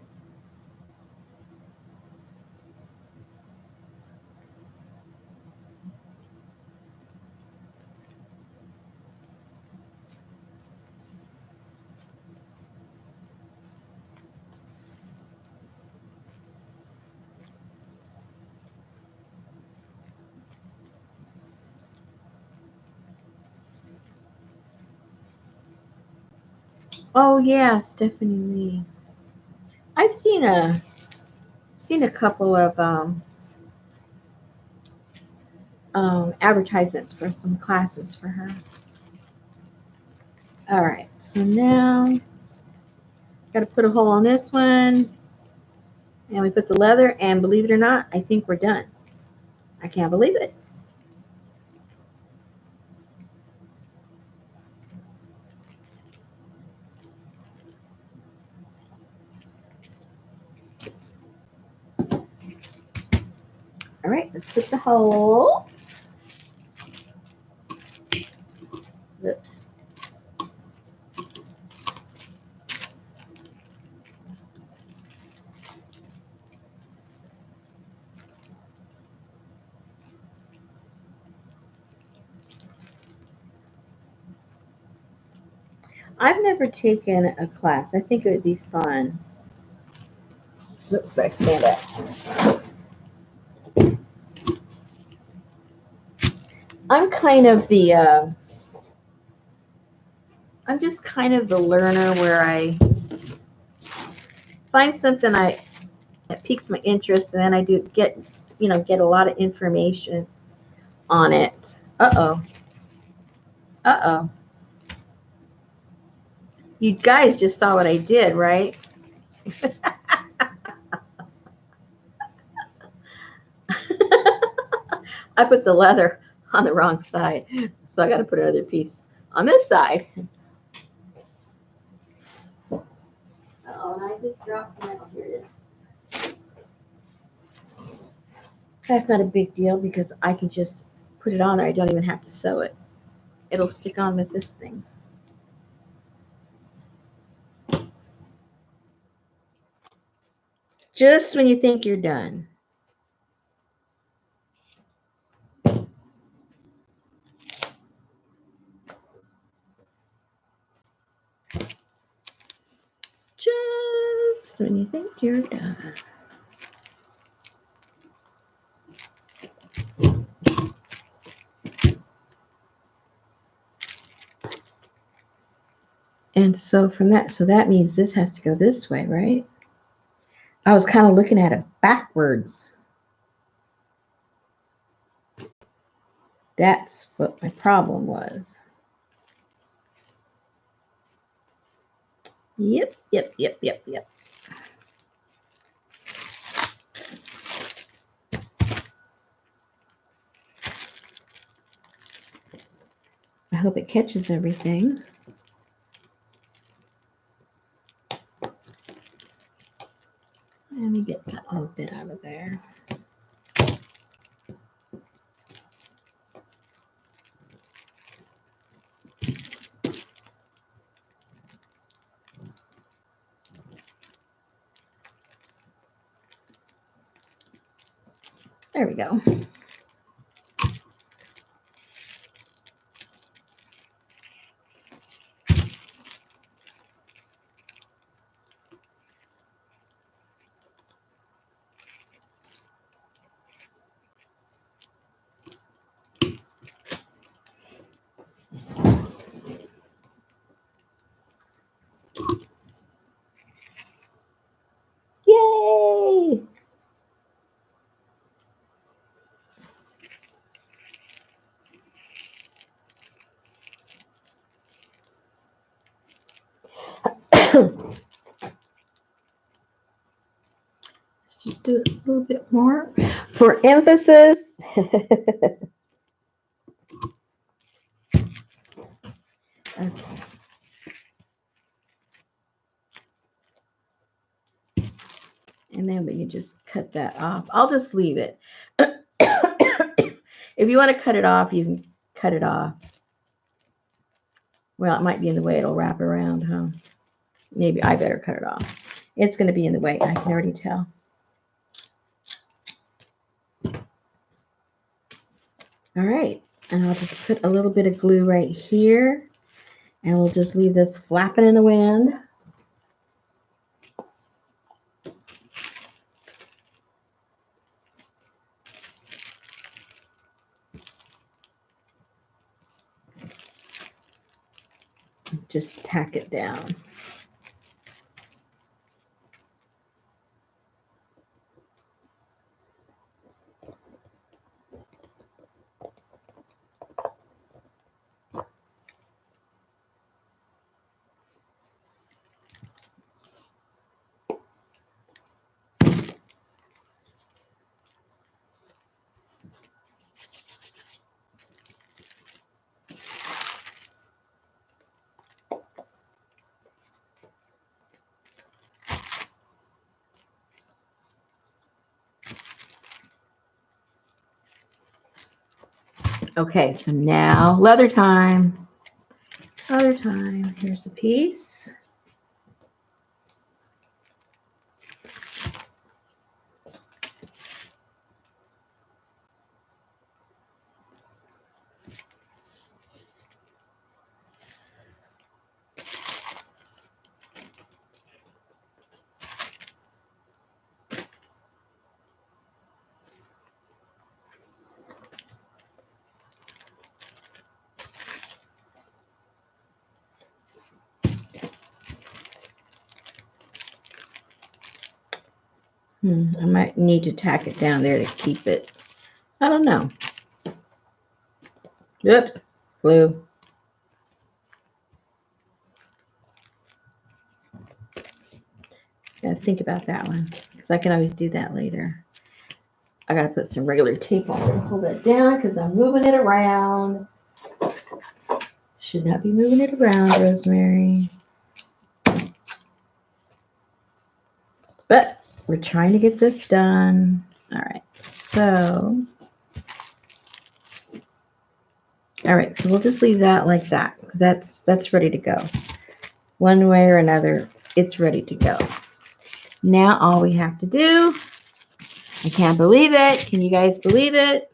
Oh yeah, Stephanie Lee. I've seen a couple of advertisements for some classes for her. All right, so now got to put a hole on this one, and we put the leather. And believe it or not, I think we're done. I can't believe it. All right, let's put the hole. Oops. I've never taken a class. I think it would be fun. Oops, I stand up. I'm kind of the, I'm just kind of the learner where I find something that piques my interest, and then I do get a lot of information on it. Uh-oh. Uh-oh. You guys just saw what I did, right? I put the leather on the wrong side, so I got to put another piece on this side. Uh-oh, and I just dropped the metal. Here it is. That's not a big deal because I can just put it on there. I don't even have to sew it. It'll stick on with this thing. Just when you think you're done. Just when you think you're done. And so from that, so that means this has to go this way, right? I was kind of looking at it backwards. That's what my problem was. Yep. I hope it catches everything. Let me get that little bit out of there. There we go. Yay! just do it a little bit more for emphasis. Okay. And then we can just cut that off. I'll just leave it. If you want to cut it off, you can cut it off. Well, it might be in the way. It'll wrap around, huh? Maybe I better cut it off. It's going to be in the way. I can already tell. All right. And I'll just put a little bit of glue right here. And we'll just leave this flapping in the wind. Just tack it down. Okay, so now leather time. Leather time. Here's a piece. I might need to tack it down there to keep it. I don't know. Oops, glue. Gotta think about that one because I can always do that later. I gotta put some regular tape on it and pull that down because I'm moving it around. Should not be moving it around, Rosemary. But we're trying to get this done. All right, so we'll just leave that like that because that's ready to go. One way or another, it's ready to go. Now all we have to do, I can't believe it. Can you guys believe it?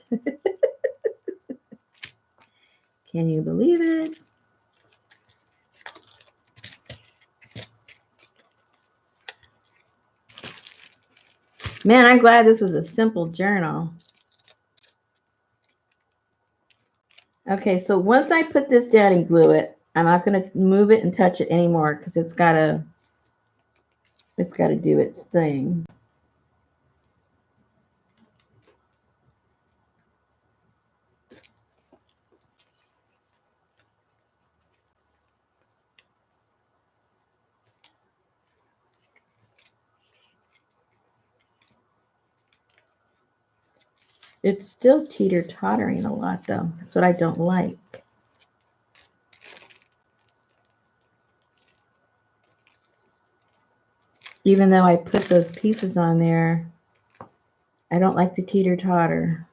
Can you believe it? Man, I'm glad this was a simple journal. Okay, so once I put this down and glue it, I'm not going to move it and touch it anymore because it's got to do its thing. It's still teeter-tottering a lot, though. That's what I don't like. Even though I put those pieces on there, I don't like the teeter-totter.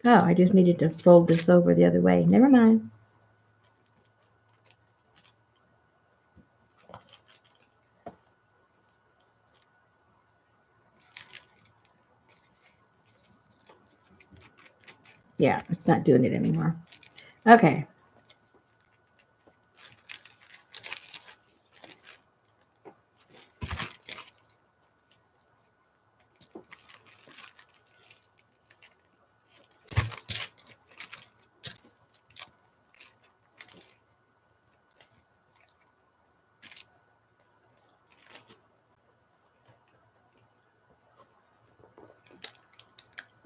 Oh, I just needed to fold this over the other way. Never mind. Yeah, it's not doing it anymore. Okay.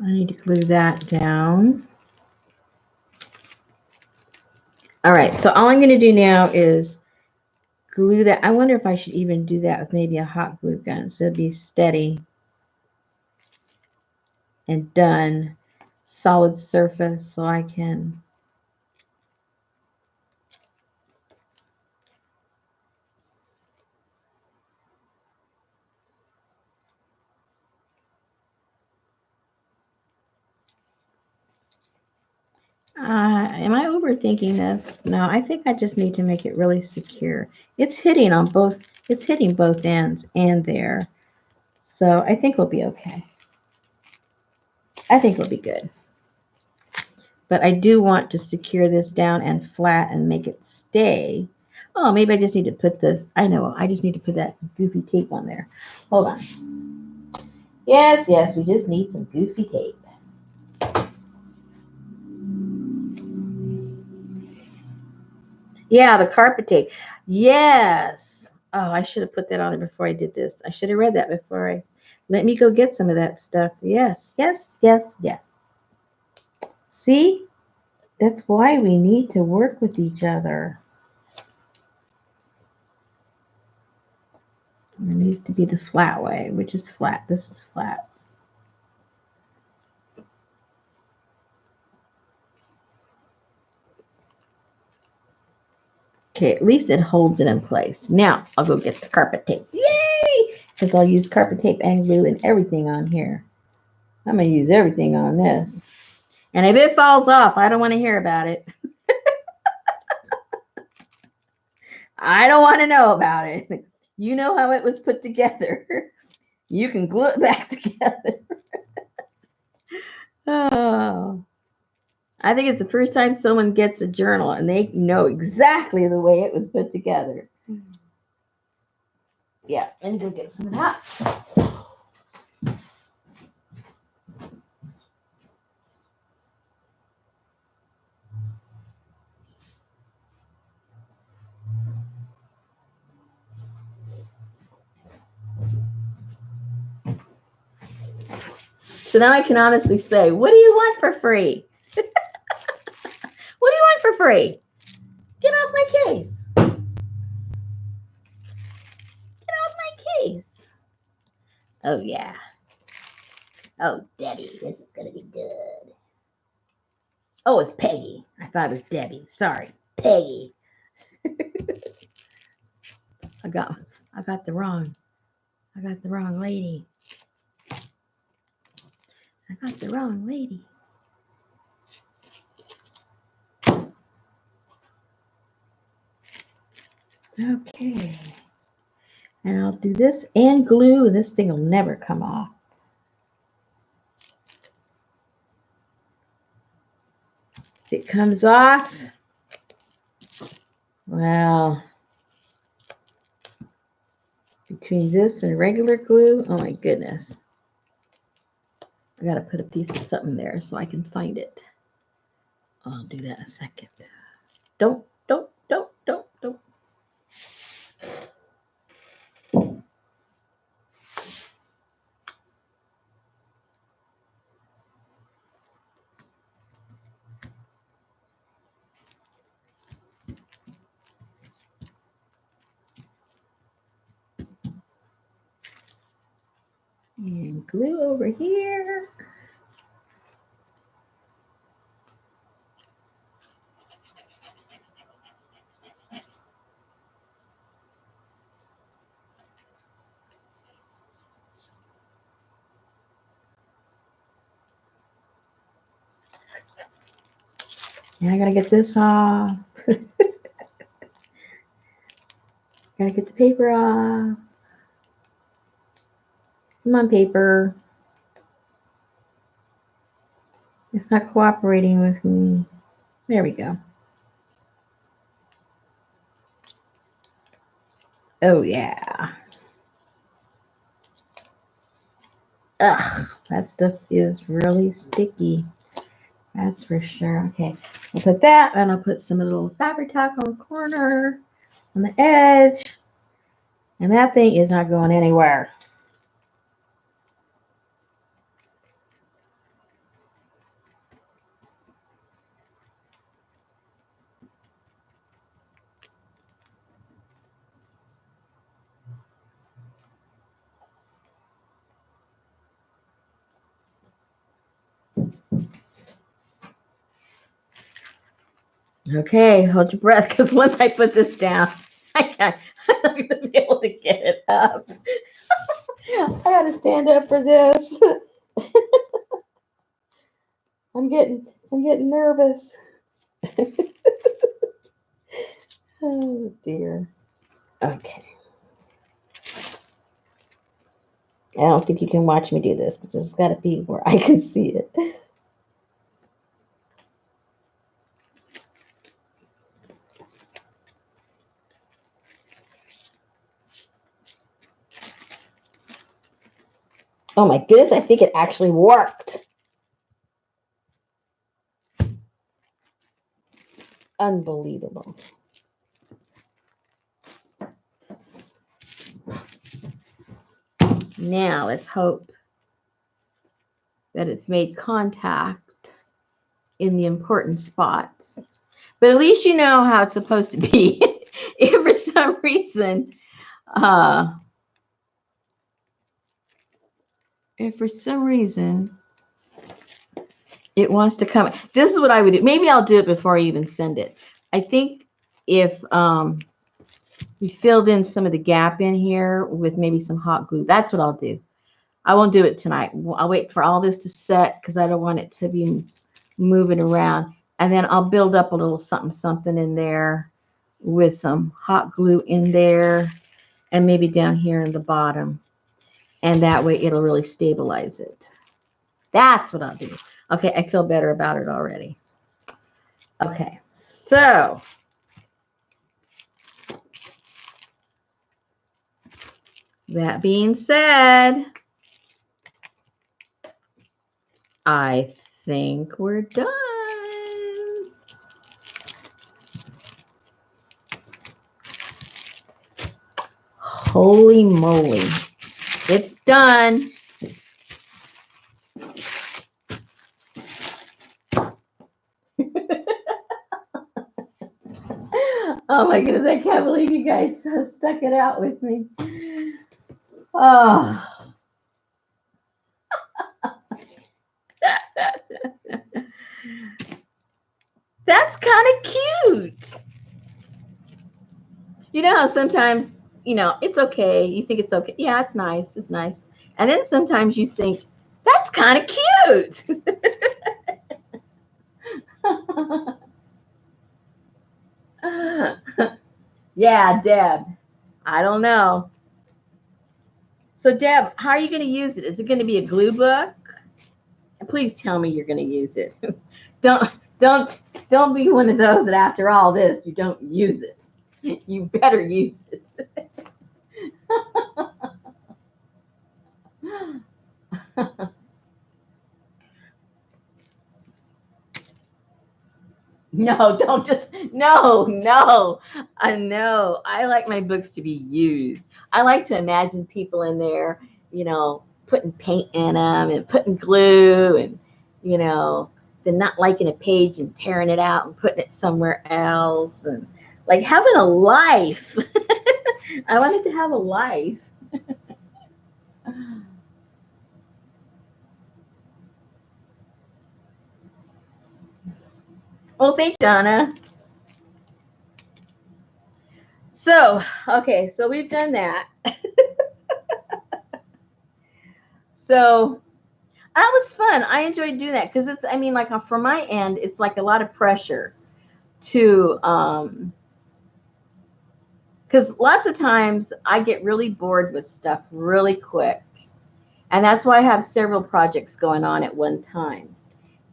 I need to glue that down. All right, so all I'm going to do now is glue that. I wonder if I should even do that with maybe a hot glue gun, so it'd be steady and done. Solid surface, so I can. Am I overthinking this? No, I think I just need to make it really secure. It's hitting on both. It's hitting both ends and there, so I think we'll be okay. I think we'll be good. But I do want to secure this down and flat and make it stay. Oh, maybe I just need to put this. I know. I just need to put that goofy tape on there. Hold on. Yes, yes. We just need some goofy tape. Yeah, the carpet tape. Yes. Oh, I should have put that on there before I did this. I should have read that before I. Let me go get some of that stuff. Yes, yes, yes, yes. See? That's why we need to work with each other. It needs to be the flat way, which is flat. This is flat. Okay, at least it holds it in place. Now, I'll go get the carpet tape. Yay! Because I'll use carpet tape and glue and everything on here. I'm going to use everything on this. And if it falls off, I don't want to hear about it. I don't want to know about it. You know how it was put together. You can glue it back together. Oh. I think it's the first time someone gets a journal and they know exactly the way it was put together. Yeah, let me go get some of that. So now I can honestly say, what do you want for free? What do you want for free? Get off my case. Get off my case. Oh, yeah. Oh, Debbie, this is going to be good. Oh, it's Peggy. I thought it was Debbie. Sorry, Peggy. I got the wrong lady. I got the wrong lady. Okay. And I'll do this and glue, and this thing will never come off. If it comes off, well, between this and regular glue, oh my goodness. I got to put a piece of something there so I can find it. I'll do that in a second. Don't. And glue over here. And I gotta get this off. Gotta get the paper off. Come on, paper. It's not cooperating with me. There we go. Oh, yeah. Ugh, that stuff is really sticky. That's for sure. Okay, I'll put that, and I'll put some little Fabri-Tac on the corner, on the edge, and that thing is not going anywhere. Okay, hold your breath, because once I put this down, I'm not going to be able to get it up. I got to stand up for this. I'm getting nervous. Oh dear. Okay. I don't think you can watch me do this because it's got to be where I can see it. Oh my goodness, I think it actually worked. Unbelievable. Now let's hope that it's made contact in the important spots. But at least you know how it's supposed to be. If for some reason, uh, it wants to come, this is what I would do. Maybe I'll do it before I even send it. I think if we filled in some of the gap in here with maybe some hot glue, that's what I'll do. I won't do it tonight. I'll wait for all this to set because I don't want it to be moving around. And then I'll build up a little something in there with some hot glue in there and maybe down here in the bottom. And that way it'll really stabilize it. That's what I'll do. Okay, I feel better about it already. Okay, so that being said, I think we're done. Holy moly. It's done. Oh my goodness, I can't believe you guys stuck it out with me. Oh. That's kind of cute. You know how sometimes, it's okay. You think it's okay. Yeah, it's nice. It's nice. And then sometimes you think, that's kind of cute. Yeah, Deb. I don't know. So, Deb, how are you going to use it? Is it going to be a glue book? And please tell me you're going to use it. don't don't be one of those that after all this you don't use it. You better use it. No, don't just, no. I know. I like my books to be used. I like to imagine people in there, putting paint in them and putting glue and, then not liking a page and tearing it out and putting it somewhere else and like having a life. I wanted to have a life. Well, thanks, Donna. So, okay, so we've done that. So that was fun. I enjoyed doing that because it's, like from my end, it's like a lot of pressure to, because lots of times I get really bored with stuff really quick. And that's why I have several projects going on at one time.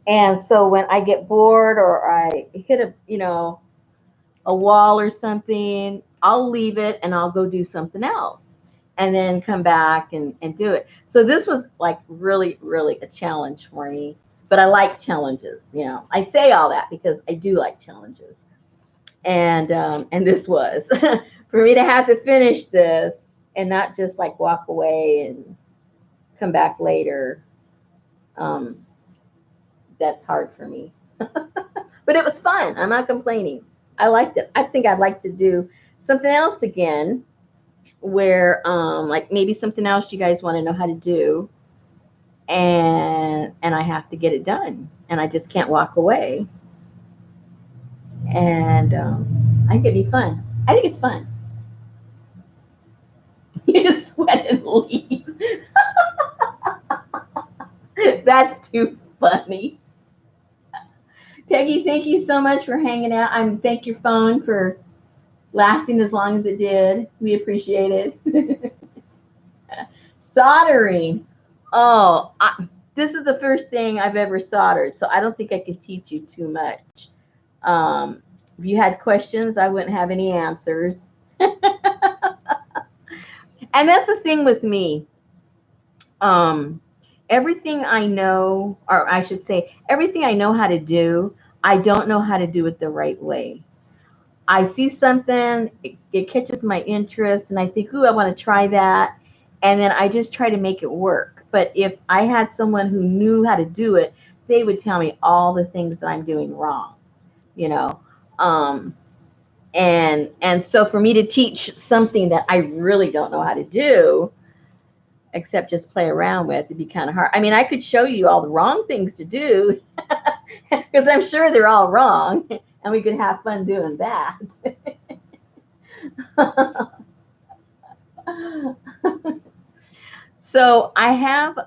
And so when I get bored or I hit a wall or something, I'll leave it and I'll go do something else and then come back and do it. So this was like really, really a challenge for me. But I like challenges, I say all that because I do like challenges. And this was for me to have to finish this and not just like walk away and come back later. That's hard for me. But it was fun. I'm not complaining. I liked it. I think I'd like to do something else again where like maybe something else you guys want to know how to do and I have to get it done and I just can't walk away. And I think it'd be fun. I think it's fun. You just sweat and leave. That's too funny. Peggy, thank you so much for hanging out. Thank your phone for lasting as long as it did. We appreciate it. Soldering. Oh, this is the first thing I've ever soldered, so I don't think I could teach you too much. If you had questions, I wouldn't have any answers. And that's the thing with me. Um, Everything I know, or I should say, everything I know how to do, I don't know how to do it the right way. I see something, it catches my interest, and I think, ooh, I want to try that. And then I just try to make it work. But if I had someone who knew how to do it, they would tell me all the things that I'm doing wrong, you know. Um, and so for me to teach something that I really don't know how to do, except just play around with, it'd be kind of hard. I mean, I could show you all the wrong things to do because I'm sure they're all wrong, and we could have fun doing that. So I have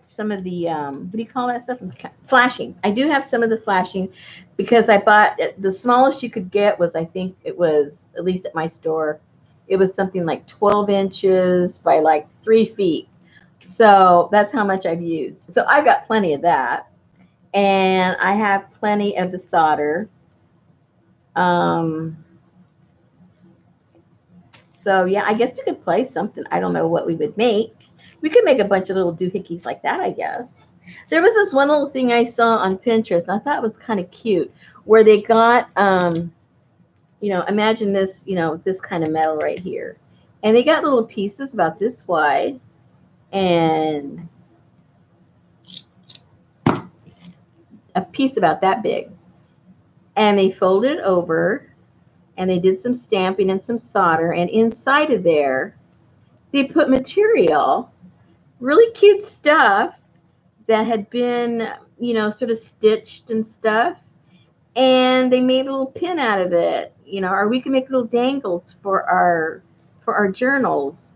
some of the what do you call that stuff? Flashing. I do have some of the flashing because I bought the smallest you could get was, I think it was, at least at my store, it was something like 12 inches by like 3 feet. So that's how much I've used. So I've got plenty of that, and I have plenty of the solder. Um, So yeah, I guess you could play something. I don't know what we would make. We could make a bunch of little doohickeys like that, I guess. There was this one little thing I saw on Pinterest, and I thought it was kind of cute, where they got, imagine this, this kind of metal right here, and they got little pieces about this wide and a piece about that big, and they folded it over, and they did some stamping and some solder, and inside of there, they put material, really cute stuff that had been, sort of stitched and stuff. And they made a little pin out of it, or we can make little dangles for our journals.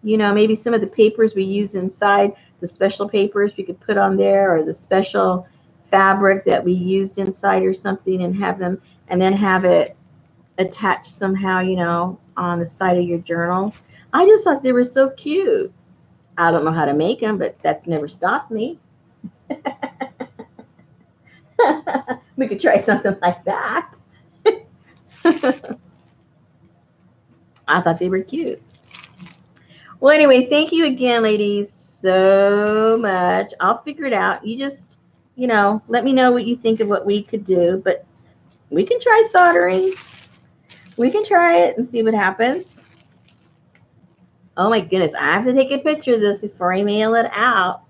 Maybe some of the papers we use inside, the special papers we could put on there, or the special fabric that we used inside or something, and have them, and then have it attached somehow, on the side of your journal. I just thought they were so cute. I don't know how to make them, but that's never stopped me. We could try something like that. I thought they were cute. Well, anyway, thank you again, ladies, so much. I'll figure it out. You just, let me know what you think of what we could do. But we can try soldering. We can try it and see what happens. Oh my goodness, I have to take a picture of this before I mail it out.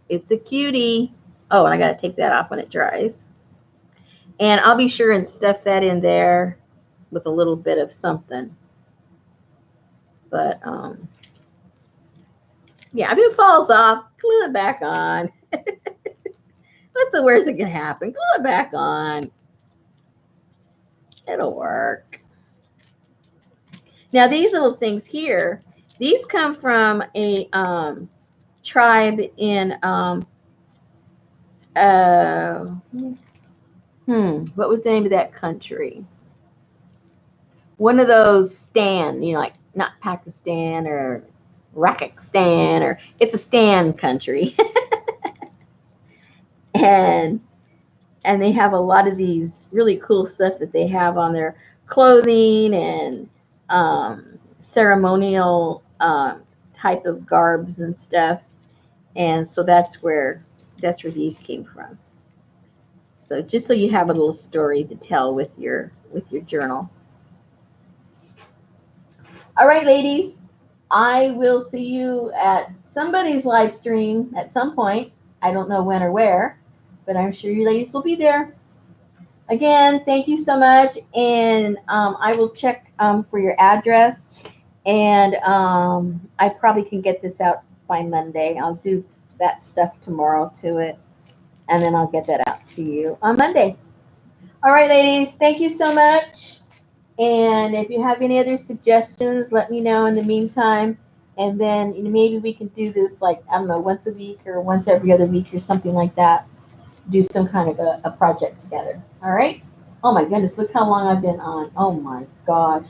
It's a cutie. Oh, and I got to take that off when it dries. And I'll be sure and stuff that in there with a little bit of something. But yeah, if it falls off, glue it back on. What's the worst that can happen? Glue it back on. It'll work. Now these little things here, these come from a tribe in what was the name of that country? One of those Stan, like not Pakistan or Rakistan, or it's a Stan country. and they have a lot of these really cool stuff that they have on their clothing, and ceremonial type of garbs and stuff. And so that's where these came from. So just so you have a little story to tell with your journal. All right, ladies, I will see you at somebody's live stream at some point. I don't know when or where, but I'm sure you ladies will be there. Again, thank you so much, and I will check for your address, and I probably can get this out by Monday. I'll do that stuff tomorrow to it. and then I'll get that out to you on Monday. All right, ladies, thank you so much. And if you have any other suggestions, let me know in the meantime. And then maybe we can do this like, I don't know, once a week or once every other week or something like that. Do some kind of a project together. All right? Oh my goodness, look how long I've been on. Oh my gosh.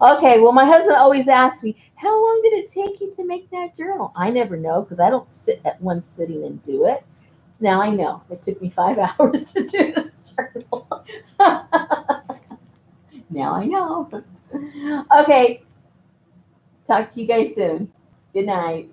Okay, well, my husband always asks me, how long did it take you to make that journal? I never know because I don't sit at one sitting and do it. Now I know. It took me 5 hours to do this journal. Now I know. Okay, talk to you guys soon. Good night.